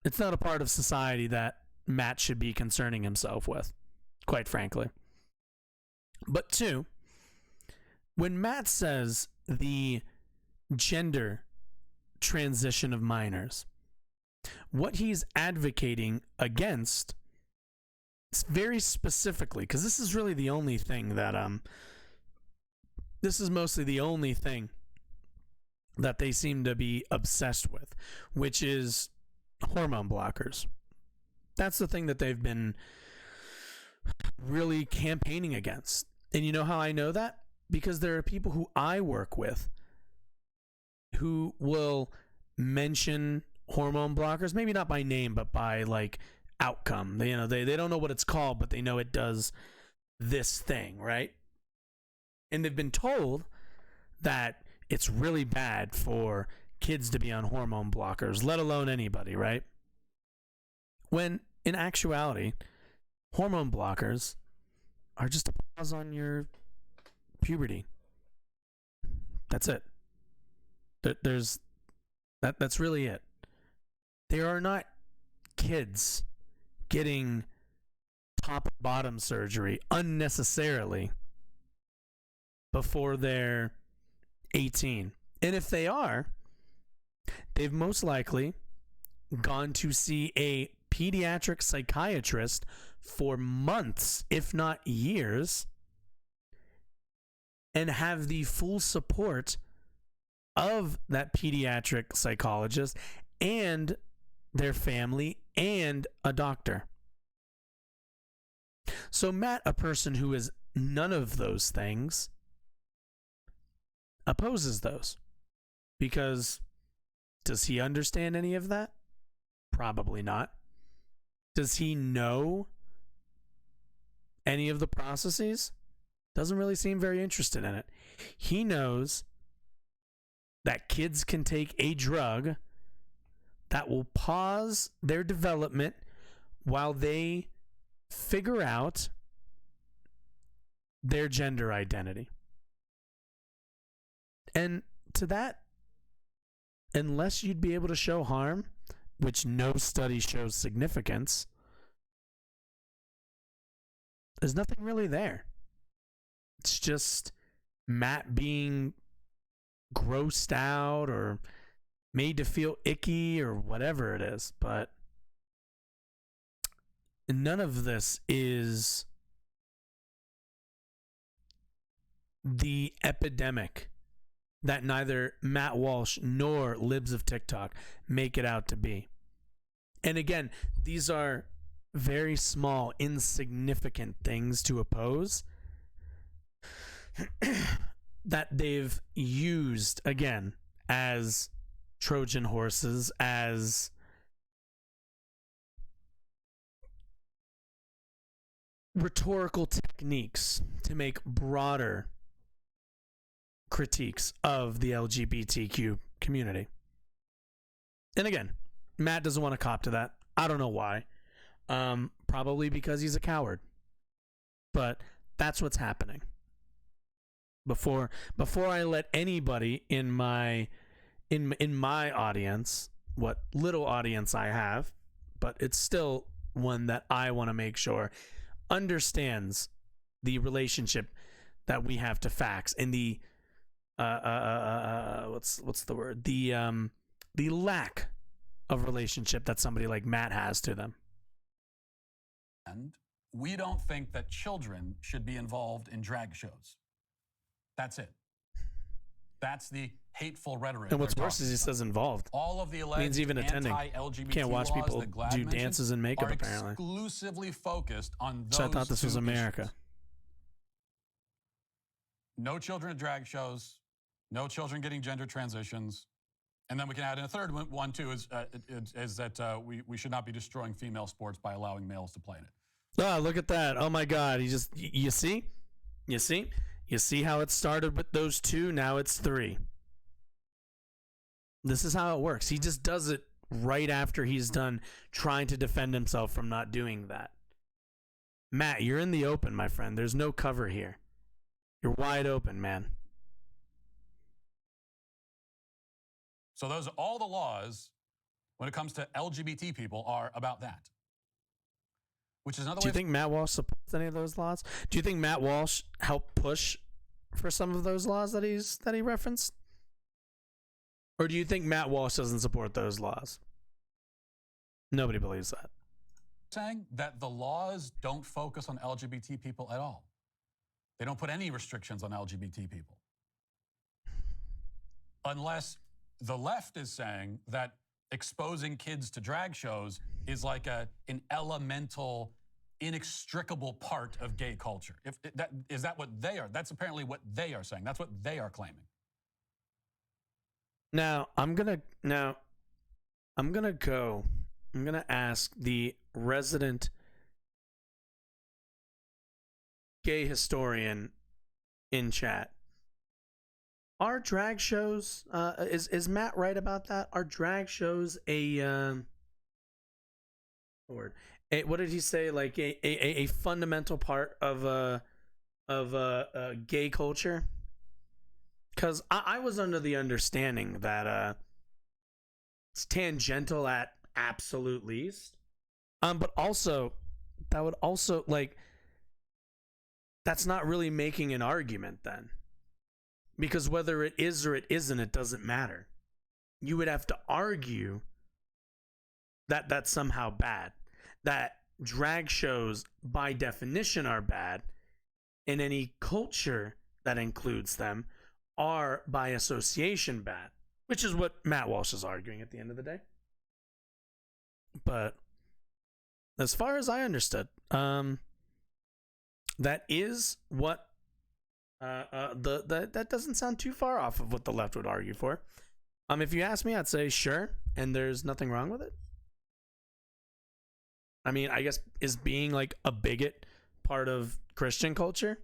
[SPEAKER 1] a part of society that Matt should be concerning himself with, quite frankly. But two, when Matt says the gender transition of minors, what he's advocating against, very specifically, because this is really the only thing that this is mostly the only thing that they seem to be obsessed with, which is hormone blockers. That's the thing that they've been really campaigning against. And you know how I know that? Because there are people who I work with who will mention hormone blockers, maybe not by name, but by like outcome. They don't know what it's called, but they know it does this thing, right? And they've been told that it's really bad for kids to be on hormone blockers, let alone anybody, right? When in actuality, hormone blockers are just a pause on your puberty. That's it. That's really it. There are not kids getting top and bottom surgery unnecessarily before they're 18. And if they are, they've most likely gone to see a pediatric psychiatrist for months, if not years, and have the full support of that pediatric psychologist and their family and a doctor. So Matt, a person who is none of those things, opposes those. Because does he understand any of that? Probably not. Does he know any of the processes? Doesn't really seem very interested in it. He knows that kids can take a drug that will pause their development while they figure out their gender identity. And to that, unless you'd be able to show harm, which no study shows significance, there's nothing really there. It's just Matt being grossed out or made to feel icky or whatever it is. But none of this is the epidemic that neither Matt Walsh nor Libs of TikTok make it out to be. And again, these are very small, insignificant things to oppose that they've used, again, as Trojan horses, as rhetorical techniques to make broader critiques of the LGBTQ community. And again, Matt doesn't want to cop to that. I don't know why. Probably because he's a coward. But that's what's happening. Before I let anybody in my audience, what little audience I have, but it's still one that I want to make sure understands the relationship that we have to facts and the what's the word? The lack of relationship that somebody like Matt has to them.
[SPEAKER 8] And we don't think that children should be involved in drag shows. That's it. That's the hateful rhetoric.
[SPEAKER 1] And what's worse is he says involved.
[SPEAKER 8] All of the alleged
[SPEAKER 1] means even attending.
[SPEAKER 8] Anti-LGBT
[SPEAKER 1] Can't watch
[SPEAKER 8] laws
[SPEAKER 1] people
[SPEAKER 8] that Glad
[SPEAKER 1] do
[SPEAKER 8] mentioned
[SPEAKER 1] dances and makeup,
[SPEAKER 8] are
[SPEAKER 1] apparently.
[SPEAKER 8] Exclusively focused on those.
[SPEAKER 1] So I thought this was
[SPEAKER 8] two
[SPEAKER 1] America.
[SPEAKER 8] issues. No children at drag shows. No children getting gender transitions. And then we can add in a third one too, is that we should not be destroying female sports by allowing males to play in it.
[SPEAKER 1] Oh, look at that. Oh my God. You see? You see how it started with those two? Now it's three. This is how it works. He just does it right after he's done trying to defend himself from not doing that. Matt, you're in the open, my friend. There's no cover here. You're wide open, man.
[SPEAKER 8] So those are all the laws when it comes to LGBT people are about that. Which is another way.
[SPEAKER 1] Do you think Matt Walsh supports any of those laws? Do you think Matt Walsh helped push for some of those laws that he referenced? Or do you think Matt Walsh doesn't support those laws? Nobody believes that.
[SPEAKER 8] Saying that the laws don't focus on LGBT people at all. They don't put any restrictions on LGBT people. Unless the left is saying that exposing kids to drag shows is like an elemental, inextricable part of gay culture. Is that what they are? That's apparently what they are saying. That's what they are claiming.
[SPEAKER 1] Now, I'm gonna ask the resident gay historian in chat. Are drag shows, is Matt right about that? Are drag shows what did he say? Like a fundamental part of gay culture? Because I was under the understanding that it's tangential at absolute least. But also, that would also, like, that's not really making an argument then. Because whether it is or it isn't, it doesn't matter. You would have to argue that that's somehow bad. That drag shows by definition are bad, and any culture that includes them are by association bad, which is what Matt Walsh is arguing at the end of the day. But as far as I understood, that is what that doesn't sound too far off of what the left would argue for. If you ask me, I'd say sure, and there's nothing wrong with it. I mean, I guess, is being like a bigot part of Christian culture?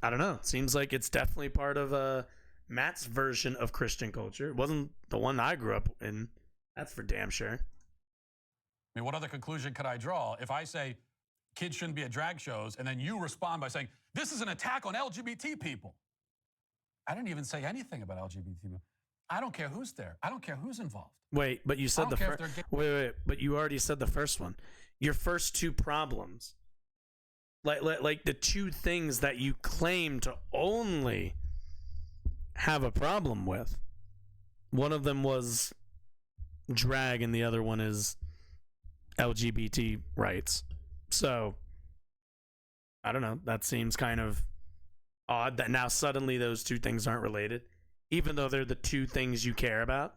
[SPEAKER 1] I don't know. It seems like it's definitely part of Matt's version of Christian culture. It wasn't the one I grew up in. That's for damn sure.
[SPEAKER 8] I mean, what other conclusion could I draw if I say kids shouldn't be at drag shows and then you respond by saying, this is an attack on LGBT people? I didn't even say anything about LGBT people. I don't care who's there. I don't care who's involved.
[SPEAKER 1] Wait, but you said the first. Wait, but you already said the first one. Your first two problems, like the two things that you claim to only have a problem with. One of them was drag, and the other one is LGBT rights. So I don't know. That seems kind of odd that now suddenly those two things aren't related, even though they're the two things you care about.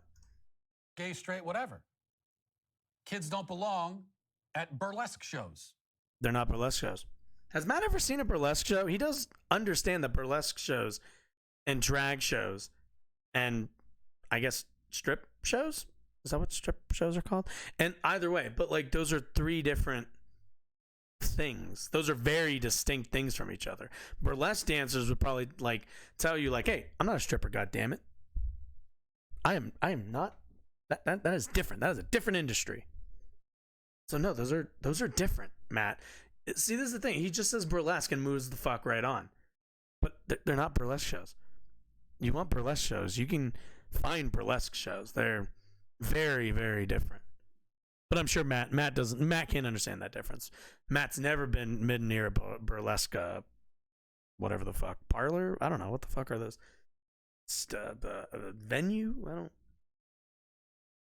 [SPEAKER 8] Gay, straight, whatever. Kids don't belong at burlesque shows.
[SPEAKER 1] They're not burlesque shows. Has Matt ever seen a burlesque show? He does understand that burlesque shows and drag shows and I guess strip shows? Is that what strip shows are called? And either way, but like those are three different things. Those are very distinct things from each other. Burlesque dancers would probably like tell you like, hey, I'm not a stripper, goddammit. I am not. That is different. That is a different industry. So no, those are different, Matt. See, this is the thing. He just says burlesque and moves the fuck right on. But they're not burlesque shows. You want burlesque shows, you can find burlesque shows. They're very, very different. But I'm sure Matt can't understand that difference. Matt's never been near a burlesque, whatever the fuck, parlor? I don't know. What the fuck are those? The venue? I don't.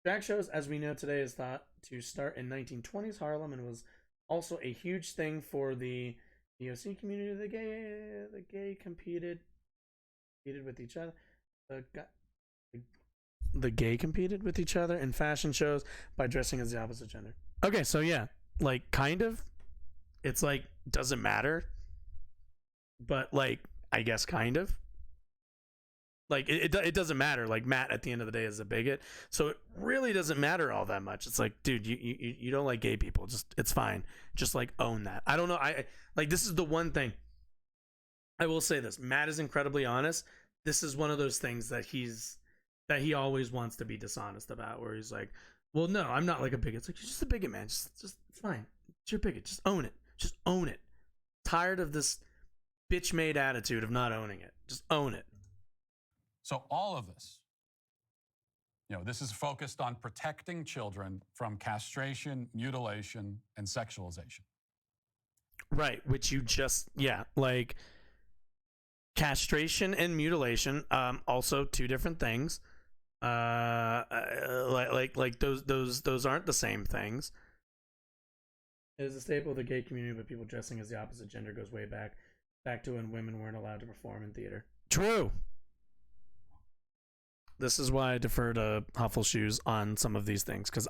[SPEAKER 1] Drag shows, as we know today, is thought to start in 1920s Harlem and was also a huge thing for the DOC community. The gay competed with each other. The gay competed with each other in fashion shows by dressing as the opposite gender. Okay, so yeah, like kind of. It's like doesn't matter, but like I guess kind of. Like it doesn't matter. Like Matt at the end of the day is a bigot, so it really doesn't matter all that much. It's like, dude, you don't like gay people. Just it's fine. Just like own that. I don't know. I like this is the one thing. I will say this. Matt is incredibly honest. This is one of those things that he always wants to be dishonest about. Where he's like, well, no, I'm not like a bigot. It's like you're just a bigot, man. Just it's fine. It's your bigot. Just own it. Just own it. Tired of this bitch made attitude of not owning it. Just own it.
[SPEAKER 8] So all of this, this is focused on protecting children from castration, mutilation, and sexualization.
[SPEAKER 1] Right, which you just, like castration and mutilation, also two different things. Like those aren't the same things. It is a staple of the gay community, but people dressing as the opposite gender goes way back to when women weren't allowed to perform in theater. True. This is why I defer to Huffle Shoes on some of these things, because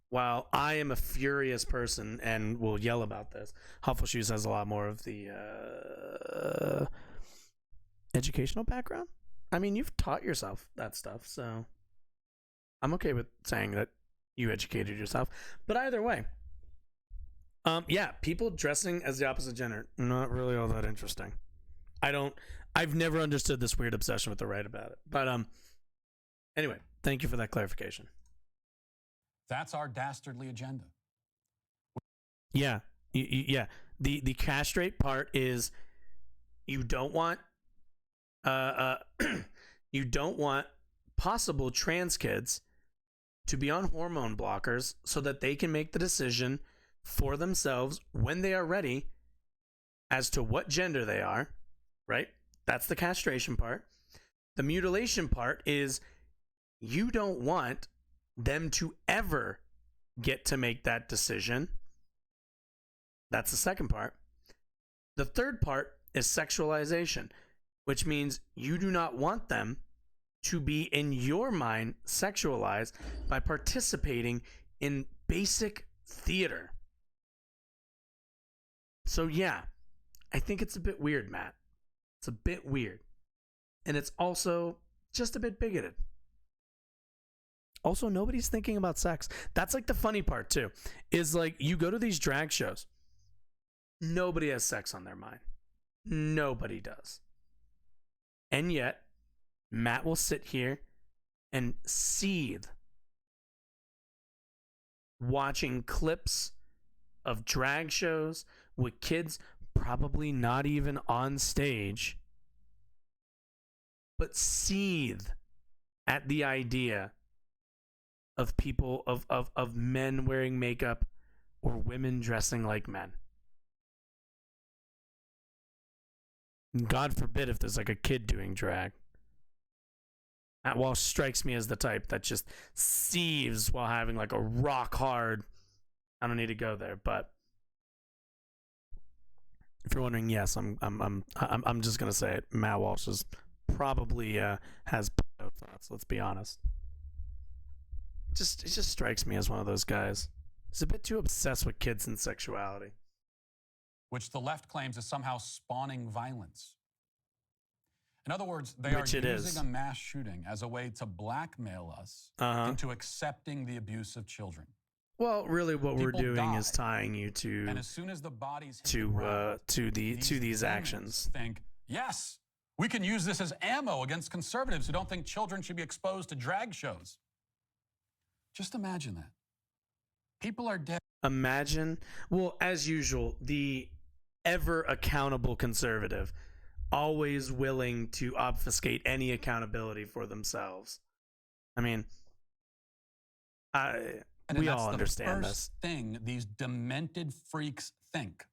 [SPEAKER 1] while I am a furious person and will yell about this, Huffle Shoes has a lot more of the educational background. I mean, you've taught yourself that stuff, so I'm okay with saying that you educated yourself. But either way, people dressing as the opposite gender, not really all that interesting. I've never understood this weird obsession with the right about it. But anyway, thank you for that clarification.
[SPEAKER 8] That's our dastardly agenda.
[SPEAKER 1] Yeah. The castrate part is you don't want possible trans kids to be on hormone blockers so that they can make the decision for themselves when they are ready as to what gender they are, right? That's the castration part. The mutilation part is you don't want them to ever get to make that decision. That's the second part. The third part is sexualization, which means you do not want them to be, in your mind, sexualized by participating in basic theater. So yeah, I think it's a bit weird, Matt. It's a bit weird. And it's also just a bit bigoted. Also, nobody's thinking about sex. That's like the funny part too, is like you go to these drag shows. Nobody has sex on their mind. Nobody does. And yet, Matt will sit here and seethe watching clips of drag shows with kids probably not even on stage, but seethe at the idea of people, of men wearing makeup or women dressing like men. God forbid if there's like a kid doing drag. Matt Walsh strikes me as the type that just seethes while having like a rock hard. I don't need to go there, but if you're wondering, yes, I'm just gonna say it. Matt Walsh is probably has thoughts. Let's be honest. It just strikes me as one of those guys. He's a bit too obsessed with kids and sexuality,
[SPEAKER 8] which the left claims is somehow spawning violence. In other words, they are using a mass shooting as a way to blackmail us into accepting the abuse of children.
[SPEAKER 1] Well, really, what we're doing is tying you to,
[SPEAKER 8] and as soon as the bodies hit the ground,
[SPEAKER 1] to these actions.
[SPEAKER 8] Think, yes, we can use this as ammo against conservatives who don't think children should be exposed to drag shows. Just imagine that. People are dead.
[SPEAKER 1] Imagine, well, as usual, the ever accountable conservative, always willing to obfuscate any accountability for themselves. I mean, we all understand this.
[SPEAKER 8] The first thing these demented freaks think.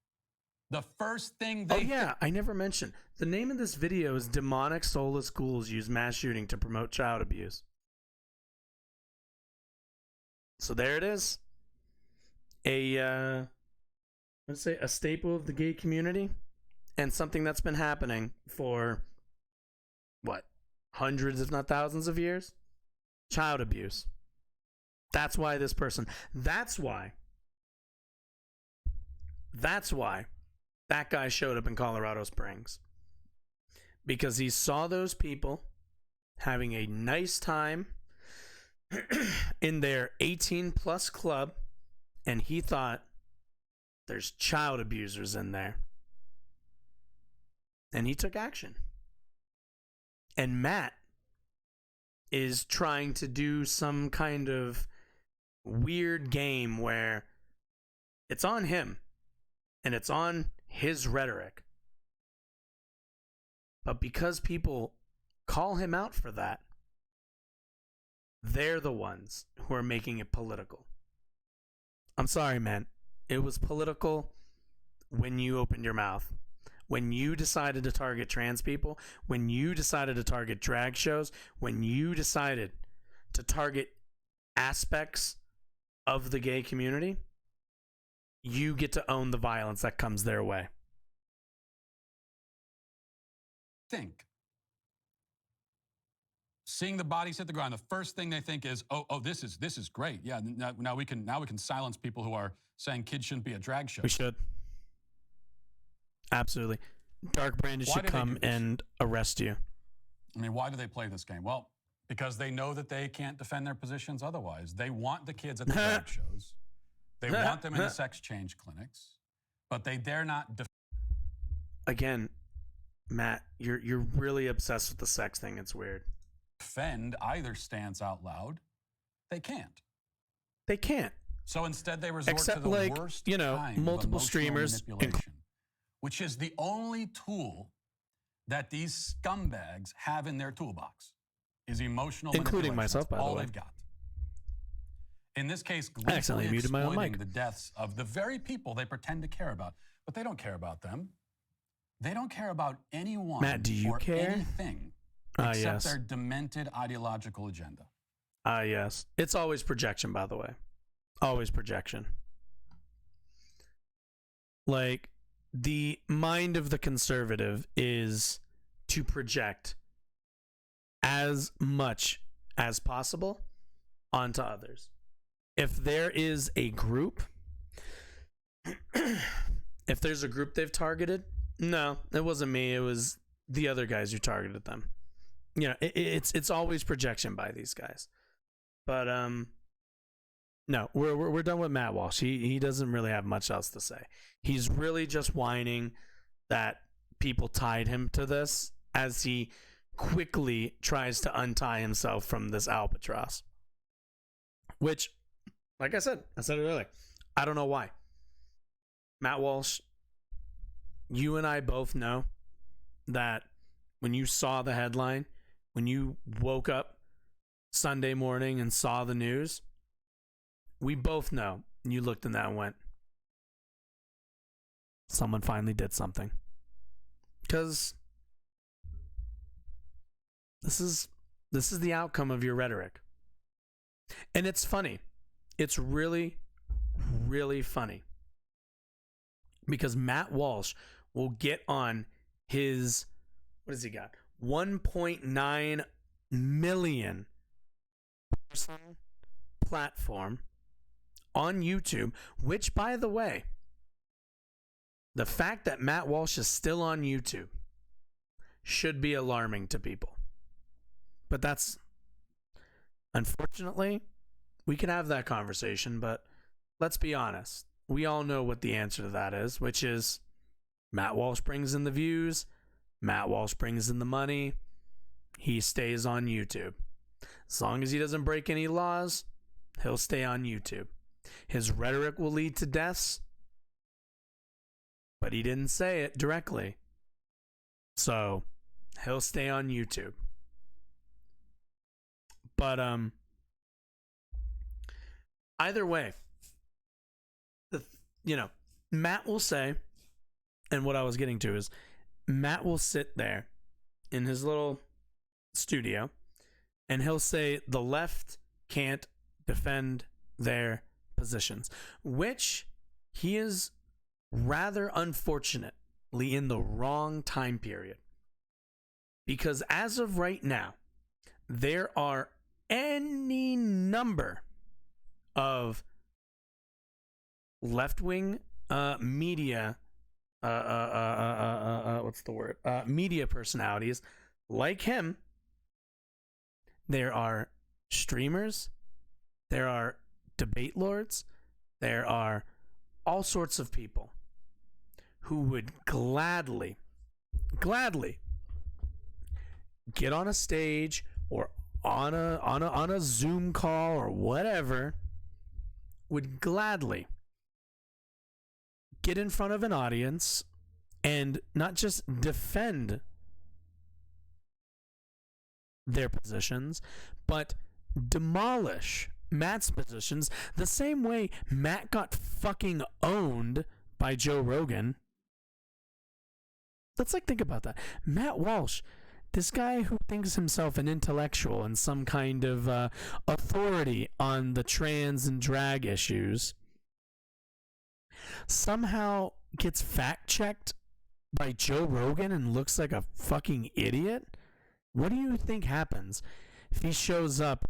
[SPEAKER 8] The first thing they think.
[SPEAKER 1] I never mentioned. The name of this video is Demonic Soulless Ghouls Use Mass Shooting to Promote Child Abuse. So there it is. Let's say a staple of the gay community, and something that's been happening for hundreds if not thousands of years. Child abuse. That's why that guy showed up in Colorado Springs, because he saw those people having a nice time in their 18 plus club, and he thought there's child abusers in there, and he took action. And Matt is trying to do some kind of weird game where it's on him and it's on his rhetoric, but because people call him out for that, they're the ones who are making it political. I'm sorry, man. It was political when you opened your mouth. When you decided to target trans people, when you decided to target drag shows, when you decided to target aspects of the gay community, you get to own the violence that comes their way.
[SPEAKER 8] Think. Seeing the bodies hit the ground, the first thing they think is, oh, this is great. Yeah, now we can silence people who are saying kids shouldn't be at drag shows.
[SPEAKER 1] We should. Absolutely. Dark Branded should come and arrest you.
[SPEAKER 8] I mean, why do they play this game? Well, because they know that they can't defend their positions otherwise. They want the kids at the drag shows. They want them in the sex change clinics, but they dare not
[SPEAKER 1] Again, Matt, you're really obsessed with the sex thing. It's weird.
[SPEAKER 8] Defend either stance out loud. They can't.
[SPEAKER 1] They can't.
[SPEAKER 8] So instead they resort
[SPEAKER 1] Except
[SPEAKER 8] to the worst kind
[SPEAKER 1] multiple
[SPEAKER 8] of
[SPEAKER 1] streamers,
[SPEAKER 8] manipulation, which is the only tool that these scumbags have in their toolbox, is emotional
[SPEAKER 1] including
[SPEAKER 8] manipulation.
[SPEAKER 1] myself, by
[SPEAKER 8] That's
[SPEAKER 1] the
[SPEAKER 8] all
[SPEAKER 1] way.
[SPEAKER 8] they've got. In this case,
[SPEAKER 1] I accidentally
[SPEAKER 8] gleefully
[SPEAKER 1] muted my own
[SPEAKER 8] exploiting
[SPEAKER 1] mic.
[SPEAKER 8] the deaths of the very people they pretend to care about, but they don't care about them. They don't care about anyone.
[SPEAKER 1] Matt, do you
[SPEAKER 8] or
[SPEAKER 1] care?
[SPEAKER 8] anything except
[SPEAKER 1] Yes.
[SPEAKER 8] their demented ideological agenda.
[SPEAKER 1] Yes. It's always projection, by the way. Always projection. Like, the mind of the conservative is to project as much as possible onto others. If there is a group, if there's a group they've targeted, no, it wasn't me. It was the other guys who targeted them. You know, it's always projection by these guys. But no, we're done with Matt Walsh. He doesn't really have much else to say. He's really just whining that people tied him to this as he quickly tries to untie himself from this albatross. Which, like I said it earlier, I don't know why. Matt Walsh, you and I both know that when you saw the headline, when you woke up Sunday morning and saw the news, we both know. You looked in that and went, someone finally did something. Because this is the outcome of your rhetoric. And it's funny. It's really, really funny. Because Matt Walsh will get on his, what has he got? 1.9 million person platform on YouTube, which, by the way, the fact that Matt Walsh is still on YouTube should be alarming to people. But that's, unfortunately, we can have that conversation, but let's be honest. We all know what the answer to that is, which is Matt Walsh brings in the views, Matt Walsh brings in the money, he stays on YouTube. As long as he doesn't break any laws, he'll stay on YouTube. His rhetoric will lead to deaths, but he didn't say it directly. So, he'll stay on YouTube. But, either way, Matt will say, and what I was getting to is, Matt will sit there in his little studio, and he'll say the left can't defend their positions, which he is rather unfortunately in the wrong time period. Because as of right now, there are any number of left-wing media media personalities like him. There are streamers, there are debate lords, there are all sorts of people who would gladly get on a stage or on a Zoom call or whatever, would gladly get in front of an audience and not just defend their positions, but demolish Matt's positions the same way Matt got fucking owned by Joe Rogan. Let's think about that. Matt Walsh, this guy who thinks himself an intellectual and some kind of authority on the trans and drag issues, somehow gets fact-checked by Joe Rogan and looks like a fucking idiot. What do you think happens if he shows up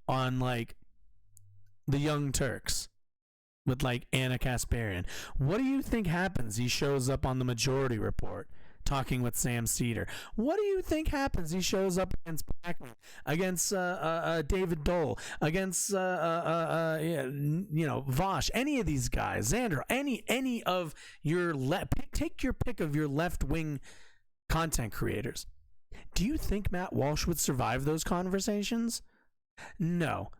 [SPEAKER 1] on, the Young Turks with, Anna Kasparian? What do you think happens? He shows up on the Majority Report talking with Sam Cedar. What do you think happens? He shows up against Blackman, against David Dole, against Vosh, any of these guys, Xander, any of your take your pick of your left-wing content creators. Do you think Matt Walsh would survive those conversations? No.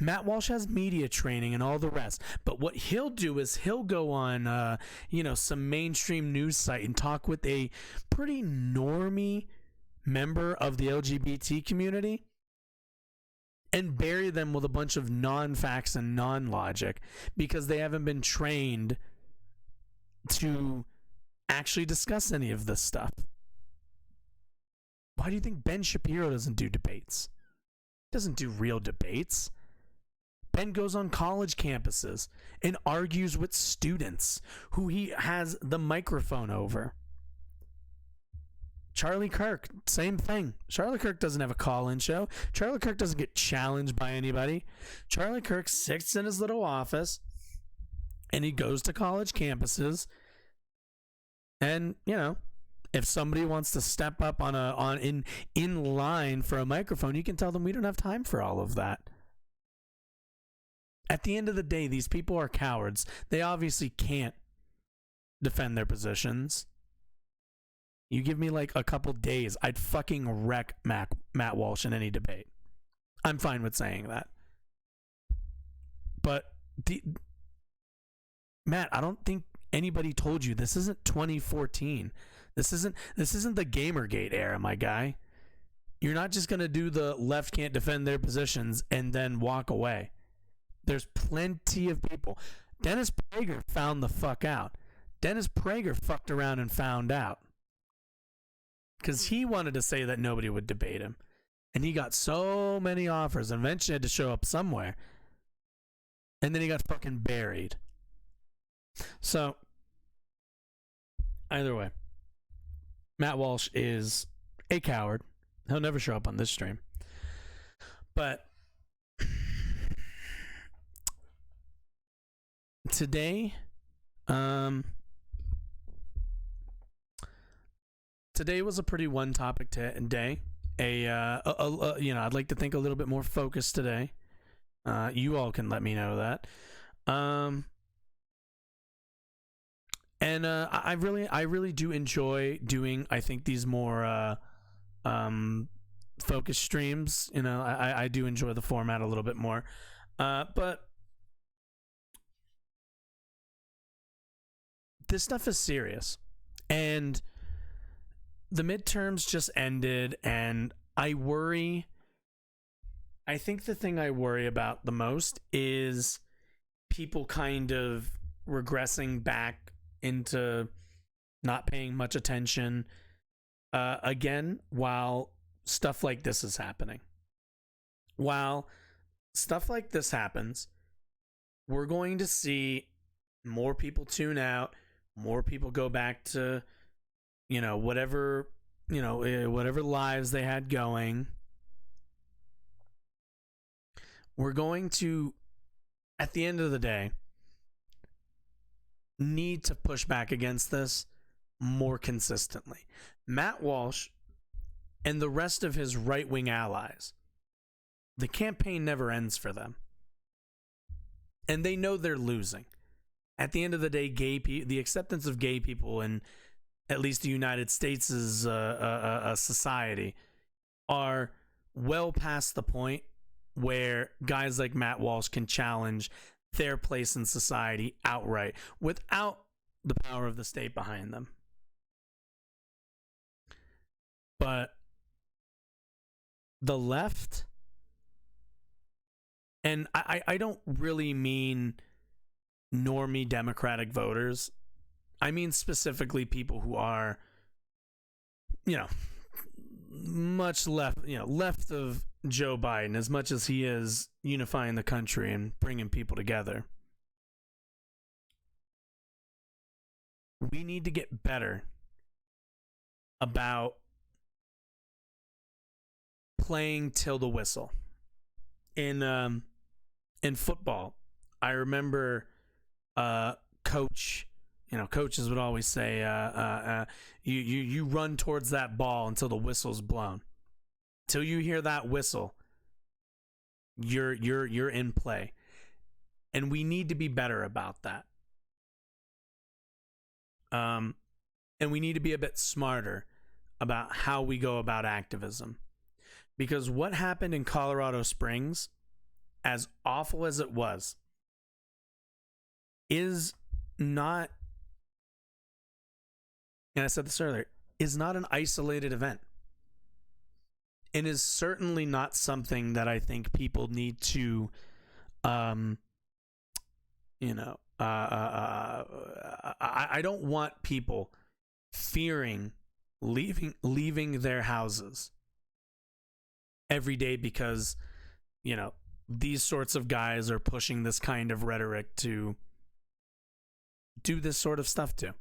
[SPEAKER 1] Matt Walsh has media training and all the rest, but what he'll do is he'll go on, some mainstream news site and talk with a pretty normie member of the LGBT community and bury them with a bunch of non-facts and non-logic because they haven't been trained to actually discuss any of this stuff. Why do you think Ben Shapiro doesn't do debates? He doesn't do real debates. Ben goes on college campuses and argues with students who he has the microphone over. Charlie Kirk, same thing. Charlie Kirk doesn't have a call-in show. Charlie Kirk doesn't get challenged by anybody. Charlie Kirk sits in his little office and he goes to college campuses. And, you know, if somebody wants to step up in line for a microphone, you can tell them we don't have time for all of that. At the end of the day, these people are cowards. They obviously can't defend their positions. You give me like a couple days, I'd fucking wreck Matt Walsh in any debate. I'm fine with saying that. But Matt, I don't think anybody told you this isn't 2014. This isn't the Gamergate era, my guy. You're not just going to do the left can't defend their positions and then walk away. There's plenty of people. Dennis Prager found the fuck out. Dennis Prager fucked around and found out. Because he wanted to say that nobody would debate him. And he got so many offers and eventually had to show up somewhere. And then he got fucking buried. So, either way, Matt Walsh is a coward. He'll never show up on this stream. But today, today was a pretty one-topic day. I'd like to think a little bit more focused today. You all can let me know that. I really do enjoy doing, I think, these more focused streams. You know, I do enjoy the format a little bit more. But this stuff is serious. And the midterms just ended, and I think the thing I worry about the most is people kind of regressing back into not paying much attention again while stuff like this is happening. While stuff like this happens, we're going to see more people tune out, more people go back to, whatever lives they had going. We're going to, at the end of the day, need to push back against this more consistently. Matt Walsh and the rest of his right-wing allies, the campaign never ends for them. And they know they're losing. At the end of the day, the acceptance of gay people in at least the United States' society are well past the point where guys like Matt Walsh can challenge their place in society outright without the power of the state behind them. But the left, and I don't really mean normie Democratic voters. I mean specifically people who are, much left of Joe Biden, as much as he is unifying the country and bringing people together. We need to get better about playing till the whistle. In football, I remember coaches would always say, you run towards that ball until the whistle's blown. Till you hear that whistle, you're in play. And we need to be better about that. And we need to be a bit smarter about how we go about activism. Because what happened in Colorado Springs, as awful as it was, is not, and I said this earlier, is not an isolated event. It is certainly not something that I think people need to, I don't want people fearing leaving their houses every day because, these sorts of guys are pushing this kind of rhetoric to do this sort of stuff too.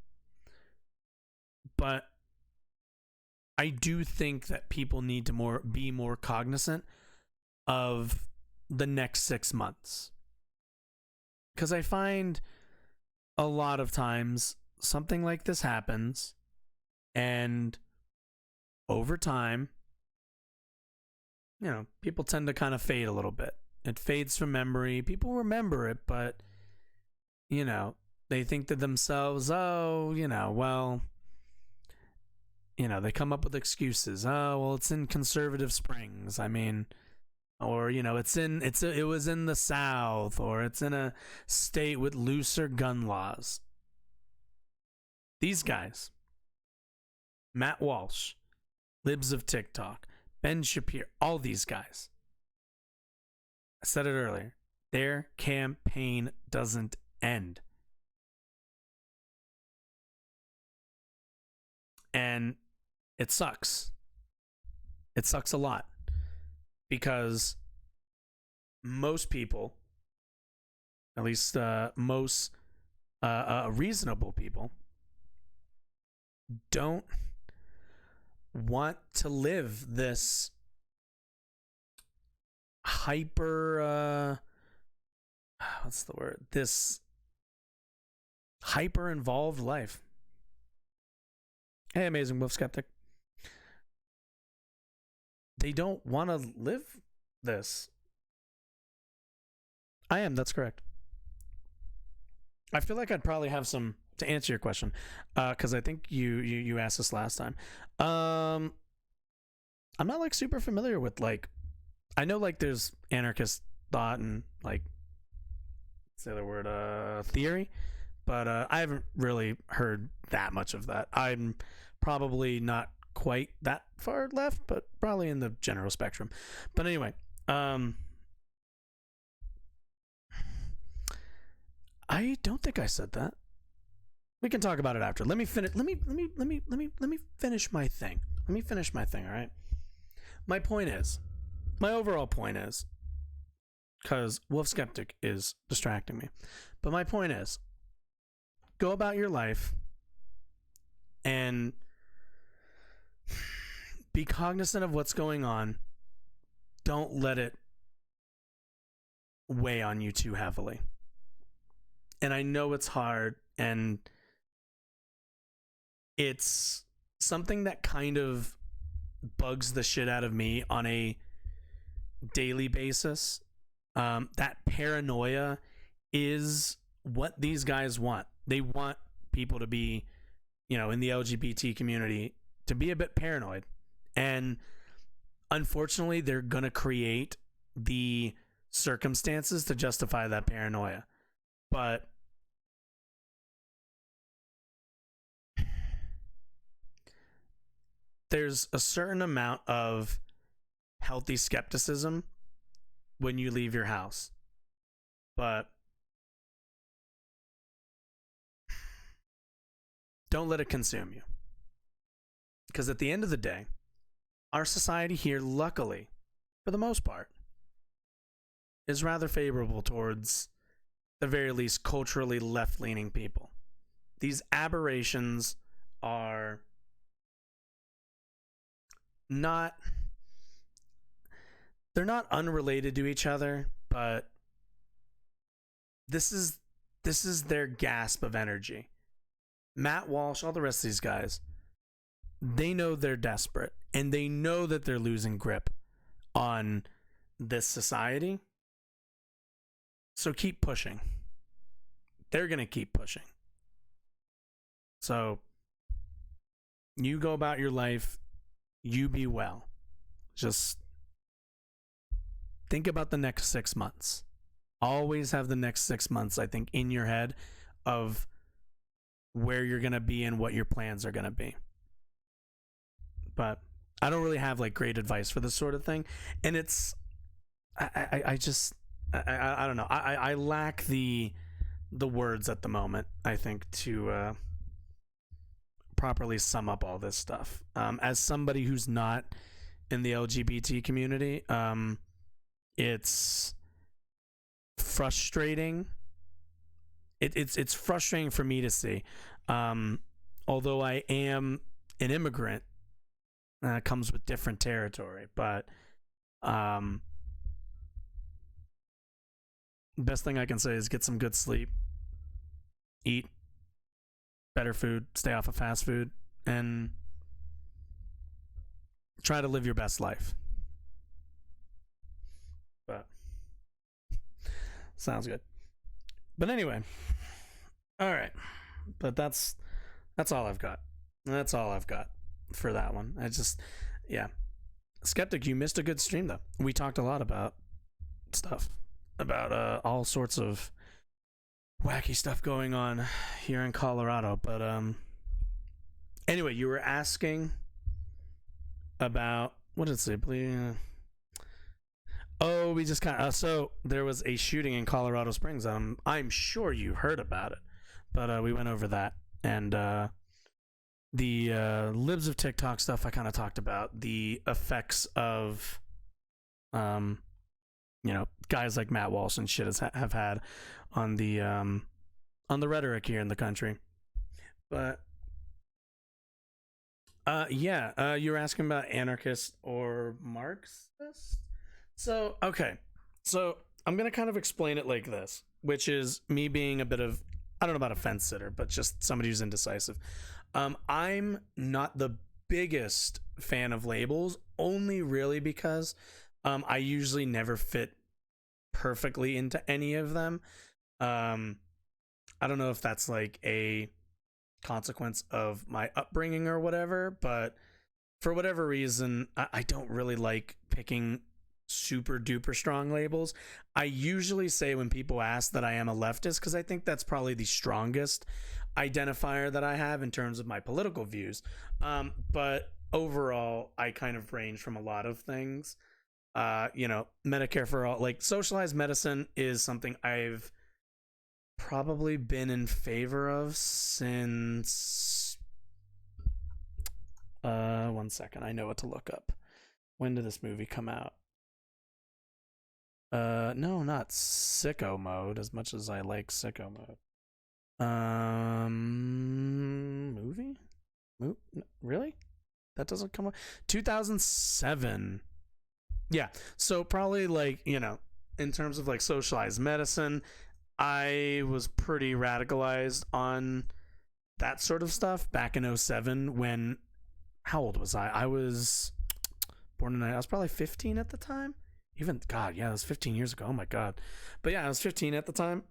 [SPEAKER 1] But I do think that people need to be more cognizant of the next 6 months. Because I find a lot of times something like this happens, and over time, people tend to kind of fade a little bit. It fades from memory. People remember it, but, they think to themselves, they come up with excuses. Oh, well, it's in Conservative Springs. I mean, or, it was in the South, or it's in a state with looser gun laws. These guys, Matt Walsh, Libs of TikTok, Ben Shapiro, all these guys, I said it earlier, their campaign doesn't end. And it sucks. It sucks a lot. Because most people, at least most reasonable people, don't want to live this hyper this hyper involved life. Hey, Amazing Wolf Skeptic. They don't want to live this. I am, that's correct. I feel like I'd probably have some to answer your question, because I think you asked this last time. I'm not like super familiar with, like, I know like there's anarchist thought and like, say the word theory, but I haven't really heard that much of that. I'm probably not quite that far left, but probably in the general spectrum. But anyway, I don't think I said that. We can talk about it after. Let me finish. Let me finish my thing. Let me finish my thing. All right. My overall point is, because Wolf Skeptic is distracting me, but my point is, go about your life and be cognizant of what's going on. Don't let it weigh on you too heavily. And I know it's hard, and it's something that kind of bugs the shit out of me on a daily basis. That paranoia is what these guys want. They want people to be, in the LGBT community, to be a bit paranoid. And unfortunately, they're going to create the circumstances to justify that paranoia. But there's a certain amount of healthy skepticism when you leave your house. But don't let it consume you. Because at the end of the day, our society here, luckily, for the most part, is rather favorable towards, the very least, culturally left-leaning people. These aberrations are not, they're not unrelated to each other, but this is their gasp of energy. Matt Walsh, all the rest of these guys, they know they're desperate, and they know that they're losing grip on this society. So keep pushing. They're going to keep pushing. So you go about your life, you be well. Just think about the next 6 months. Always have the next 6 months, I think, in your head of where you're going to be and what your plans are going to be. But I don't really have like great advice for this sort of thing. And it's, I don't know. I lack the words at the moment, I think, to properly sum up all this stuff. As somebody who's not in the LGBT community, it's frustrating. It's frustrating for me to see. Although I am an immigrant, it comes with different territory. But best thing I can say is get some good sleep, eat better food, stay off of fast food, and try to live your best life. But sounds good. But anyway, all right. But that's all I've got. That's all I've got for that one. Skeptic, you missed a good stream though. We talked a lot about stuff, about all sorts of wacky stuff going on here in Colorado. But anyway, you were asking about, what did it say? Oh, we just kind of so there was a shooting in Colorado Springs. I'm sure you heard about it, but we went over that, and the libs of TikTok stuff. I kind of talked about the effects of guys like Matt Walsh and shit have had on the rhetoric here in the country. But you were asking about anarchist or Marxist. So I'm going to kind of explain it like this, which is me being a bit of, I don't know about a fence sitter, but just somebody who's indecisive. I'm not the biggest fan of labels, only really because I usually never fit perfectly into any of them. I don't know if that's like a consequence of my upbringing or whatever, but for whatever reason, I don't really like picking super duper strong labels. I usually say when people ask that I am a leftist, because I think that's probably the strongest identifier that I have in terms of my political views. But overall, I kind of range from a lot of things. Medicare for all, like socialized medicine is something I've probably been in favor of since 1 second. I know what to look up. When did this movie come out? No, not Sicko Mode, as much as I like Sicko Mode. Movie? Really? That doesn't come up. 2007. Yeah, so probably like, in terms of like socialized medicine, I was pretty radicalized on that sort of stuff back in 2007 when, how old was I? I was born in, I was probably 15 at the time. Even, God, yeah, that was 15 years ago. Oh my God. But yeah, I was 15 at the time.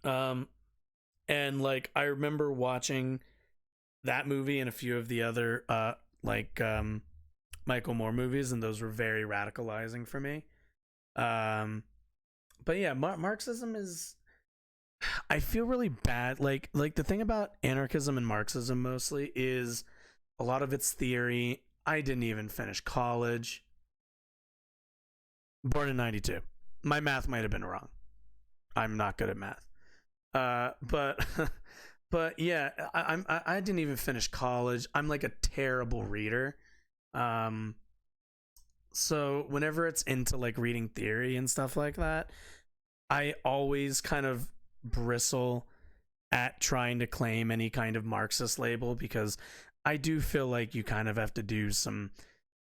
[SPEAKER 1] And like, I remember watching that movie and a few of the other, Michael Moore movies, and those were very radicalizing for me. But yeah, Marxism is, I feel really bad. Like the thing about anarchism and Marxism mostly is a lot of its theory. I didn't even finish college. Born in 92. My math might have been wrong. I'm not good at math. But yeah, I didn't even finish college. I'm like a terrible reader. So whenever it's into like reading theory and stuff like that, I always kind of bristle at trying to claim any kind of Marxist label, because I do feel like you kind of have to do some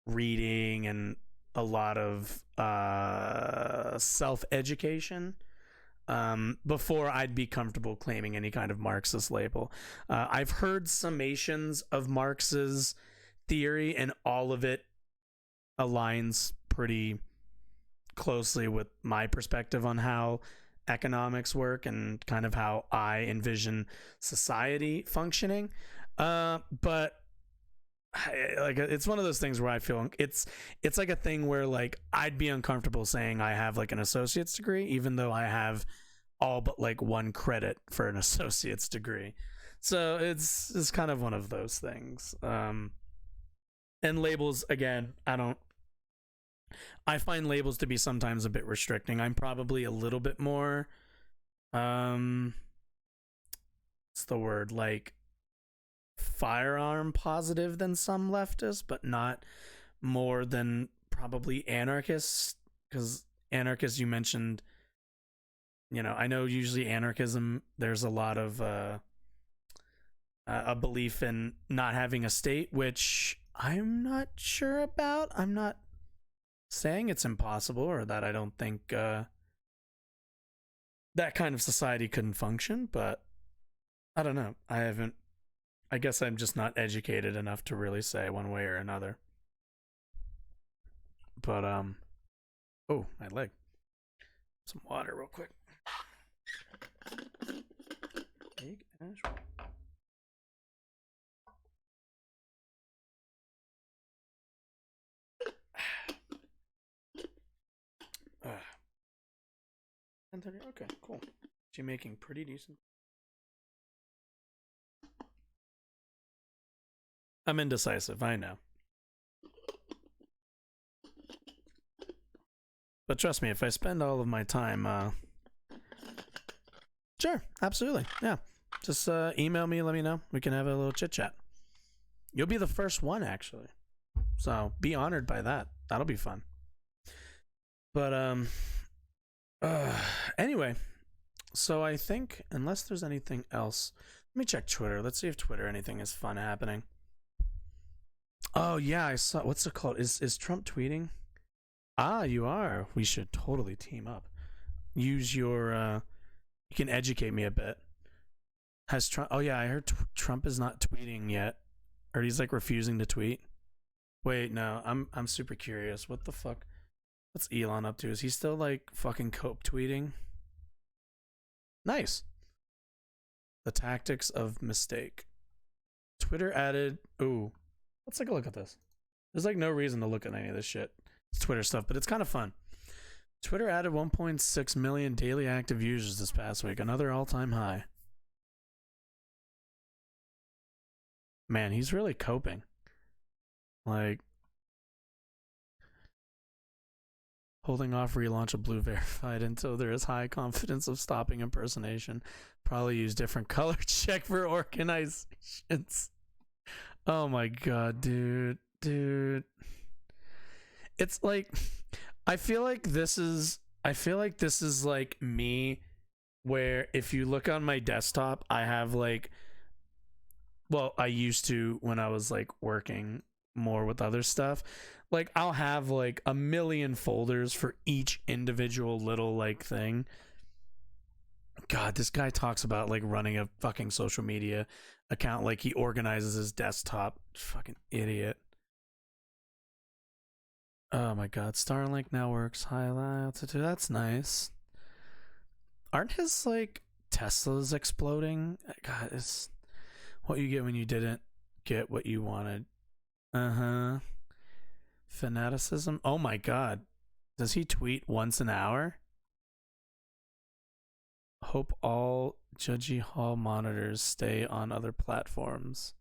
[SPEAKER 1] reading and a lot of self-education before I'd be comfortable claiming any kind of Marxist label. I've heard summations of Marx's theory, and all of it aligns pretty closely with my perspective on how economics work and kind of how I envision society functioning. But like, it's one of those things where I feel it's like a thing where like I'd be uncomfortable saying I have like an associate's degree, even though I have all but like 1 credit for an associate's degree. So it's kind of one of those things. And labels, again, I find labels to be sometimes a bit restricting. I'm probably a little bit more what's the word, like firearm positive than some leftists, but not more than probably anarchists, because anarchists, you mentioned You know, I know usually anarchism, there's a lot of a belief in not having a state, which I'm not sure about. I'm not saying it's impossible or that I don't think that kind of society couldn't function, but I don't know. I guess I'm just not educated enough to really say one way or another. But, oh, my leg. Some water real quick. Big ash. Okay, cool. She's making pretty decent. I'm indecisive, I know. But trust me, if I spend all of my time, sure, absolutely, yeah. Just email me, let me know. We can have a little chit chat. You'll be the first one, actually. So be honored by that. That'll be fun. But anyway, so I think unless there's anything else, let me check Twitter. Let's see if Twitter anything is fun happening. Oh yeah, I saw. What's it called? Is Trump tweeting? Ah, you are. We should totally team up. Use your. You can educate me a bit. Has Trump? Oh yeah, I heard Trump is not tweeting yet, or he's like refusing to tweet. Wait, no, I'm super curious. What the fuck? What's Elon up to? Is he still like fucking cope tweeting? Nice. The tactics of mistake. Twitter added. Ooh, let's take a look at this. There's like no reason to look at any of this shit. It's Twitter stuff, but it's kind of fun. Twitter added 1.6 million daily active users this past week, another all-time high. Man, he's really coping. Like, holding off relaunch of Blue Verified until there is high confidence of stopping impersonation. Probably use different color check for organizations. Oh my god, dude. It's like, I feel like this is like me, where if you look on my desktop, I have like, well, I used to when I was like working more with other stuff, like I'll have like a million folders for each individual little like thing. God, this guy talks about like running a fucking social media account like he organizes his desktop. Fucking idiot. Oh my god, Starlink now works high altitude. That's nice. Aren't his like Teslas exploding? God, it's what you get when you didn't get what you wanted. Uh-huh. Fanaticism? Oh my god. Does he tweet once an hour? Hope all Judgy Hall monitors stay on other platforms.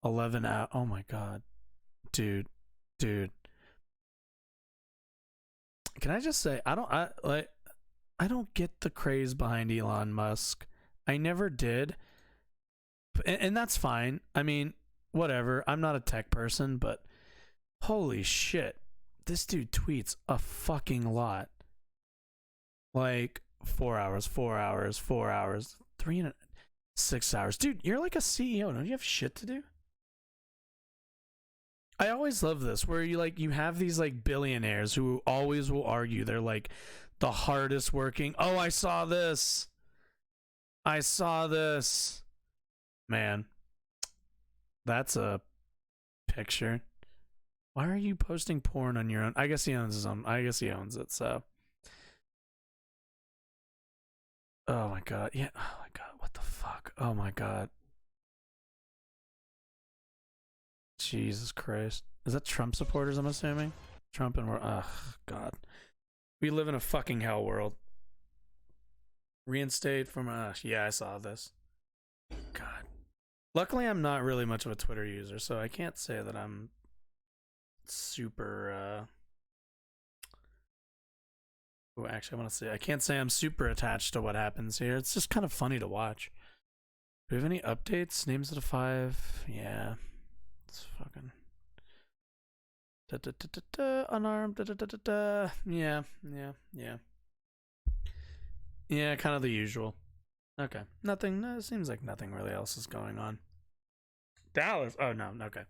[SPEAKER 1] 11 out. Oh my god. Dude. Can I just say, I don't get the craze behind Elon Musk. I never did. And that's fine. I mean, whatever. I'm not a tech person, but holy shit. This dude tweets a fucking lot. Like 4 hours, 3 and 6 hours. Dude, you're like a CEO. Don't you have shit to do? I always love this, where you have these like billionaires who always will argue they're like the hardest working. Oh, I saw this. Man, that's a picture. Why are you posting porn on your own? I guess he owns his own. I guess he owns it, so. Oh my god. Yeah. Oh my god. What the fuck? Oh my god. Jesus Christ. Is that Trump supporters, I'm assuming? Trump and we're... Ugh, God. We live in a fucking hell world. Reinstate from... yeah, I saw this. God. Luckily, I'm not really much of a Twitter user, so I can't say that I'm super... Oh, actually, I want to say... I can't say I'm super attached to what happens here. It's just kind of funny to watch. Do we have any updates? Names of the 5? Yeah. It's fucking unarmed. Yeah. Yeah, kind of the usual. Okay. Nothing. No, it seems like nothing really else is going on. Dallas. Oh, no. Okay.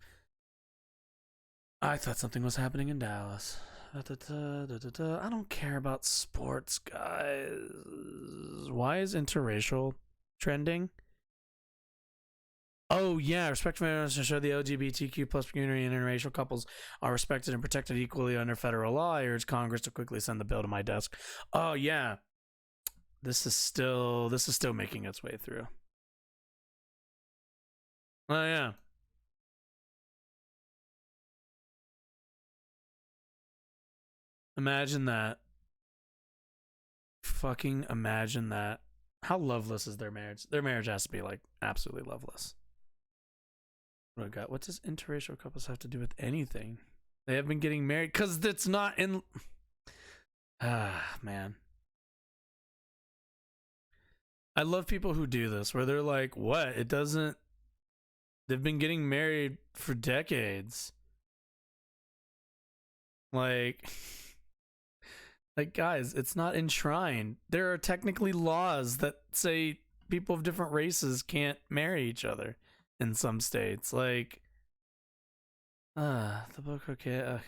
[SPEAKER 1] I thought something was happening in Dallas. I don't care about sports, guys. Why is interracial trending? Oh, yeah. Respect for marriage to show the LGBTQ plus community and interracial couples are respected and protected equally under federal law. I urge Congress to quickly send the bill to my desk. Oh, yeah. This is still making its way through. Oh, yeah. Imagine that. Fucking imagine that. How loveless is their marriage? Their marriage has to be like absolutely loveless. What I got? What does interracial couples have to do with anything? They have been getting married because it's not in. Man. I love people who do this where they're like, what? It doesn't. They've been getting married for decades. Like, guys, it's not enshrined. There are technically laws that say people of different races can't marry each other in some states. Like, the book, okay,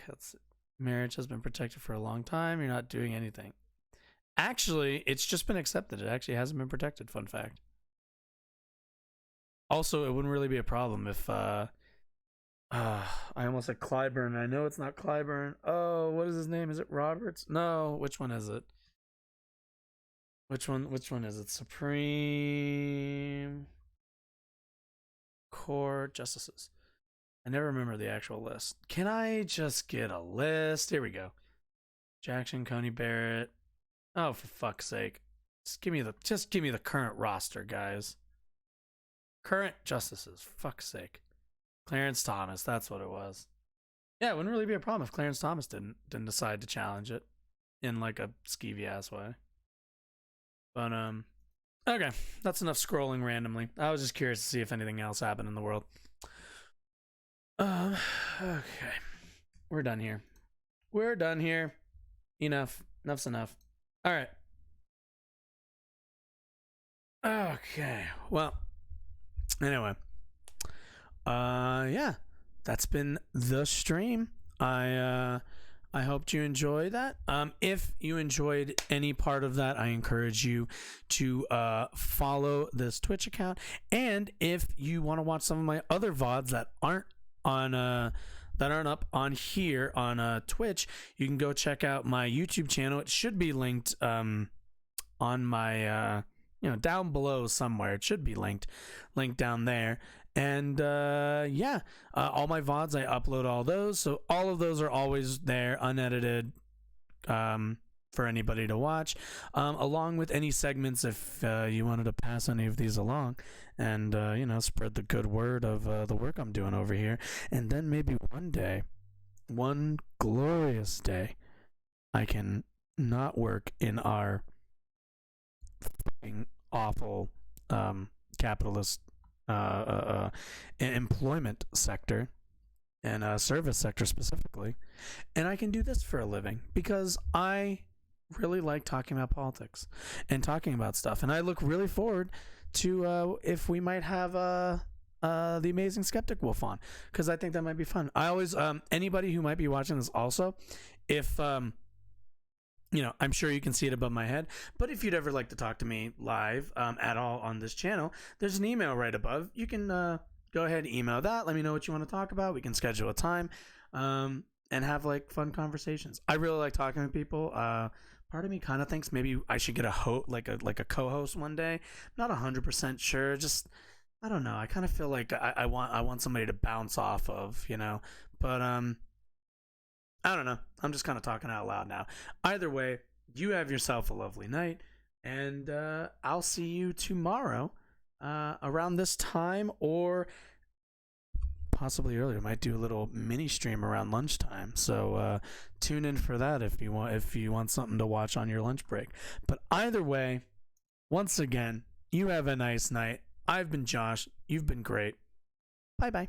[SPEAKER 1] marriage has been protected for a long time. You're not doing anything. Actually, it's just been accepted. It actually hasn't been protected. Fun fact. Also, it wouldn't really be a problem if, I almost said Clyburn. I know it's not Clyburn. Oh, what is his name? Is it Roberts? No, which one is it? Which one is it? Supreme Court Justices. I never remember the actual list. Can I just get a list? Here we go. Jackson, Coney Barrett. Oh, for fuck's sake. Just give me the current roster, guys. Current justices, for fuck's sake. Clarence Thomas, that's what it was. Yeah, it wouldn't really be a problem if Clarence Thomas didn't decide to challenge it in like a skeevy ass way. But okay, that's enough scrolling randomly. I was just curious to see if anything else happened in the world. Okay, we're done here. Enough's enough. All right. Okay. Well, anyway. Yeah. That's been the stream. I hoped you enjoyed that. If you enjoyed any part of that, I encourage you to follow this Twitch account. And if you want to watch some of my other VODs that aren't up on here on Twitch, you can go check out my YouTube channel. It should be linked on my down below somewhere. It should be linked down there. And all my VODs, I upload all those, so all of those are always there unedited for anybody to watch, along with any segments if you wanted to pass any of these along and spread the good word of the work I'm doing over here. And then maybe one glorious day, I can not work in our fucking awful capitalist employment sector and service sector specifically, and I can do this for a living because I really like talking about politics and talking about stuff, and I look really forward to if we might have the Amazing Skeptic Wolf on, because I think that might be fun. I always anybody who might be watching this also, if I'm sure you can see it above my head, but if you'd ever like to talk to me live at all on this channel, there's an email right above. You can go ahead and email that. Let me know what you want to talk about. We can schedule a time and have like fun conversations. I really like talking to people. Part of me kind of thinks maybe I should get a like a co-host one day. I'm not 100% sure. Just I don't know. I kind of feel like I want somebody to bounce off of, but I don't know. I'm just kind of talking out loud now. Either way, you have yourself a lovely night, and I'll see you tomorrow around this time, or possibly earlier. I might do a little mini stream around lunchtime. So tune in for that if you want something to watch on your lunch break. But either way, once again, you have a nice night. I've been Josh. You've been great. Bye-bye.